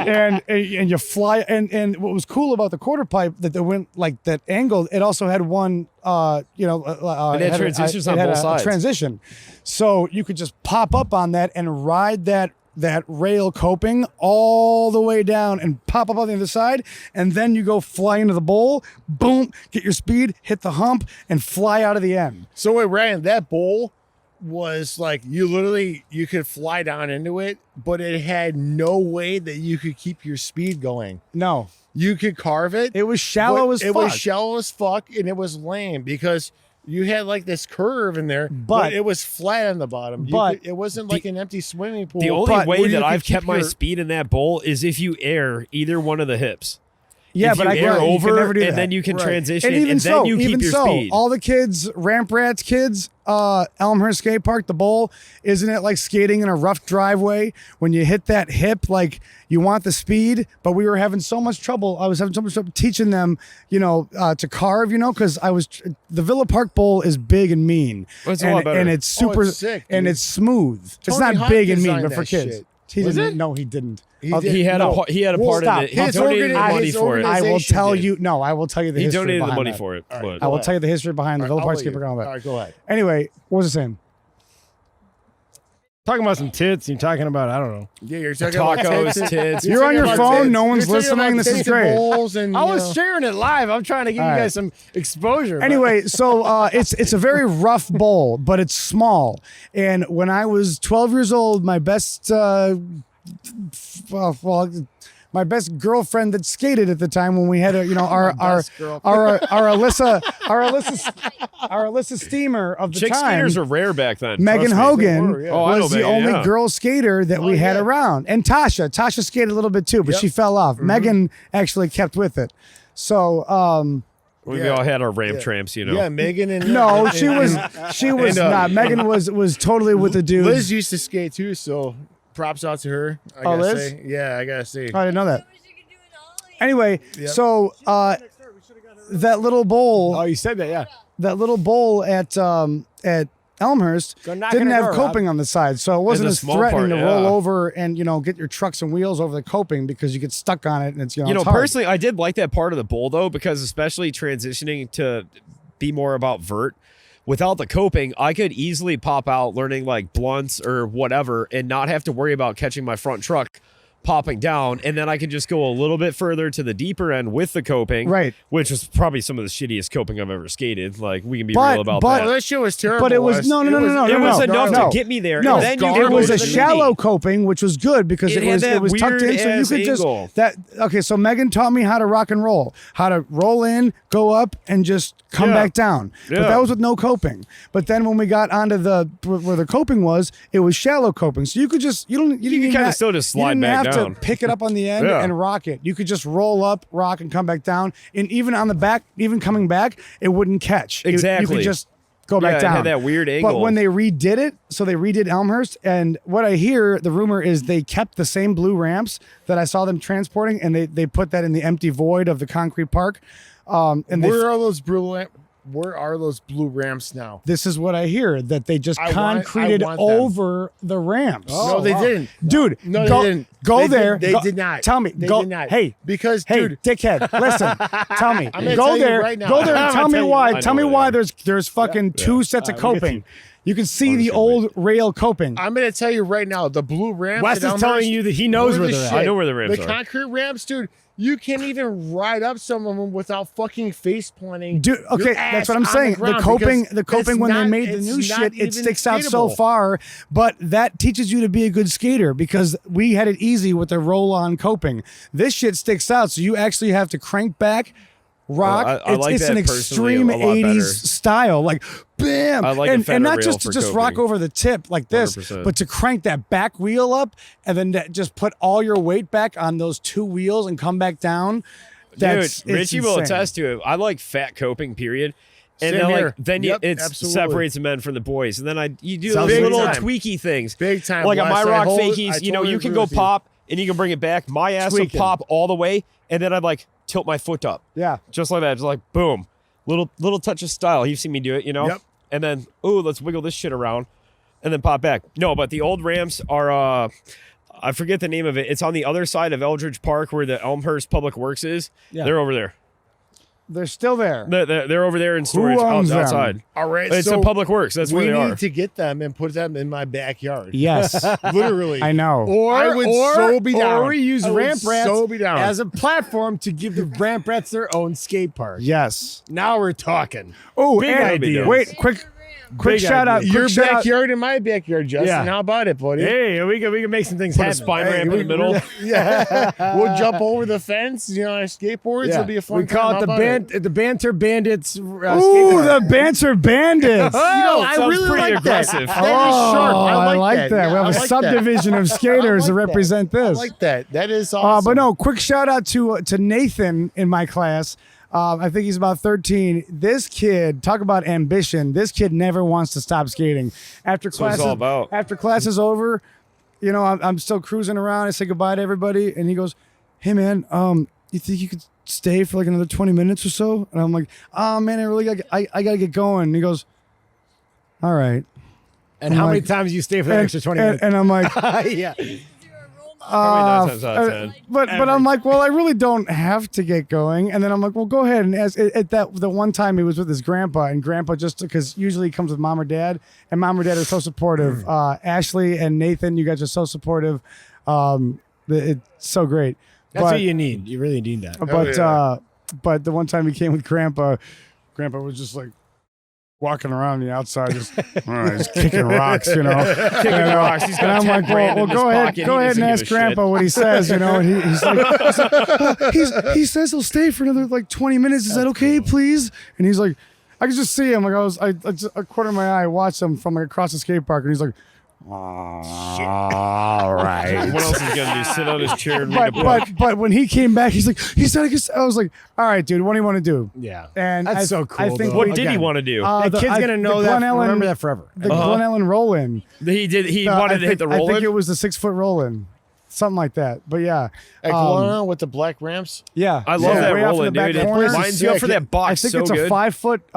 and you fly. And what was cool about the quarter pipe that they went like that angle, it also had one.
had transitions on both sides.
Transition, so you could just pop up on that and ride that rail coping all the way down and pop up on the other side, and then you go fly into the bowl, boom, get your speed, hit the hump, and fly out of the end.
So wait, Ryan, that bowl was like you could fly down into it, but it had no way that you could keep your speed going.
No,
You could carve it.
it was shallow
but
as
it
fuck.
was shallow as fuck, and it was lame because you had like this curve in there,
But-
it was flat on the bottom.
but
it wasn't like an empty swimming pool.
The only
but
way
where you
that
could
I've
keep
kept my
your-
speed in that bowl is if you air either one of the hips.
Yeah,
if
but
you
I
air
you
over
can never do
and
that.
then you can
Right.
transition
And even
then
so,
you keep
even
your
so,
speed.
all the kids, Ramp Rats kids, Elmhurst Skate Park, the bowl, isn't it like skating in a rough driveway? When you hit that hip, like you want the speed, but we were having so much trouble. I was having so much trouble teaching them, to carve, because the Villa Park Bowl is big and mean,
Well, it's a lot better.
and it's super,
it's sick,
and
dude.
it's smooth. It's
Tony
not
Hawk
big and mean,
designed
but for
that
kids.
shit.
He
Was
didn't.
it?
No, he didn't.
He
I'll-
did.
he had
no.
a he had a
Well,
part
stop.
in it. He
His
donated the
organi-
money
his
for it.
I will
organization
tell
did.
you. No, I will tell you the
He
history
donated the
behind
money
that.
for it.
All right,
but-
go
I will
ahead.
tell you the history behind the Villa
I'll
Park
let
Skate
you.
Park and all that.
All right, go ahead.
Anyway, what was I saying?
Talking about some tits. You're talking about, I don't know.
Yeah, you're talking about
Tacos,
tits.
tits.
You're on your
talking
phone,
about
no one's
You're talking
listening,
about
this is
tits and
great.
bowls and,
I
you
was
know.
sharing it live. I'm trying to give
All
you
right.
guys some exposure. but-
Anyway, so it's a very rough bowl, but it's small. And when I was 12 years old, my best my best girlfriend that skated at the time when we had a, our Alyssa steamer of the
Chick
time.
skaters are rare back then.
Megan
trust me.
Hogan
Oh, I know
was the
Megan,
only
yeah.
girl skater that we had around, and Tasha. Tasha skated a little bit too, but she fell off. Megan actually kept with it. So.
We all had our ramp tramps, you know.
Yeah, Megan and
No, she was not. Megan was totally with the dudes.
Liz used to skate too, so props out to her. I gotta
Liz?
say. Yeah, I gotta say.
I didn't know that. Anyway, so that little bowl.
Oh, you said that, yeah.
That little bowl at Elmhurst
Go knock
didn't
on the
have
door,
coping on the side, so it wasn't
the
as
small
threatening
part,
to roll
yeah.
over and get your trucks and wheels over the coping because you get stuck on it and it's it's hard.
Personally, I did like that part of the bowl though, because especially transitioning to be more about vert. Without the coping, I could easily pop out learning like blunts or whatever and not have to worry about catching my front truck popping down, and then I could just go a little bit further to the deeper end with the coping,
Right.
which was probably some of the shittiest coping I've ever skated. Like, we can be
But-
real about
but-
that.
Well, that shit was terrible.
But it was
Wes.
no.
It was enough
no.
to get me there.
No,
and then you
it was a
go to the
shallow
knee.
coping, which was good because
It
it
had
was
that
tucked in, so you
weird-ass
could
angle.
just that. Okay, so Megan taught me how to rock and roll, how to roll in, go up, and just come
Yeah.
back down. But
Yeah.
that was with no coping. But then when we got onto where the coping was, it was shallow coping, so you could just you
could kinda still just slide back
You didn't
down.
have to pick it up on the end
Yeah.
and rock it. You could just roll up, rock, and come back down. And even on the back, even coming back, it wouldn't catch. You
Exactly.
could just go back
Yeah, it
down.
had that weird angle.
But when they redid it, so they redid Elmhurst, and what I hear, the rumor is they kept the same blue ramps that I saw them transporting, and they put that in the empty void of the concrete park. And
Where are those blue ramps now?
this is what I hear, that they just
I want
concreted
them.
over the ramps.
No, they didn't.
Dude,
No,
go,
they didn't.
Go
They
there.
Did, they
go-
did not.
Tell me.
They
go,
did not.
Hey,
because,
hey,
dude,
dickhead, listen. Tell me.
I'm gonna
Go
tell you
there.
right now.
Go there and
I'm
tell
gonna
me
tell you.
why.
I
Tell
know
me
where
why
they are.
there's fucking two sets of coping. You can see the old rail coping.
I'm gonna tell you right now, the blue ramps.
Wes
at
is telling
Elmhurst
you that he knows
were
where
the
they're at.
shit.
I know where the ramps
The
are.
concrete ramps, dude. You can't even ride up some of them without fucking face planting.
Dude, okay,
your
that's
ass
what I'm
on
saying. The
ground
coping,
because
the coping
it's
when they
not-
made the
it's
new
not
shit, it
even
sticks out so
skatable.
far. But that teaches you to be a good skater because we had it easy with the roll-on coping. This shit sticks out, so you actually have to crank back, rock.
I like
it's
that
an
personally
extreme
a lot
80s
better.
style, like bam,
I like a
and
fatter
not
rail
just to
for
just rock
coping.
over the tip like this,
100%.
but to crank that back wheel up and then just put all your weight back on those two wheels and come back down. That's
Dude, Richey will
insane.
attest to it. I like fat coping, period. And
Same
then
here.
then
Yep,
it
absolutely.
separates the men from the boys. And then you do
Sounds
those
big
little
time.
tweaky things.
Big time.
Like on my
Wes. I
rock
hold- I
fakies, you
totally
can
agree
go
with you.
pop and you can bring it back. My ass will
Tweaking.
pop all the way, and then I'd like tilt my foot up.
Yeah.
Just like that. Just like boom. Little touch of style. You've seen me do it,
Yep.
And then, let's wiggle this shit around and then pop back. No, but the old ramps are I forget the name of it. It's on the other side of Eldridge Park where the Elmhurst Public Works is.
Yeah.
They're over there.
They're still there.
They're over there in storage
owns them?
outside.
All right,
It's
so
in Public Works. That's where
we
they
need
are.
to get them and put them in my backyard.
Yes.
Literally.
I know.
I would so be down.
Or we use
I would
ramp rats
so be down.
as a platform to give the ramp rats their own skate park.
Yes.
Now we're talking.
Oh,
Big
and
idea.
wait, quick
Big
shout out.
idea.
Quick
Your
shout out.
backyard and my backyard, Justin.
Yeah.
How about it, buddy?
Hey, we can make some things
Put a
happen.
spine ramp in the middle.
Yeah. We'll jump over the fence, on our skateboards. It'll be a fun
we call
time.
it the Banter Bandits.
Ooh,
skate
the Banter Bandits.
I
sounds
really
pretty
like
aggressive.
that. That is sharp.
I like that.
Yeah,
We have
I
a
like that.
subdivision of skaters
I
to
like
represent
that.
this.
I like that. That is awesome.
But no, quick shout out to Nathan in my class. I think he's about 13. This kid, talk about ambition. This kid never wants to stop skating. After
what it's all about.
After class is over, I'm still cruising around. I say goodbye to everybody, and he goes, "Hey man, you think you could stay for like another 20 minutes or so?" And I'm like, "Oh man, I gotta get going." And he goes, "All right."
And
I'm
how many
like-
times you stay for the extra 20 minutes?
And I'm like,
yeah.
Probably 9 times out of 10.
but I'm like, well, I really don't have to get going. And then I'm like, well, go ahead. And as at the one time he was with his grandpa, and grandpa just because usually he comes with mom or dad, and mom or dad are so supportive. Ashley and Nathan, you guys are so supportive. It's so great.
That's what you need. You really need that.
But the one time he came with grandpa was just like, walking around the outside, just kicking rocks,
Kicking rocks. He's
And
got
I'm
10
like,
grand
well,
in his
go ahead,
pocket. He
go ahead
doesn't
and
give
ask
a
Grandpa
shit.
what he says, and he's like, he says he'll stay for another like 20 minutes. Is that okay, please? And he's like, I could just see him, like I just, a corner of my eye, watched him from like across the skate park, and he's like, all right.
What else is he gonna do? Sit on his chair and read a book?
But when he came back, he said, I was like, all right, dude, what do you want to do?
Yeah.
And
That's so cool,
I think
though.
What did he want to do?
The kid's going to know that. Remember that forever.
The Glen Ellen roll-in.
He did. He wanted to hit the
I
roll
think
in.
it was the 6-foot roll-in. Something like that. But yeah.
Like going on with the black ramps.
Yeah.
I love that
Way off in
roll
the
in,
back
dude. It
corner.
lines you up for that
I
box
think
so
it's a
good.
5-foot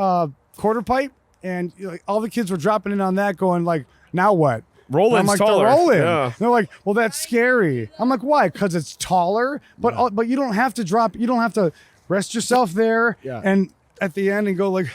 quarter pipe, and like, all the kids were dropping in on that, going like, now what?
Roll-in's
I'm like,
taller.
the roll-in.
Yeah.
They're like, well, that's scary. I'm like, why? Because it's taller, but you don't have to drop. You don't have to rest yourself there, and at the end and go like,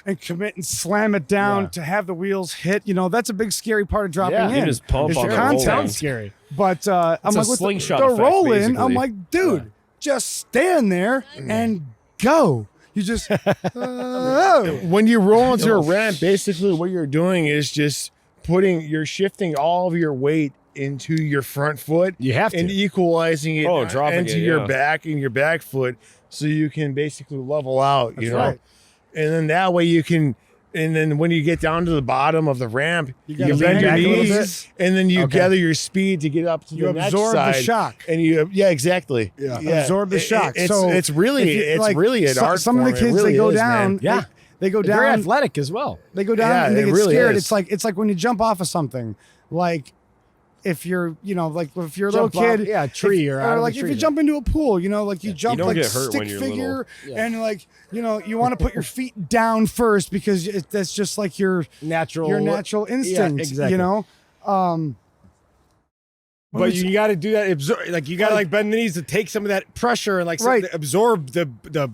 and commit and slam it down to have the wheels hit. You know, that's a big scary part of dropping in.
You just pump
is
on
the
the
contact.
roll-in.
Sounds scary.
But I'm
It's a
like, with
slingshot
the
effect,
roll in, I'm
basically.
like, dude, just stand there and go. You just
When you roll into a ramp, basically what you're doing is just you're shifting all of your weight into your front foot.
You have to.
And equalizing it
dropping
into
it,
your
yeah.
back and your back foot so you can basically level out, you know?
right.
And then that way you can, and then when you get down to the bottom of the ramp, you
gotta
bend
lean
your
back a little
knees and then you gather your speed to get up to
You
the next
absorb the
side.
shock.
And exactly.
absorb the shock.
It's
So
really,
if you-
it's
like,
really an art
Some of the
form. It
kids,
really
they go
is,
down.
man.
Yeah.
They go
They're
down.
athletic as well.
They go down
Yeah,
and they
it
get
really
scared.
is.
It's like when you jump off of something, like if you're, like if you're a little
Jump off-
kid,
yeah, a tree or out of
like
a
if
tree
you
there.
jump into a pool, like you jump
don't
like
get hurt
stick
when you're
figure,
little.
and like you want to put your feet down first because that's just like your
Natural
instinct,
exactly. But you got to do that. Like you got to like bend the knees to take some of that pressure and like
Right.
absorb the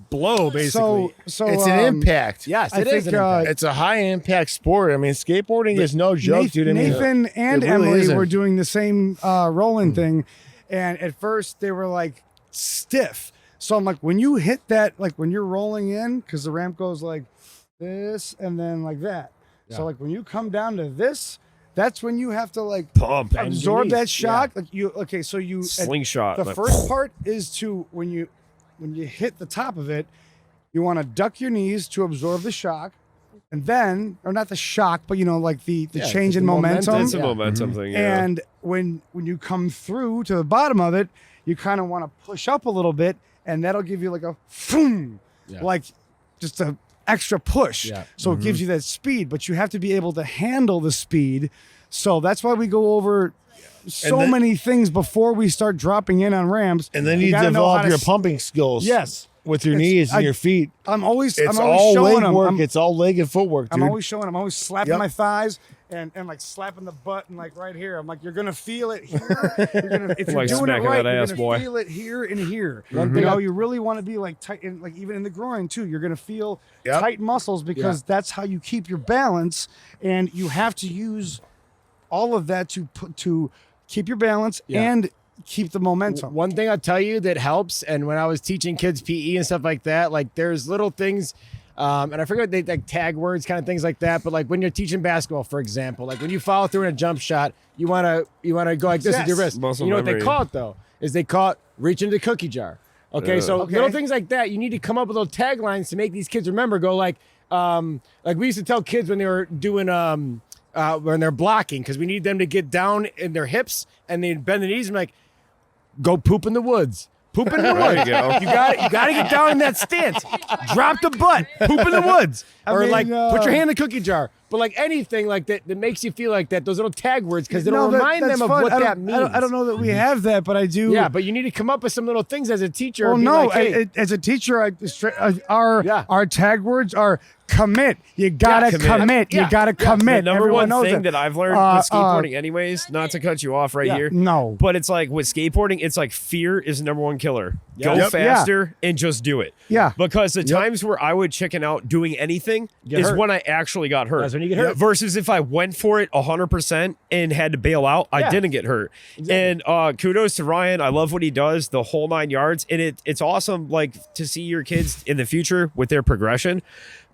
blow basically.
So
It's an impact.
Yes,
I
it is.
think,
an impact.
It's a high impact sport. I mean, skateboarding is no joke, dude. I mean,
Nathan and
it really
Emily
isn't.
were doing the same rolling thing, and at first they were like stiff. So I'm like, when you hit that, like when you're rolling in, because the ramp goes like this and then like that. So like when you come down to this, that's when you have to like
Pump.
absorb that shock. Like so you
Slingshot.
the
like,
first part is to when you hit the top of it, you want to duck your knees to absorb the shock, and then, or not the shock, but like the change
the
in momentum.
It's a momentum thing. Yeah.
And when you come through to the bottom of it, you kind of want to push up a little bit, and that'll give you like a boom, like just a extra push.
Yeah.
So it gives you that speed, but you have to be able to handle the speed. So that's why we go over so many things before we start dropping in on ramps.
and then you
gotta know how
develop
to
your pumping skills.
Yes.
With your
It's-
knees and
I-
your feet.
I'm always
It's
always
all
showing
leg
them.
work. It's all leg and footwork, dude.
I'm always showing. I'm always slapping
Yep.
my thighs and like slapping the butt and like right here. I'm like, you're gonna feel it here. If you're
Like
doing it
smacking
right,
that
you're
ass,
gonna
boy.
feel it here and here. You really want to be like tight, and like even in the groin too. You're gonna feel
Yep.
tight muscles because that's how you keep your balance, and you have to use all of that to keep your balance and keep the momentum.
One thing I'll tell you that helps, and when I was teaching kids PE and stuff like that, like there's little things, and I forget what they like tag words, kind of things like that. But like when you're teaching basketball, for example, like when you follow through in a jump shot, you wanna go like this with your wrist.
Muscle
You know what they
memory.
call it though? Is they call it reach into the cookie jar. Okay, so
Okay.
little things like that, you need to come up with little taglines to make these kids remember. Go like we used to tell kids when they were doing when they're blocking, because we need them to get down in their hips and they bend the knees and like, go poop in the woods. Poop in the
There you
woods.
go.
You got to get down in that stance. Drop the butt. Poop in the woods. Or
mean,
like put your hand in the cookie jar. But like anything like that makes you feel like that. Those little tag words, because it'll remind
that's
them of
fun.
what
I
that
don't-
means.
I don't know that we have that, but I do.
Yeah, but you need to come up with some little things as a teacher.
Well,
and be
no.
like, hey,
As a teacher, our tag words are commit. You gotta
commit.
commit.
Yeah.
You gotta
The
commit.
number
Everyone
one
knows
thing
it.
that I've learned with skateboarding, anyways, not to cut you off right here.
No.
But it's like with skateboarding, it's like fear is the number one killer. Go
Yep.
faster and just do it.
Yeah.
Because the times where I would chicken out doing anything is
hurt.
when I actually got hurt.
That's when you get hurt.
Versus if I went for it 100% and had to bail out, I didn't get hurt. Exactly. And kudos to Ryan. I love what he does, the whole 9 yards. And it's awesome, like, to see your kids in the future with their progression.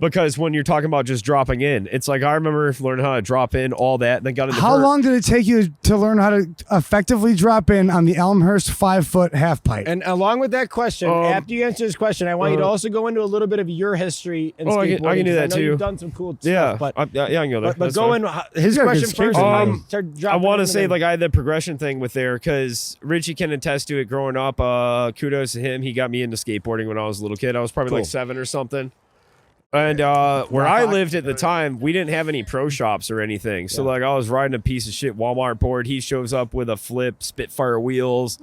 Because when you're talking about just dropping in, it's like I remember learning how to drop in, all that, and then got into
How
vert.
long did it take you to learn how to effectively drop in on the Elmhurst 5-foot half pipe?
And along with that question, after you answer this question, I want you to also go into a little bit of your history in skateboarding.
I can do that
know
too.
You've done some cool
Yeah,
stuff, but
I can go there.
But go in. His
Yeah,
question
good
first.
skateboarding.
I want to say, like, I had the progression thing with there because Richey can attest to it growing up. Kudos to him. He got me into skateboarding when I was a little kid. I was probably like 7 or something. And where I lived at the time, we didn't have any pro shops or anything. So, like, I was riding a piece of shit Walmart board. He shows up with a flip, Spitfire wheels,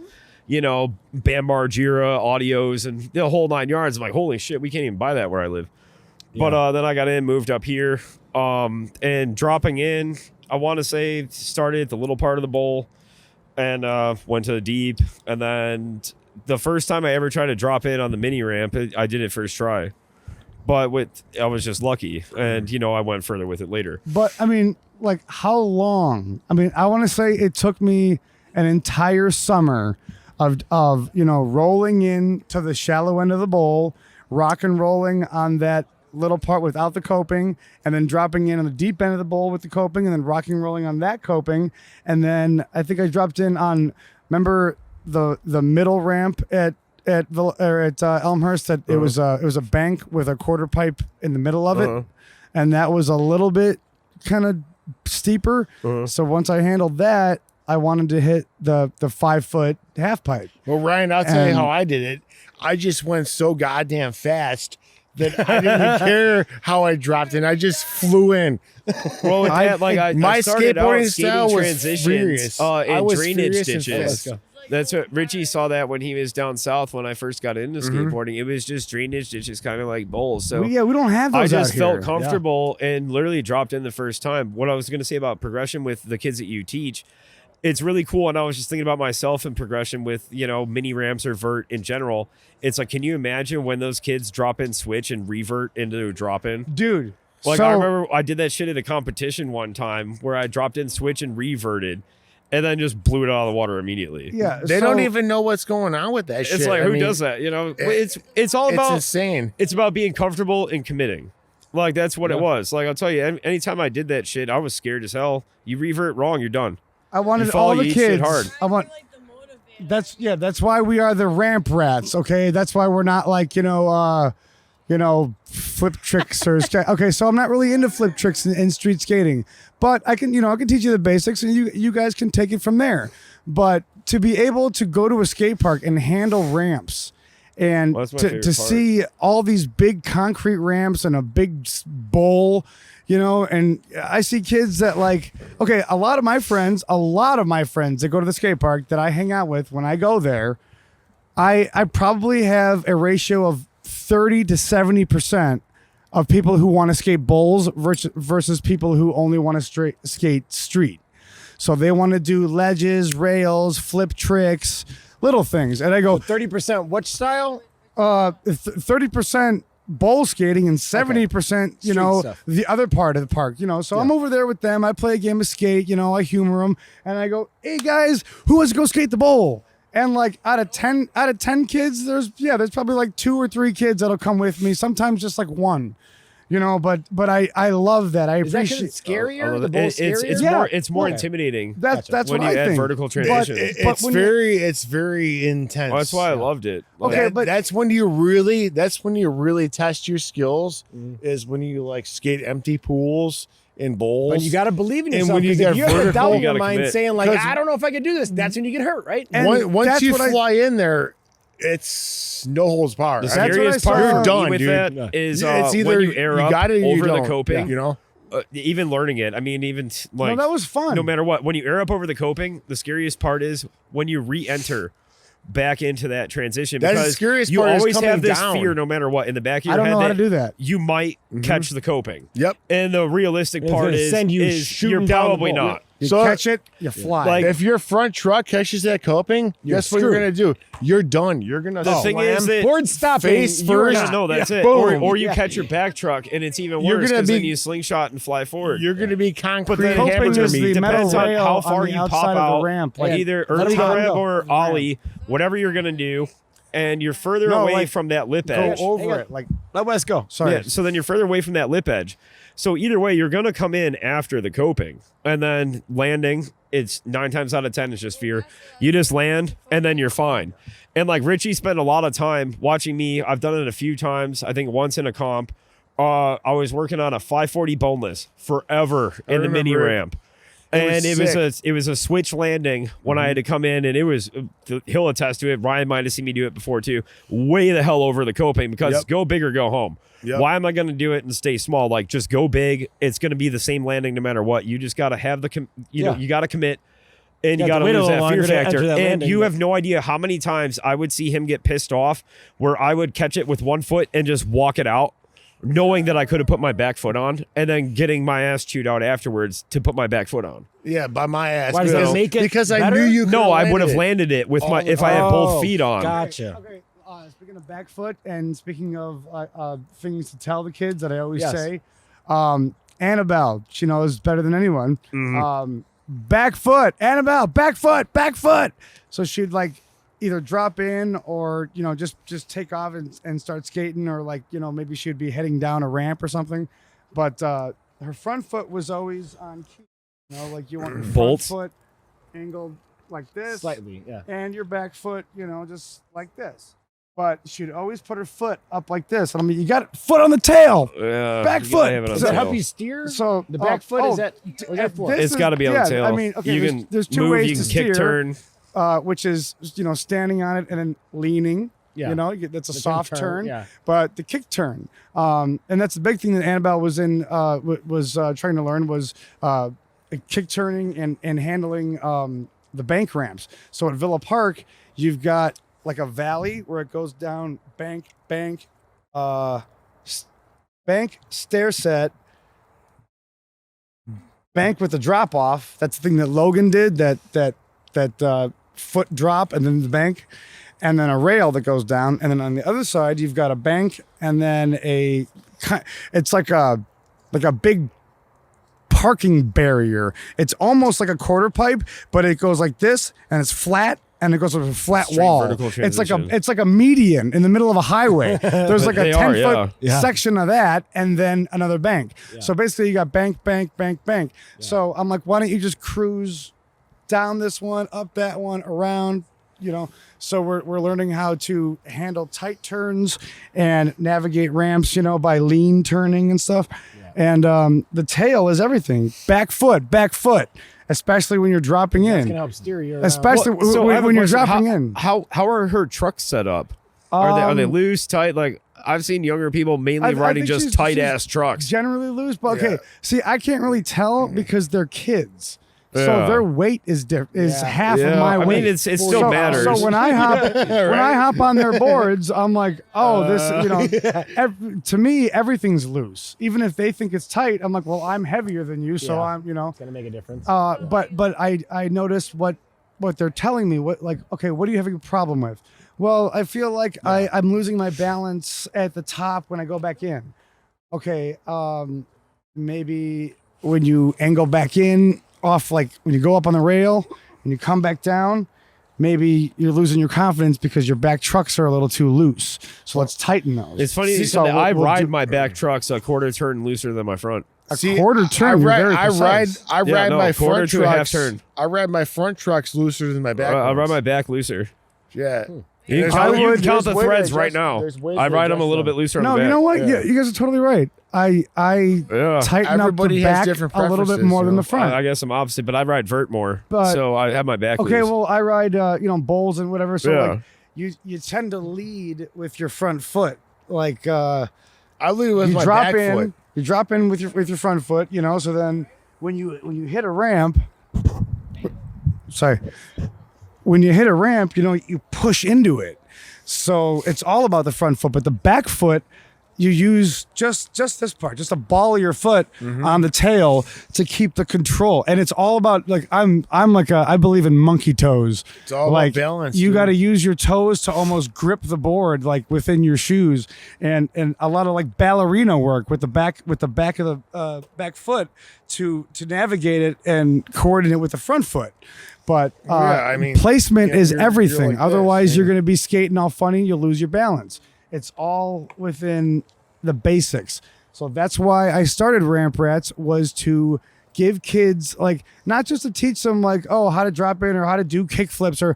you know, Bam Margera audios, and the whole 9 yards. I'm like, holy shit, we can't even buy that where I live. Yeah. But then I got in, moved up here, and dropping in, I want to say started at the little part of the bowl and went to the deep. And then the first time I ever tried to drop in on the mini ramp, I did it first try. But I was just lucky, and, you know, I went further with it later.
But, I mean, like, how long? I mean, I want to say it took me an entire summer of you know, rolling in to the shallow end of the bowl, rock and rolling on that little part without the coping, and then dropping in on the deep end of the bowl with the coping, and then rocking and rolling on that coping. And then I think I dropped in on, remember the middle ramp at Elmhurst, that it was a bank with a quarter pipe in the middle of it, and that was a little bit kind of steeper. So once I handled that, I wanted to hit the 5-foot half pipe.
Well, Ryan, I'll tell you how I did it. I just went so goddamn fast that I didn't care how I dropped in. I just flew in.
Well, with that, like,
my
started out
skateboarding style was
transitions,
furious.
and
was
drainage
furious and
ditches.
fast.
That's what Richey saw that when he was down south when I first got into skateboarding. It was just drainage ditches, kind of like bowls. So
we don't have those.
I just
out here.
felt comfortable and literally dropped in the first time. What I was going to say about progression with the kids that you teach, it's really cool. And I was just thinking about myself and progression with, you know, mini ramps or vert in general. It's like, can you imagine when those kids drop in switch and revert into a drop in?
Dude.
Like,
so,
I remember I did that shit at a competition one time where I dropped in switch and reverted and then just blew it out of the water immediately.
Yeah.
They don't even know what's going on with that shit.
It's like,
I
who
mean,
does that? You know, it's all about,
it's insane.
It's about being comfortable and committing. Like, that's what it was. Like, I'll tell you, anytime I did that shit, I was scared as hell. You revert wrong, you're done.
I wanted
You fall,
all the
you eat shit
kids.
hard.
I want. That's why we are the ramp rats. Okay, that's why we're not like flip tricks or okay. So I'm not really into flip tricks in street skating, but I can teach you the basics, and you guys can take it from there. But to be able to go to a skate park and handle ramps, and to see all these big concrete ramps and a big bowl. And I see kids that a lot of my friends that go to the skate park that I hang out with, when I go there, I probably have a ratio of 30 to 70% of people who want to skate bowls versus people who only want to skate street. So they want to do ledges, rails, flip tricks, little things. And I go
30%, which style?
30% bowl skating and 70%,
stuff.
the other part of the park, So I'm over there with them. I play a game of skate, I humor them, and I go, "Hey guys, who wants to go skate the bowl?" And out of 10 kids, there's probably 2 or 3 kids that'll come with me. Sometimes just one. But I love that. I appreciate.
Is that scarier? The bowl scarier?
It's more intimidating.
That's
when
what
you
I
add
think.
vertical transition.
It's very intense.
That's why I loved it.
Okay, but
that's when you really test your skills. Is when you skate empty pools in bowls.
But you got to believe in yourself.
And when you
get
get
have a doubt in
you
your
gotta
mind
commit.
saying I don't know if I can do this, that's when you get hurt, right?
And
once you fly in there, it's no holds barred.
The scariest part
You're
for
done,
me with
dude.
that is
It's either
when you air up
got it or you
over the
don't.
coping.
Yeah.
Even learning it. I mean, even
no, that was fun.
No matter what, when you air up over the coping, the scariest part is when you re-enter back into that transition.
That's
because
the scariest
you
part is
always
coming
have this
down.
fear, no matter what, in the back of your
I don't
head.
know how to do that.
You might catch the coping.
Yep.
And the realistic
It's
part
gonna
is
send you
you're
shooting down the
probably
bowl.
not.
You
So-
catch it, you fly.
Like-
if your front truck catches that coping, guess what you're
screwed.
gonna do? You're done. You're gonna
The thing is that
board stopping.
face
you are
first.
not.
no, that's it.
boom.
Or you catch your back truck, and it's even
You're
worse
gonna
because then
be-
you slingshot and fly forward.
you're gonna be concrete
then
Coping
hamburger
is
meat.
the metal
Depends on
rail
how
on
far
the
you pop
outside of
out.
the ramp.
Either
let
earth
it go.
grab or
Ramp.
ollie, whatever you're gonna do, and you're further
No,
away
like,
from that lip
Go
edge.
over it. Like,
Let Wes go.
sorry.
Yeah, so then you're further away from that lip edge. So either way, you're gonna come in after the coping, and then landing. It's 9 times out of 10, it's just fear. You just land, and then you're fine. And like Richey spent a lot of time watching me. I've done it a few times. I think once in a comp. I was working on a 540 boneless forever in the mini
remember it.
ramp. And it was a switch landing when I had to come in, and it was, he'll attest to it. Ryan might have seen me do it before too. Way the hell over the coping because go big or go home.
Yep.
Why am I going to do it and stay small? Like just go big. It's going to be the same landing no matter what. You just got to have the you know, you got to commit. And you
You
got
have
to
to wait a
lose
little
that fear
longer to enter
factor.
that
And
landing,
you
but-
have no idea how many times I would see him get pissed off where I would catch it with one foot and just walk it out, knowing that I could have put my back foot on, and then getting my ass chewed out afterwards to put my back foot on.
Yeah, by my ass.
Why does that
because-
make it
Because I
better?
knew you.
No, I would have
landed
landed it with my if I had both feet on.
Gotcha.
Okay. Speaking of back foot and speaking of things to tell the kids that I always
Yes.
say, Annabelle, she knows better than anyone. Back foot, Annabelle, back foot, back foot. So she'd like either drop in or just take off and start skating, or like maybe she'd be heading down a ramp or something. But her front foot was always on key. Like you want your front
Bolts?
foot angled like this,
Slightly, yeah.
and your back foot, just like this. But she'd always put her foot up like this. I mean, you got foot on the tail.
you gotta
Back foot.
have it on
Does
Does that
tail.
help you steer?
So
The back foot
oh,
is that? What's that for?
this
It's got to be on the tail.
I mean, okay,
you
there's
can
two
move,
ways
you
to
can kick,
steer,
turn.
which is standing on it and then leaning.
Yeah.
That's a
The
soft
turn,
turn.
yeah.
But the kick turn, and that's the big thing that Annabelle was trying to learn was kick turning and handling the bank ramps. So at Villa Park, you've got like a valley where it goes down bank, stair set, bank with the drop off. That's the thing that Logan did. That foot drop and then the bank, and then a rail that goes down, and then on the other side you've got a bank and then it's like a big parking barrier. It's almost like a quarter pipe, but it goes like this and it's flat. And it goes with a flat
Straight
wall.
vertical
It's
transition.
like a median in the middle of a highway. There's like a
They are,
10-foot
yeah.
section of that, and then another bank. So basically, you got bank. So I'm like, why don't you just cruise down this one, up that one, around? So we're learning how to handle tight turns and navigate ramps, by lean turning and stuff. And the tail is everything. Back foot, especially when you're dropping
It's
in.
gonna help steer you.
Especially
I have a
when you're
question.
dropping in.
How are her trucks set up? Are they loose, tight? Like I've seen younger people mainly
I
riding
think
just
she's
tight ass trucks.
Generally loose, but okay. See, I can't really tell because they're kids. So
Yeah.
their weight is half of
Yeah.
my
I mean,
weight.
it still matters.
So when I hop on their boards, I'm like, oh, this, to me, everything's loose. Even if they think it's tight, I'm like, well, I'm heavier than you, so
Yeah.
I'm,
It's gonna make a difference.
But I noticed what they're telling me. Okay, what do you have a problem with? Well, I feel like I'm losing my balance at the top when I go back in. Okay, maybe when you angle back in off, like when you go up on the rail and you come back down, maybe you're losing your confidence because your back trucks are a little too loose. So let's tighten those.
It's funny you said
So
that. I
we'll
ride
do-
my back trucks a quarter turn looser than my front.
a quarter turn. You're very precise.
I
Yeah,
ride
no,
my
quarter
front
to a half
trucks.
turn.
I ride my front trucks looser than my back.
I ride
ones.
my back looser.
Yeah.
You can
There's
count,
ways-
you can count
there's
the
ways to
threads right
adjust-
now.
there's ways
I
to
ride them a
adjust
little
them.
bit looser on
No,
the back.
you know what?
Yeah.
You guys are totally right. I
Yeah.
tighten
Everybody
up the
has
back
different
a little bit
preferences,
more
you
than
know.
the front.
I guess I'm opposite, but I ride vert more,
But-
so I have my back
Okay,
loose.
well, I ride, bowls and whatever. So
Yeah.
like, you tend to lead with your front foot. Like
I lead with
you
my
drop
back
in,
foot.
you drop in with your front foot. So then when you hit a ramp, when you hit a ramp, you push into it. So it's all about the front foot, but the back foot, you use just this part, just a ball of your foot on the tail to keep the control. And it's all about like I'm like I believe in monkey toes.
It's all
like,
about balance.
You
dude.
got to use your toes to almost grip the board like within your shoes, and a lot of like ballerina work with the back of the back foot to navigate it and coordinate with the front foot. But
I mean,
placement is
you're
everything.
like this,
Otherwise,
yeah.
you're going to be skating all funny. You'll lose your balance. It's all within the basics. So that's why I started Ramp Rats, was to give kids like not just to teach them like how to drop in or how to do kick flips or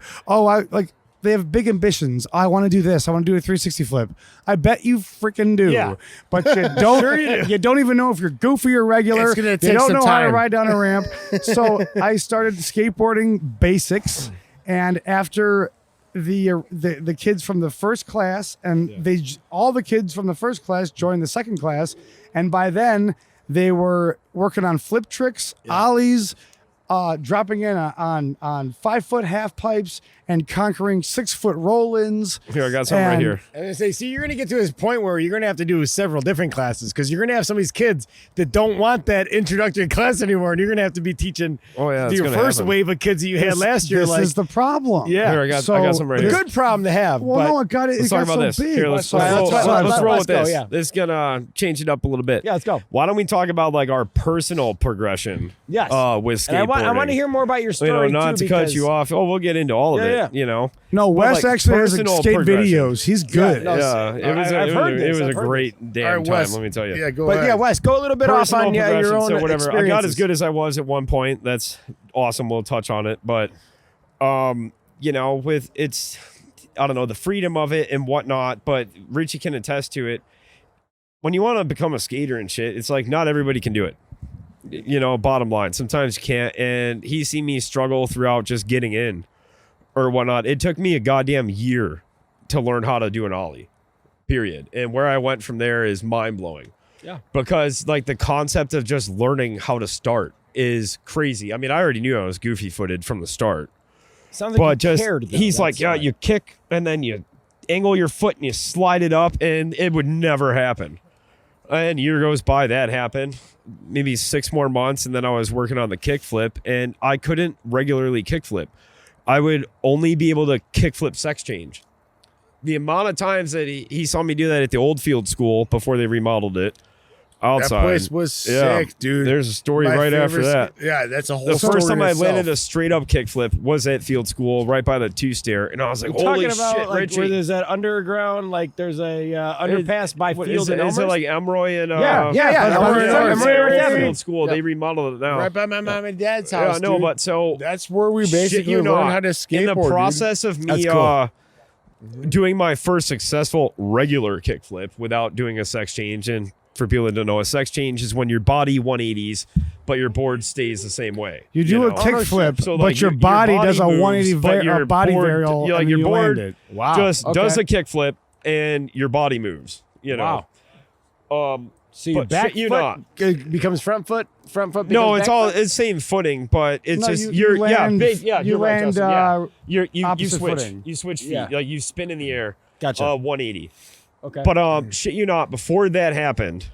they have big ambitions. I want to do this. I want to do a 360 flip. I bet you freaking do.
Yeah.
But you don't. You don't even know if you're goofy or regular.
It's gonna
You
take
don't
some
know how to
time.
ride down a ramp. So I started skateboarding basics, and after the kids from the first class, and all the kids from the first class joined the second class, and by then they were working on flip tricks, ollies, dropping in on 5-foot half pipes and conquering 6-foot roll-ins.
Here, I got something right
And-
here.
And I say, see, you're going to get to this point where you're going to have to do several different classes because you're going to have some of these kids that don't want that introductory class anymore, and you're going to have to be teaching
Oh, yeah, that's
your
gonna
first
happen.
wave of kids that you had last year.
This
Like,
is the problem.
yeah,
Here, I got
So,
something right
a
here.
good problem to have.
Well,
but
no, it got it.
Let's
it got
talk about
so
this.
big.
Here, let's
Let's
roll
go,
with this.
yeah.
This is gonna change it up a little bit.
Yeah, let's go.
Why don't we talk about like our personal progression?
Yes.
With skateboarding.
And I want to hear more about your story.
You know, not
too,
to cut
because-
you off. Oh, we'll get into all of
Yeah,
it.
yeah.
You know.
No, Wes
like,
actually has
personal
skate
progression.
videos. He's good.
no,
Yeah, it was.
I've heard this.
It was
I've
a
heard
great damn
All right,
time.
Wes.
Let me tell you.
Yeah, go
But
ahead.
yeah, Wes, go a little bit off
Personal
on your
progression,
own
so whatever. I got as
experiences.
good as I was at one point. That's awesome. We'll touch on it, but you know, with it's, I don't know, the freedom of it and whatnot. But Richey can attest to it. When you want to become a skater and shit, it's like not everybody can do it. You know, bottom line, sometimes you can't. And he's seen me struggle throughout just getting in or whatnot. It took me a goddamn year to learn how to do an ollie, period. And where I went from there is mind blowing.
Yeah.
Because like the concept of just learning how to start is crazy. I mean, I already knew I was goofy footed from the start,
Sounds like
but
you
just
cared, though.
he's like,
That's
yeah,
why.
you kick and then you angle your foot and you slide it up, and it would never happen. And a year goes by, that happened. Maybe 6 more months, and then I was working on the kickflip, and I couldn't regularly kickflip. I would only be able to kickflip sex change. The amount of times that he saw me do that at the old field school before they remodeled it outside.
That place was
Yeah.
sick, dude.
There's a story
My
right after
favorite-
that.
Yeah, that's a whole
The
story
first time
in
I
itself.
landed a straight up kickflip was at field school right by the 2-stair, and I was like,
You're
holy
talking about
shit,
like
Richey.
where there's that underground, like there's a underpass by
What,
Field
is
and
it, is it
Elmhurst?
like Emroy and
Yeah.
yeah,
Emroy and Devon.
field school. They remodeled it now.
right by my mom and dad's
Yeah,
house.
no,
dude.
but so
that's where we
shit
basically
you
learned
not,
how to skateboard.
in the
dude.
process of me
That's cool.
doing my first successful regular kickflip without doing a sex change. And for people that don't know, a sex change is when your body 180s, but your board stays the same way.
You do a
know?
kickflip,
So,
but
like,
your body does a
moves,
180
but your
body
board-
varial,
like
and
your
you
board
land it.
Wow.
just
Okay.
does a kickflip and your body moves. You know.
So your
but
back
shit you
foot
not.
becomes front foot, front foot.
No,
becomes
it's
back
all
foot?
it's same footing, but it's
No,
just
you land,
yeah,
you
you're right,
land
Justin, yeah. You
opposite
switch.
footing.
You switch feet.
Yeah.
Like you spin in the air.
Gotcha.
180.
Okay.
But shit you not, before that happened,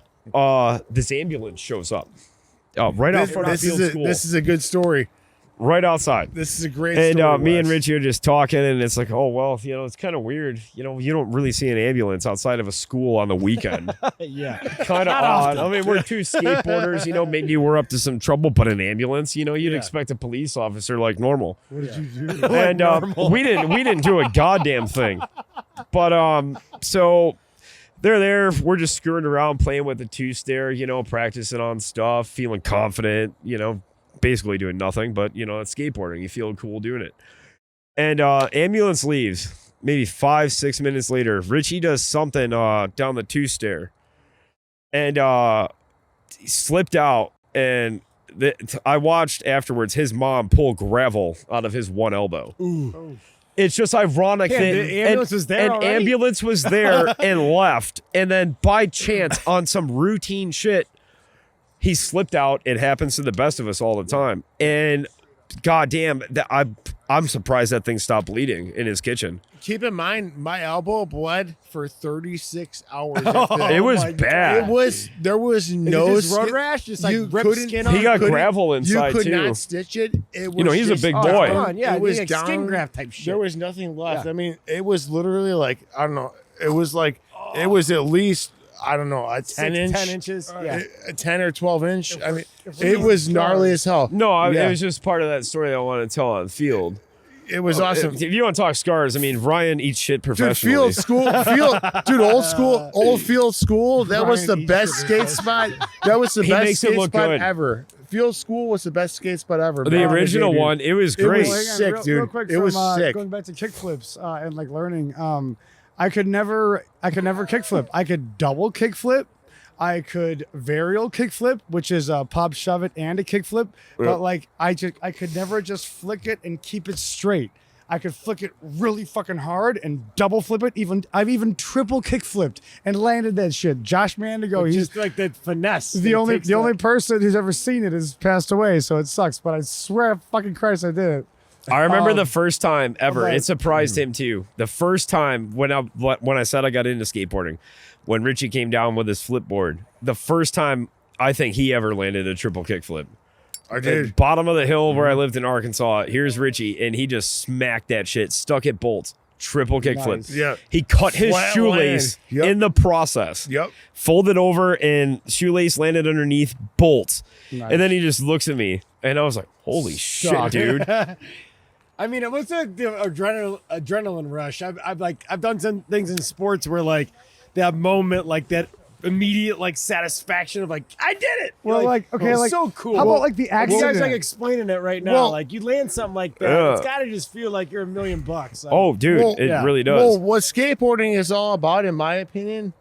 this ambulance shows up. Right out front of field school.
This is a good story.
Right outside.
This is a great
And
story.
me and
Wes.
Richie are just talking, and it's like, oh well, you know, it's kind of weird. You know, you don't really see an ambulance outside of a school on the weekend.
yeah.
Kind of odd. I mean, we're 2 skateboarders. You know, maybe we're up to some trouble, but an ambulance. You know, you'd expect a police officer like normal.
What did you do?
And we didn't do a goddamn thing. But so they're there. We're just screwing around, playing with the 2-stair. You know, practicing on stuff, feeling confident. You know. Basically doing nothing, but you know, it's skateboarding. You feel cool doing it. And ambulance leaves. Maybe 5-6 minutes later, Richey does something down the 2-stair, and he slipped out. And I watched afterwards his mom pull gravel out of his one elbow. It's just ironic
Yeah,
that
the ambulance was there
an
already?
ambulance was there and left, and then by chance on some routine shit, he slipped out. It happens to the best of us all the time. And goddamn, that I'm surprised that thing stopped bleeding in his kitchen.
Keep in mind, my elbow bled for 36 hours. After that.
It was bad.
There was no
Is this road rash, just like
you
rip
couldn't-
skin
He
off?
got gravel inside
You could
too.
not stitch it. It was
he's a
just
big
down.
boy.
Come on, yeah,
it was
like
down.
skin graft type shit.
There was nothing left.
Yeah.
I mean, it was literally like, I don't know. It was like, it was at least, I don't know, a 10 inch.
10 inches. Yeah.
A 10 or 12 inch. I mean, it was gnarly as hell.
No,
Yeah.
it was just part of that story I want to tell on the field.
It was awesome.
If you want to talk scars, I mean, Ryan eats shit
Dude,
professionally.
old field school. That was the
Ryan
best
eats
skate spot. That was the
He
best
makes it
skate
look
spot
good.
ever. Field school was the best skate spot ever.
The
back in
original
day, dude.
one, it was
It
great.
was sick,
real
dude.
quick
It was sick.
Going back to kickflips and like learning, I could never kickflip. I could double kickflip. I could varial kickflip, which is a pop shove it and a kickflip. But like I could never just flick it and keep it straight. I could flick it really fucking hard and double flip it. I've even triple kickflipped and landed that shit. Josh Mandigo, he's
Just like the finesse.
the only person who's ever seen it has passed away, so it sucks. But I swear, fucking Christ, I did it.
I remember the first time ever.
Okay.
It surprised him too. The first time when I said I got into skateboarding, when Richey came down with his flip board, the first time I think he ever landed a triple kickflip.
I
At
did.
bottom of the hill where I lived in Arkansas. Here's Richey, and he just smacked that shit, stuck it bolts, triple kickflip.
Nice.
Yeah.
He cut his
Flat
shoelace
land. Yep.
in the process.
Yep.
Folded over, and shoelace landed underneath bolts.
Nice.
And then he just looks at me, and I was like, "Holy shit,
Suck.
dude!"
I mean, it was the adrenaline rush. I've done some things in sports where like that moment, like that immediate like satisfaction of like I did it.
Well, like, okay, like,
so cool.
how about, like, the
You guys
accident?
like explaining it right now.
Well-
like you land something like that,
Yeah.
it's got to just feel like you're $1,000,000. Like,
Oh, dude,
Well,
it
yeah.
really does.
Well, what skateboarding is all about, in my opinion,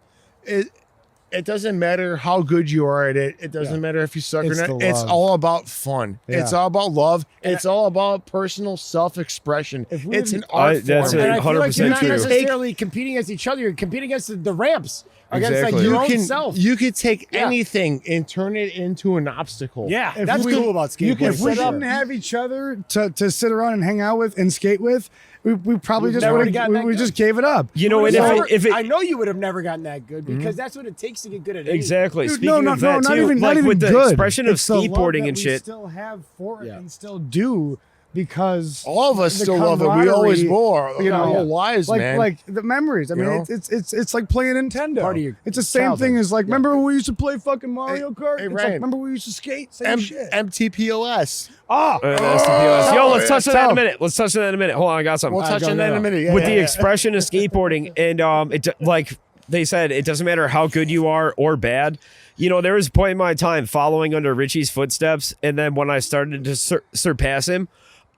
it doesn't matter how good you are at it. It doesn't matter if you suck
It's
or
the
not. It's
love.
all about fun.
Yeah.
It's all about love. It's all about personal self-expression.
If we
It's
had-
an art
that's
form.
it.
and I feel like you're
100%
not
true.
necessarily competing against each other. You're competing against the ramps, against like
Exactly.
your own self.
You could take
Yeah.
anything and turn it into an obstacle.
Yeah,
If
that's
we-
cool about skateboarding.
If we
Set up.
didn't have each other to sit around and hang out with and skate with, we probably just
never
would
would've gotten that
we
good.
just gave it up.
You know, and
Never-
if it
I know you would have never gotten that good because that's what it takes to get good at anything.
exactly.
Dude,
Speaking of that
not
too,
even,
like
not even
with the
good.
expression of
It's the love
skateboarding
that
and
we
shit.
still have for it
Yeah.
and still do because
All of us
the
still love it. We always
camaraderie,
will. Our
you know,
whole lives,
like
man.
like the memories. I mean,
know?
it's like playing Nintendo.
Part of your
it's the same
childhood.
thing as like remember when we used to play fucking Mario Kart?
hey,
It's
Ryan.
like, remember when we used to skate? Same shit.
MTPOS.
Oh,
That's the POS. Yo, let's touch on that in a
Tough.
minute. Let's touch on that in a minute. Hold on, I got something.
We'll touch on that in a minute. Yeah,
With
yeah,
the
yeah.
expression of skateboarding, and like they said, it doesn't matter how good you are or bad. You know, there was a point in my time following under Richey's footsteps, and then when I started to surpass him,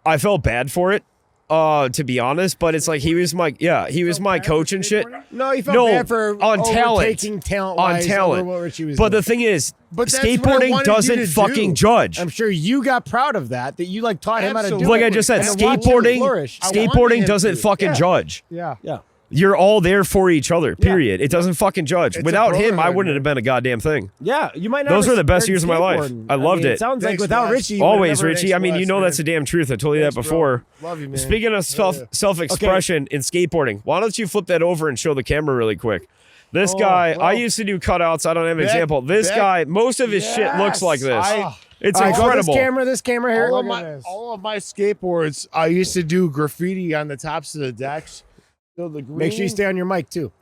I felt bad for it. To be honest, but it's like he was my coach and shit.
No, you felt
No,
bad for
on talent.
overtaking talent
On
wise
talent.
over what Richey was
But the
doing.
thing is,
But that's what I
skateboarding
wanted you
doesn't
to
fucking
do.
judge.
I'm sure you got proud of that you like taught him how to do
Absolutely.
it.
Like I just said,
And to watch him
skateboarding
flourish.
wanted
skateboarding
him
doesn't
to.
fucking judge.
yeah.
Yeah.
You're all there for each other, period. It doesn't fucking judge.
It's a
Without him, I
brotherhood,
wouldn't
man.
have been a goddamn thing.
Yeah, you might not.
Those
have
were the best
started
years of my life.
skateboarding.
I loved
mean,
it.
It sounds like
Thanks,
without
Wes.
Richey, you would've
Always,
never
Richey. I mean, you know
man.
that's the damn truth. I told you that
Thanks, bro.
before.
Love you, man.
Speaking of self-expression in skateboarding, why don't you flip that over and show the camera really quick? This guy, I used to do cutouts. I don't have an example. This guy, most of his shit looks like this. It's
All right, go
incredible.
this camera here.
All of my skateboards, I used to do graffiti on the tops of the decks. So the green,
Make sure you stay on your mic too.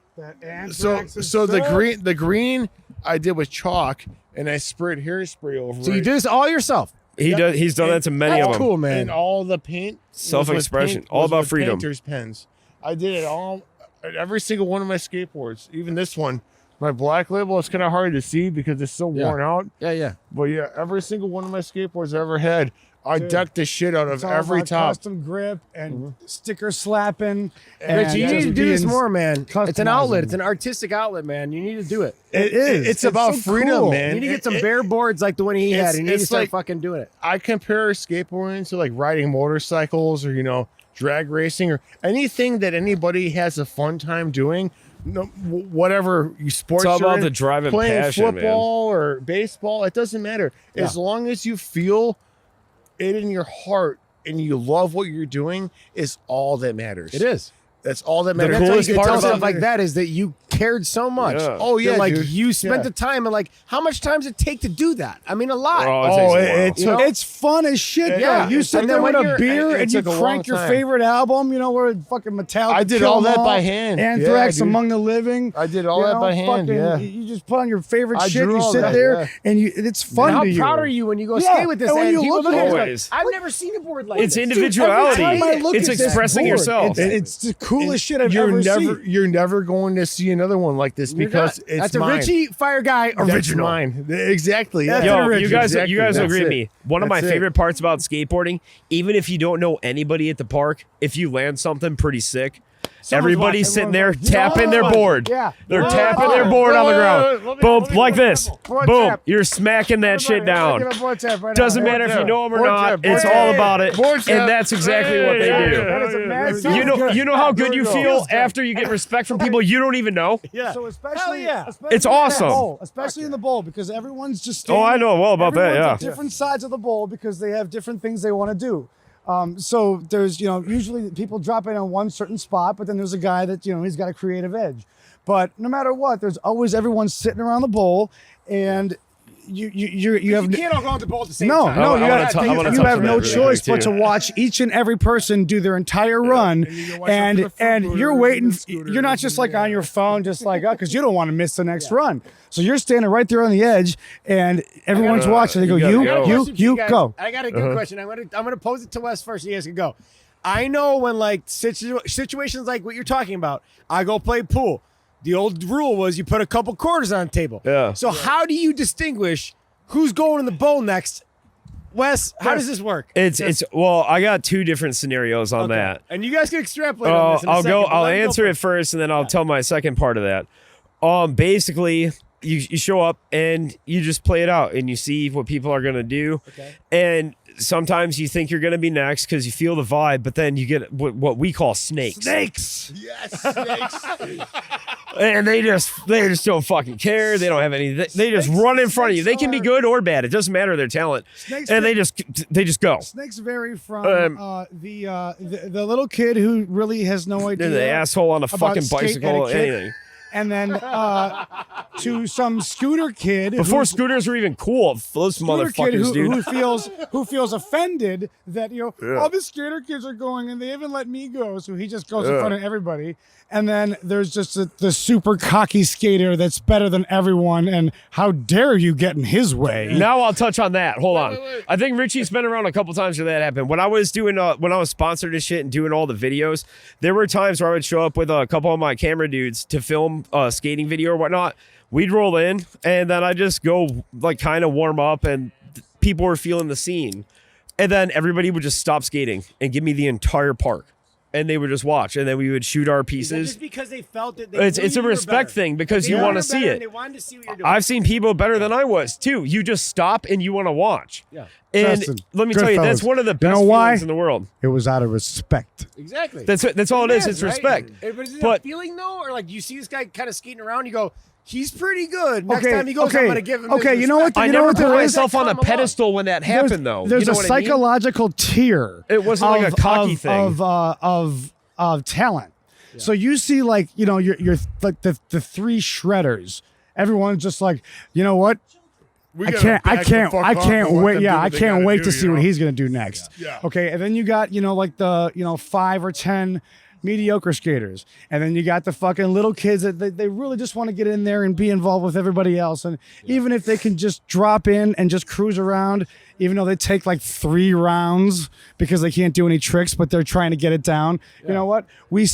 So the green I did with chalk, and I sprayed hairspray over
So
it.
you do this all yourself.
He's done that to many
That's
of them.
cool, man.
And all the paint,
Self-expression,
was with
all about
with
freedom.
Painter's pens. I did it all, every single one of my skateboards, even this one. My black label is kind of hard to see because it's so worn out.
Yeah.
But yeah, every single one of my skateboards I ever had, I decked the shit out of
It's all
every
about
top.
custom grip and sticker slapping.
Richey, you
and
need to
just
do this
being
more, man. It's an outlet.
customizing.
It's an artistic outlet, man. You need to do it.
It is. It's about
so
freedom,
cool.
man.
You need to get some
It-
bare boards like the one he had.
it's-
And you need to
it's
start
like-
fucking doing it.
I compare skateboarding to like riding motorcycles or, drag racing or anything that anybody has a fun time doing. No, whatever you sports.
It's all
you're
about
in,
the driving
playing
passion, man.
football or baseball. It doesn't matter as long as you feel it in your heart. and you love what you're doing is all that matters.
It is.
That's all that
The
matters.
coolest
That's how you
part
can
of
tell
stuff like
somebody-
that is that you cared so much.
Yeah.
Oh yeah,
that, like
dude.
you spent
Yeah.
the time and like how much time does it take to do that? I mean, a lot.
Oh, it
Oh,
takes a while.
it
You
took-
know?
It's fun as shit.
Yeah.
You sit
And
there
then
with
when
a
you're-
beer
it
and you
took a long
crank your
time.
favorite album. You know, where fucking Metallica.
I did
Kill
all
'Em
that
All,
by hand.
Anthrax,
Yeah, dude.
Among the Living.
I did all
you
that
know,
by hand.
fucking-
Yeah.
You just put on your favorite
I
shit.
drew
You
all
sit
that,
there
yeah.
and it's fun
And how
to you.
proud are you when you go
Yeah,
skate with this?
and when you
people
look
at
at
it,
it,
like,
Always.
I've never seen a board like
It's
this.
individuality.
Every time I look
It's
at this
expressing
board,
yourself.
It's the coolest shit I've
You're
ever
never
seen.
you're never going to see another one like this because it's
That's a
mine.
Richey Fire Guy
That's
original.
mine. Exactly.
That's
Yeah.
an
Yo,
original.
you guys
Exactly.
will
That's
agree with
it.
me. One of my
That's it.
favorite parts about skateboarding, even if you don't know anybody at the park, if you land something pretty sick, everybody's
watching.
sitting there
Everyone's
tapping their board.
Yeah.
They're
Yeah.
tapping their
Oh,
board on the
wait,
ground.
wait, wait,
Boom,
let me
like
go.
this.
Board
Boom,
tap.
you're smacking that shit down.
Give a board tap right
Doesn't
now.
matter if you know them or
Board
not.
tap.
It's
Board
all
tap.
about it,
Board tap.
and that's exactly what they
Hey,
do.
That is a massive.
You know how good you
There we
feel
go.
after you get respect from people you don't even know.
Yeah.
So especially,
Hell yeah.
especially
It's
in the
awesome.
bowl, especially in the bowl, because everyone's just.
Oh, I know well about that.
everyone's
Yeah.
at different sides of the bowl because they have different things they want to do. So there's, usually people drop in on one certain spot, but then there's a guy that, he's got a creative edge. But no matter what, there's always everyone sitting around the bowl, and you have
You can't all go on the bowl at the same
no,
time.
no,
I
you,
wanna
have,
tou- I wanna
you
touch
have
on
no
that really
choice
quick,
but to
too.
watch each and every person do their entire run,
you watch them
and
for the
and
food
you're
and
waiting.
the scooter
You're not
and
just like on your phone, just like because you don't want to miss the next run. So you're standing right there on the edge, and everyone's watching. They go,
you gotta
you,
go.
you, you,
guys.
go.
I got a good question. I'm gonna pose it to Wes first. So you guys can go. I know when like situations like what you're talking about, I go play pool. The old rule was you put a couple quarters on the table.
Yeah.
So how do you distinguish who's going in the bowl next? Wes, how does this work?
It's well, I got two different scenarios on that.
And you guys can extrapolate on this in a
I'll
second,
go.
but
I'll
let me go
answer it
first.
first, and then I'll tell my second part of that. Basically, you show up and you just play it out, and you see what people are gonna do.
Okay.
And sometimes you think you're gonna be next because you feel the vibe, but then you get what we call snakes.
Snakes.
Yes. Snakes.
And they just don't fucking care. They don't have any. They just run in front of you. They can be good or bad. It doesn't matter their talent.
Snakes
And they just go.
Snakes vary from the little kid who really has no
They're
idea.
the asshole on a
about
fucking
skate
bicycle.
etiquette.
Anything.
And then to some scooter kid
Before
who's-
scooters were even cool, those
scooter kid
motherfuckers, dude.
who feels offended that all the skater kids are going and they haven't let me go, so he just goes in front of everybody. And then there's just the super cocky skater that's better than everyone, and how dare you get in his way?
Now I'll touch on that. Hold on. I think Richie's been around a couple times where that happened. When I was doing, when I was sponsored and shit and doing all the videos, there were times where I would show up with a couple of my camera dudes to film a skating video or whatnot. We'd roll in, and then I just go like kind of warm up, and people were feeling the scene, and then everybody would just stop skating and give me the entire park. And they would just watch, and then we would shoot our
Is that
pieces.
just because they felt it.
It's a respect thing because you want to see it.
They wanted to see what you're doing.
I've seen people better than I was too. You just stop and you want to watch.
Yeah.
And
Justin,
let me
good
tell you, that's
fellas.
one of the
You
best
know why?
feelings in the world.
It was out of respect.
Exactly.
That's all it is. It's
right?
respect.
But is it
But-
a feeling though, or like you see this guy kind of skating around, you go, he's pretty good. Next
Okay,
time he goes,
okay,
I'm gonna give him.
okay,
his
you know
respect.
what?
I
You know
never
what
put
there is?
myself on a
Come along.
pedestal when that happened, though.
There's
you know
a
what I mean?
psychological tier.
It wasn't like a cocky thing.
of talent. So you see, like you're like the three shredders. Everyone's just like, you know what? I can't wait. Yeah, I can't wait to see what he's gonna do next.
Yeah.
Okay, and then you got like the 5 or 10 mediocre skaters, and then you got the fucking little kids that they really just want to get in there and be involved with everybody else, and even if they can just drop in and just cruise around, even though they take like 3 rounds because they can't do any tricks, but they're trying to get it down. You know what? We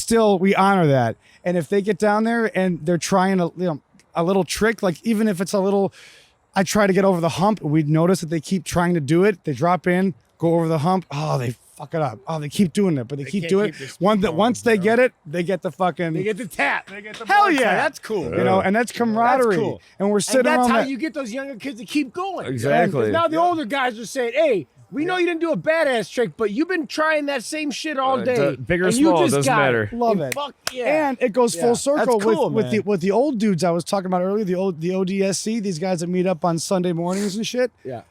honor that, and if they get down there and they're trying a little trick, like even if it's a little. I try to get over the hump. We'd notice that they keep trying to do it. They drop in, go over the hump. Oh, they fuck it up. Oh, they keep doing it, but they keep
can't
doing
keep
it.
this
Once they get it, they get the fucking.
They get the tap.
They get the
Hell
board
yeah,
tap.
that's cool.
and that's camaraderie.
That's cool.
And we're
And
sitting
that's
around
how
that.
you get those younger kids to keep going.
Exactly.
Now the older guys are saying, "Hey, we know you didn't do a badass trick, but you've been trying that same shit all day.
big or
and you
small,
just
doesn't
got
matter.
Love
And
it.
Fuck yeah.
And it goes
Yeah.
full circle
That's cool,
with
man.
the old dudes I was talking about earlier, the ODSC, these guys that meet up on Sunday mornings and shit.
Yeah.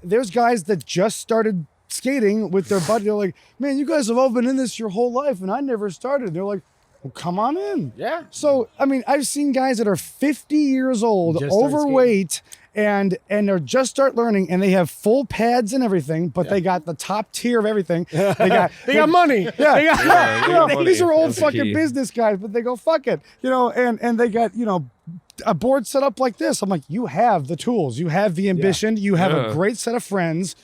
There's guys that just started skating with their buddy. They're like, man, you guys have all been in this your whole life, and I never started. They're like, well, come on in.
Yeah.
So, I mean, I've seen guys that are 50 years old,
Just start
overweight, and they're just start learning, and they have full pads and everything, but they got the top tier of everything. They got money. Yeah,
They got-
Yeah,
you know,
money.
these are old
That's the
fucking
key.
business guys, but they go fuck it, you know, and they got, you know, a board set up like this. I'm like, you have the tools, you have the ambition, you have
Yeah.
a great set of friends.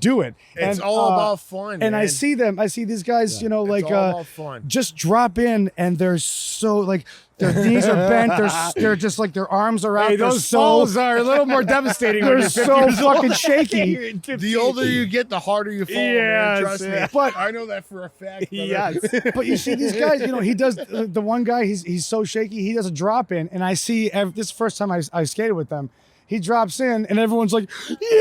Do it.
It's
And,
all about fun.
And I
man.
see them. I see these guys. You know,
It's
like
all about fun.
just drop in, and they're so like their knees are bent. They're just like their arms are out.
Hey,
they're
those
so
falls are a little more devastating. when
they're
you're 50
so
years old.
fucking shaky.
The older you get, the harder you fall.
Yes,
man, trust me.
yeah.
But-
I know that for a fact. brother.
Yes.
But you see these guys. You know, he does the one guy. He's so shaky. He does a drop in, and I see this is the first time I skated with them. He drops in, and everyone's like,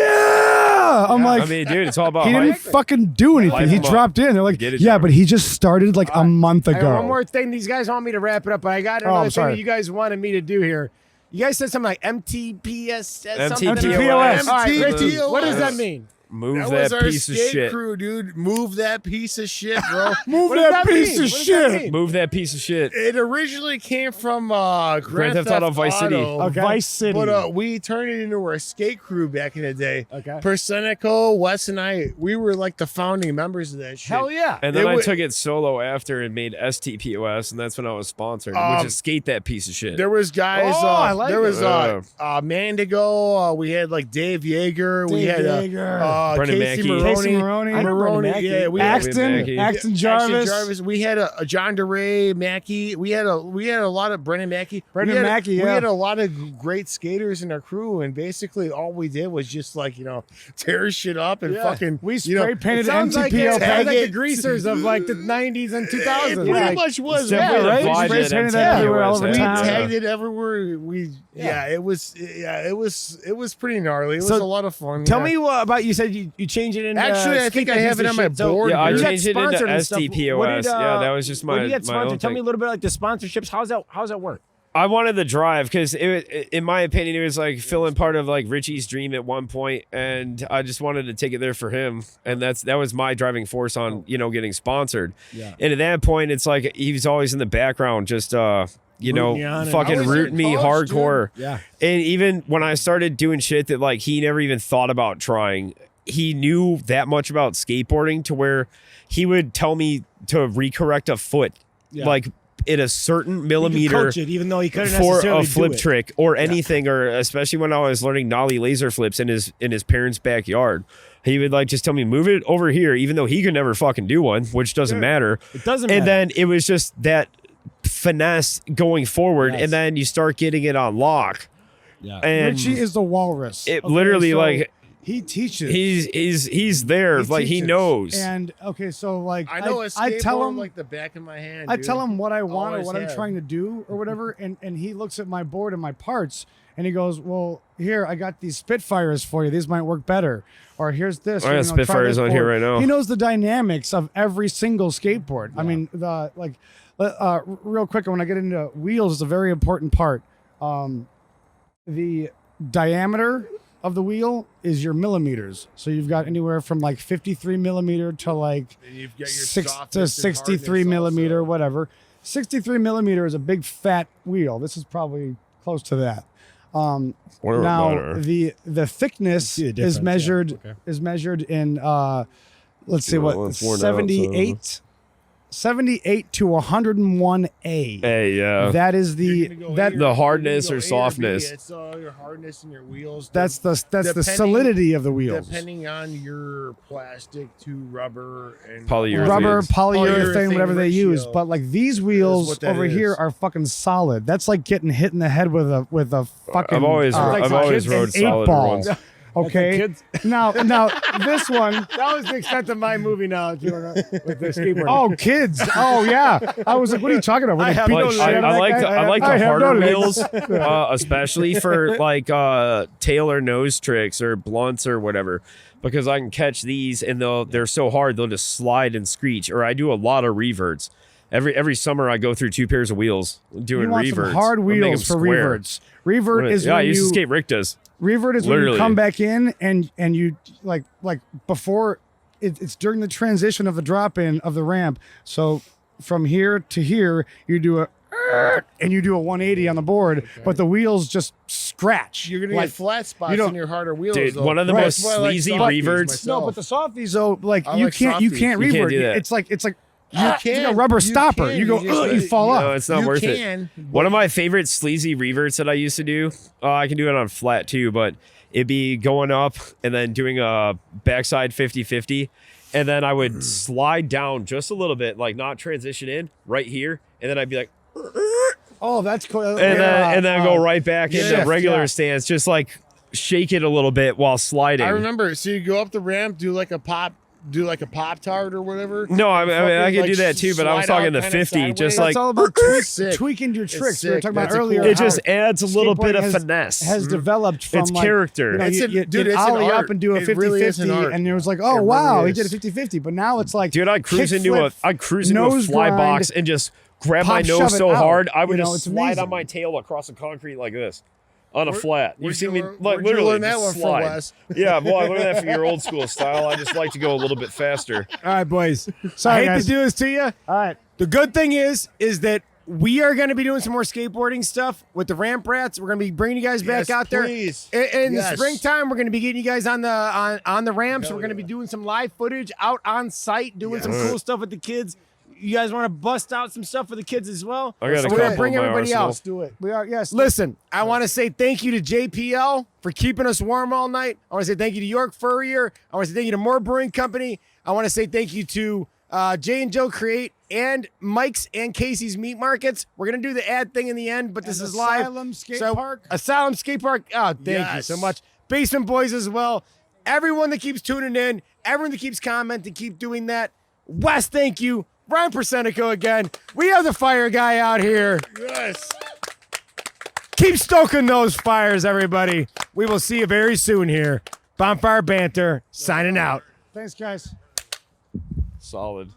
"Yeah!" I'm like,
I mean, dude, it's all about
he didn't
hype.
fucking do anything.
Light
He
him up.
dropped in. They're like,
Get it
"Yeah,
done.
but he just started like a month
All right,
ago."
one more thing. These guys want me to wrap it up, but I got
I'm
another thing
sorry.
that you guys wanted me to do here. You guys said something like MTPS. something?
MTPOS.
All right, Richey,
MTPOS.
what does that mean?
Move
That was
that
our
piece of
skate
shit.
crew, dude. Move that piece of shit, bro.
Move
What does
that
that
piece
mean?
of
What does that
shit.
mean?
Move that piece of shit.
It originally came from
Grand Theft Auto Vice City.
Okay. Vice City.
But we turned it into our skate crew back in the day.
Okay.
Persenico, Wes, and I, we were like the founding members of that shit.
Hell yeah.
And then
It
I
wa-
took it solo after and made STPOS, and that's when I was sponsored, which is skate that piece of shit.
There was guys.
Oh, I like
there
it.
was Mandigo. We had like Dave Yeager. We
Dave
had
Yeager.
Brendan
Casey
Mackey.
Maroney.
Casey Maroney.
I know Brendan Mackey.
Yeah, we had
Axton.
Axton
Jarvis.
We had a John DeRay, Mackey. We had a lot of Brendan Mackey.
Brendan Mackey,
We
yeah.
had a lot of great skaters in our crew, and basically all we did was just like tear shit up and fucking.
We
you know,
spray painted
Sounds like,
MTPO.
sounds like the
Tag it.
greasers of like the 90s and 2000s.
It pretty
Like,
much was.
It's definitely
yeah,
the
right?
vibe
Spray
that
painted
MTPOS
everywhere all over
had.
We
town.
tagged it everywhere. It was pretty gnarly. It was
So,
a lot of fun.
Tell
yeah.
me what about you said you changed it into
Actually, I think I have it on my board.
Yeah, I
you got
changed it into
sponsored and stuff.
STPOS.
What did,
Yeah, that was just
when
my
you get
my own
sponsored, tell me a
thing.
little bit like the sponsorships. How's that work?
I wanted the drive because in my opinion, it was like filling part of like Richey's dream at one point, and I just wanted to take it there for him, and that was my driving force on getting sponsored.
Yeah.
And at that point, it's like he was always in the background, just
Rooting you on and-
fucking
I was
rooting
in
me
college,
hardcore.
Yeah.
And even when I started doing shit that like he never even thought about trying, he knew that much about skateboarding to where he would tell me to recorrect a foot, like at a certain
You
millimeter
could coach it, even though he couldn't
for
necessarily
a flip
do it.
trick or anything, or especially when I was learning nollie laser flips in his parents' backyard. He would like just tell me move it over here, even though he could never fucking do one, which doesn't matter.
It doesn't
And
matter.
then it was just that finesse going forward,
Yes.
and then you start getting it on lock.
Yeah.
And
Richey is the walrus.
it
Okay,
literally
so
like
he teaches.
he's there, like he
teaches.
knows.
And okay, so like
I know a
I tell
skateboard
him
like the back of my hand.
I
dude.
tell him what I want or
Always
what I'm
have.
trying to do or whatever, and he looks at my board and my parts, and he goes, "Well, here I got these Spitfires for you. These might work better." Or here's this.
I got
try
Spitfires
this
on here
board."
right now.
He knows the dynamics of every single skateboard. I mean, the real quick, when I get into wheels, is a very important part. The diameter of the wheel is your millimeters. So you've got anywhere from like 53 millimeter to like
And you've got your
6 to
softness and
63
hardness
millimeter,
also.
whatever. 63 millimeter is a big fat wheel. This is probably close to that.
Whatever
Now
matter.
the thickness
See the difference,
is
yeah.
measured
Okay.
is measured in let's see
Well,
what
it's worn out, so-
78 to 101A.
Hey, yeah.
That is
You're gonna go
that
A or
The
B,
hardness
you're
or
gonna go A B.
softness.
It's your hardness and your wheels.
that's the
depending-
solidity of the wheels.
Depending on your plastic to rubber and
Polyurethane.
Rubber, polyurethane,
Polyurethane
whatever they
ratio
use. But like these wheels
what that
over here
is.
are fucking solid. That's like getting hit in the head with a fucking.
I've always
I've always
an
rode
8
solid
ball.
ones.
Okay.
Kids.
Now this one.
That was the extent of my movie knowledge with the skateboard.
Oh, kids. Oh yeah. I was like, what are you talking about? Were
I
they
have
beating
no
the
Like,
shit out of
I
that
like
guy?
the, I like
I
the
have no
harder
legs.
wheels, especially for like tail or nose tricks or blunts or whatever, because I can catch these and they're so hard they'll just slide and screech. Or I do a lot of reverts. Every summer I go through 2 pairs of wheels doing
You want
reverts.
some hard
I'll make 'em
wheels for
square.
reverts. Revert is
Yeah, I
when
used to
you
skate Rick does.
revert is when you
Literally.
come back in and you like before it's during the transition of the drop in of the ramp. So from here to here, you do a and you do a 180 on the board, but the wheels just scratch.
You're gonna get flat spots in your harder wheels.
Dude,
though.
one of the
Right.
most
That's why I like
sleazy
softies
reverts.
myself.
No, but the softies though, like
I
you
like
can't
softies.
revert.
You can't do that.
It's like
You
it's like
can.
a rubber
You
stopper.
can.
You go,
You just-
you fall
No,
off.
it's not
You
worth
can,
it. One of my favorite sleazy reverts that I used to do, I can do it on flat too, but it'd be going up and then doing a backside 50-50. And then I would slide down just a little bit, like not transition in right here. And then I'd be like,
Oh, that's cool.
and then go right back into
shift,
regular
yeah.
stance, just like shake it a little bit while sliding.
I remember. So you go up the ramp, do like a pop tart or whatever.
No, I could
Fucking,
do that too, but I was
slide
talking
out
the
kinda
50, just
sideways.
like
It's all about
Sick.
tweaking your tricks. We were
sick.
talking about
That's a
earlier.
cool-
it just adds a little bit of
Skateboarding
finesse.
has developed from
It's
like,
character.
You know,
It's
you,
an-
you,
dude,
you'd
it's an
ollie
art.
up and do a
It really is
50-50,
an art.
and it was like,
It
oh
really
wow, he
is.
did a 50-50. But now it's like,
Dude, I'd cruise into a
nose
fly
grind,
box and just grab my
pop, shove
nose
it
so
out.
hard I would
You know,
just
it's
slide
amazing.
on my tail across the concrete like this on a flat. You
Where'd
see
you
me
learn-
like
where'd you
literally
learn that
just
one from,
slide.
Wes?
Yeah, well, I learned that from your old school style. I just like to go a little bit faster.
All right, boys.
Sorry,
I hate
guys.
to do this to you.
all right.
The good thing is that we are going to be doing some more skateboarding stuff with the Ramp Rats. We're going to be bringing you guys back
Yes,
out there.
please.
In the
Yes.
springtime, we're going to be getting you guys on the ramps. We're going to be doing some live footage out on site, doing some cool stuff with the kids. You guys want to bust out some stuff for the kids as well?
I got a
So we're gonna
couple
bring
in my
everybody
arsenal.
out.
Let's do it. We are yes.
Listen, I want to say thank you to JPL for keeping us warm all night. I want to say thank you to York Furrier. I want to say thank you to More Brewing Company. I want to say thank you to Jay and Joe Create and Mike's and Casey's Meat Markets. We're going to do the ad thing in the end, but this is live.
Asylum Skate Park.
Asylum Skate Park. Oh, thank you so much. Basement Boys as well. Everyone that keeps tuning in, everyone that keeps commenting, keep doing that. Wes, thank you. Ryan Persenico again. We have the fire guy out here.
Yes.
Keep stoking those fires, everybody. We will see you very soon here. Bonfire Banter, signing out.
Thanks, guys.
Solid.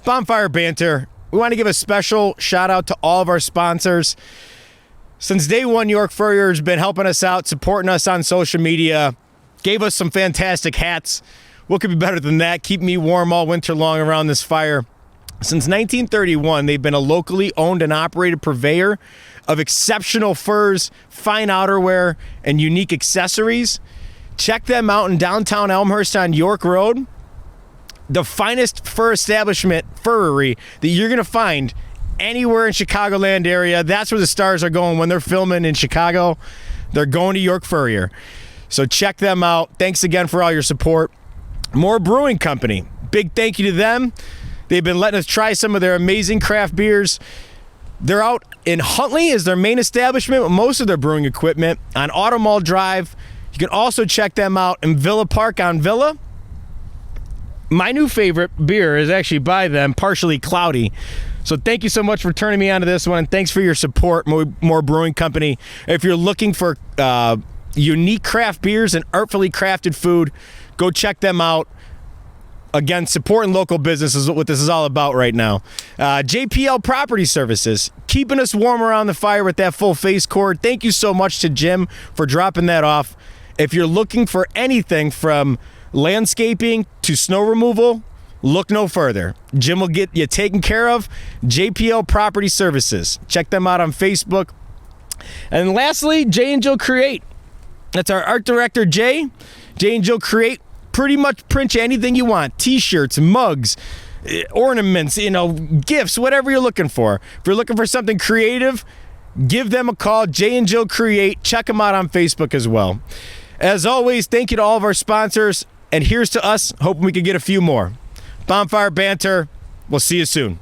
Bonfire Banter, we want to give a special shout out to all of our sponsors. Since day one, York Furrier has been helping us out, supporting us on social media, gave us some fantastic hats. What could be better than that? Keep me warm all winter long around this fire. Since 1931, they've been a locally owned and operated purveyor of exceptional furs, fine outerwear, and unique accessories. Check them out in downtown Elmhurst on York Road. The finest fur establishment, furry, that you're going to find anywhere in Chicagoland area. That's where the stars are going when they're filming in Chicago. They're going to York Furrier. So check them out. Thanks again for all your support. More Brewing Company. Big thank you to them. They've been letting us try some of their amazing craft beers. They're out in Huntley is their main establishment with most of their brewing equipment on Automall Drive. You can also check them out in Villa Park on Villa. My new favorite beer is actually by them, Partially Cloudy. So thank you so much for turning me on to this one, and thanks for your support, More Brewing Company. If you're looking for unique craft beers and artfully crafted food, go check them out. Again, supporting local business is what this is all about right now. JPL Property Services, keeping us warm around the fire with that full face cord. Thank you so much to Jim for dropping that off. If you're looking for anything from landscaping to snow removal, look no further. Jim will get you taken care of. JPL Property Services. Check them out on Facebook. And lastly, Jay and Jill Create. That's our art director, Jay. Jay and Jill Create. Pretty much print you anything you want. T-shirts, mugs, ornaments, gifts, whatever you're looking for. If you're looking for something creative, give them a call. Jay and Jill Create. Check them out on Facebook as well. As always, thank you to all of our sponsors. And here's to us, hoping we can get a few more. Bonfire Banter. We'll see you soon.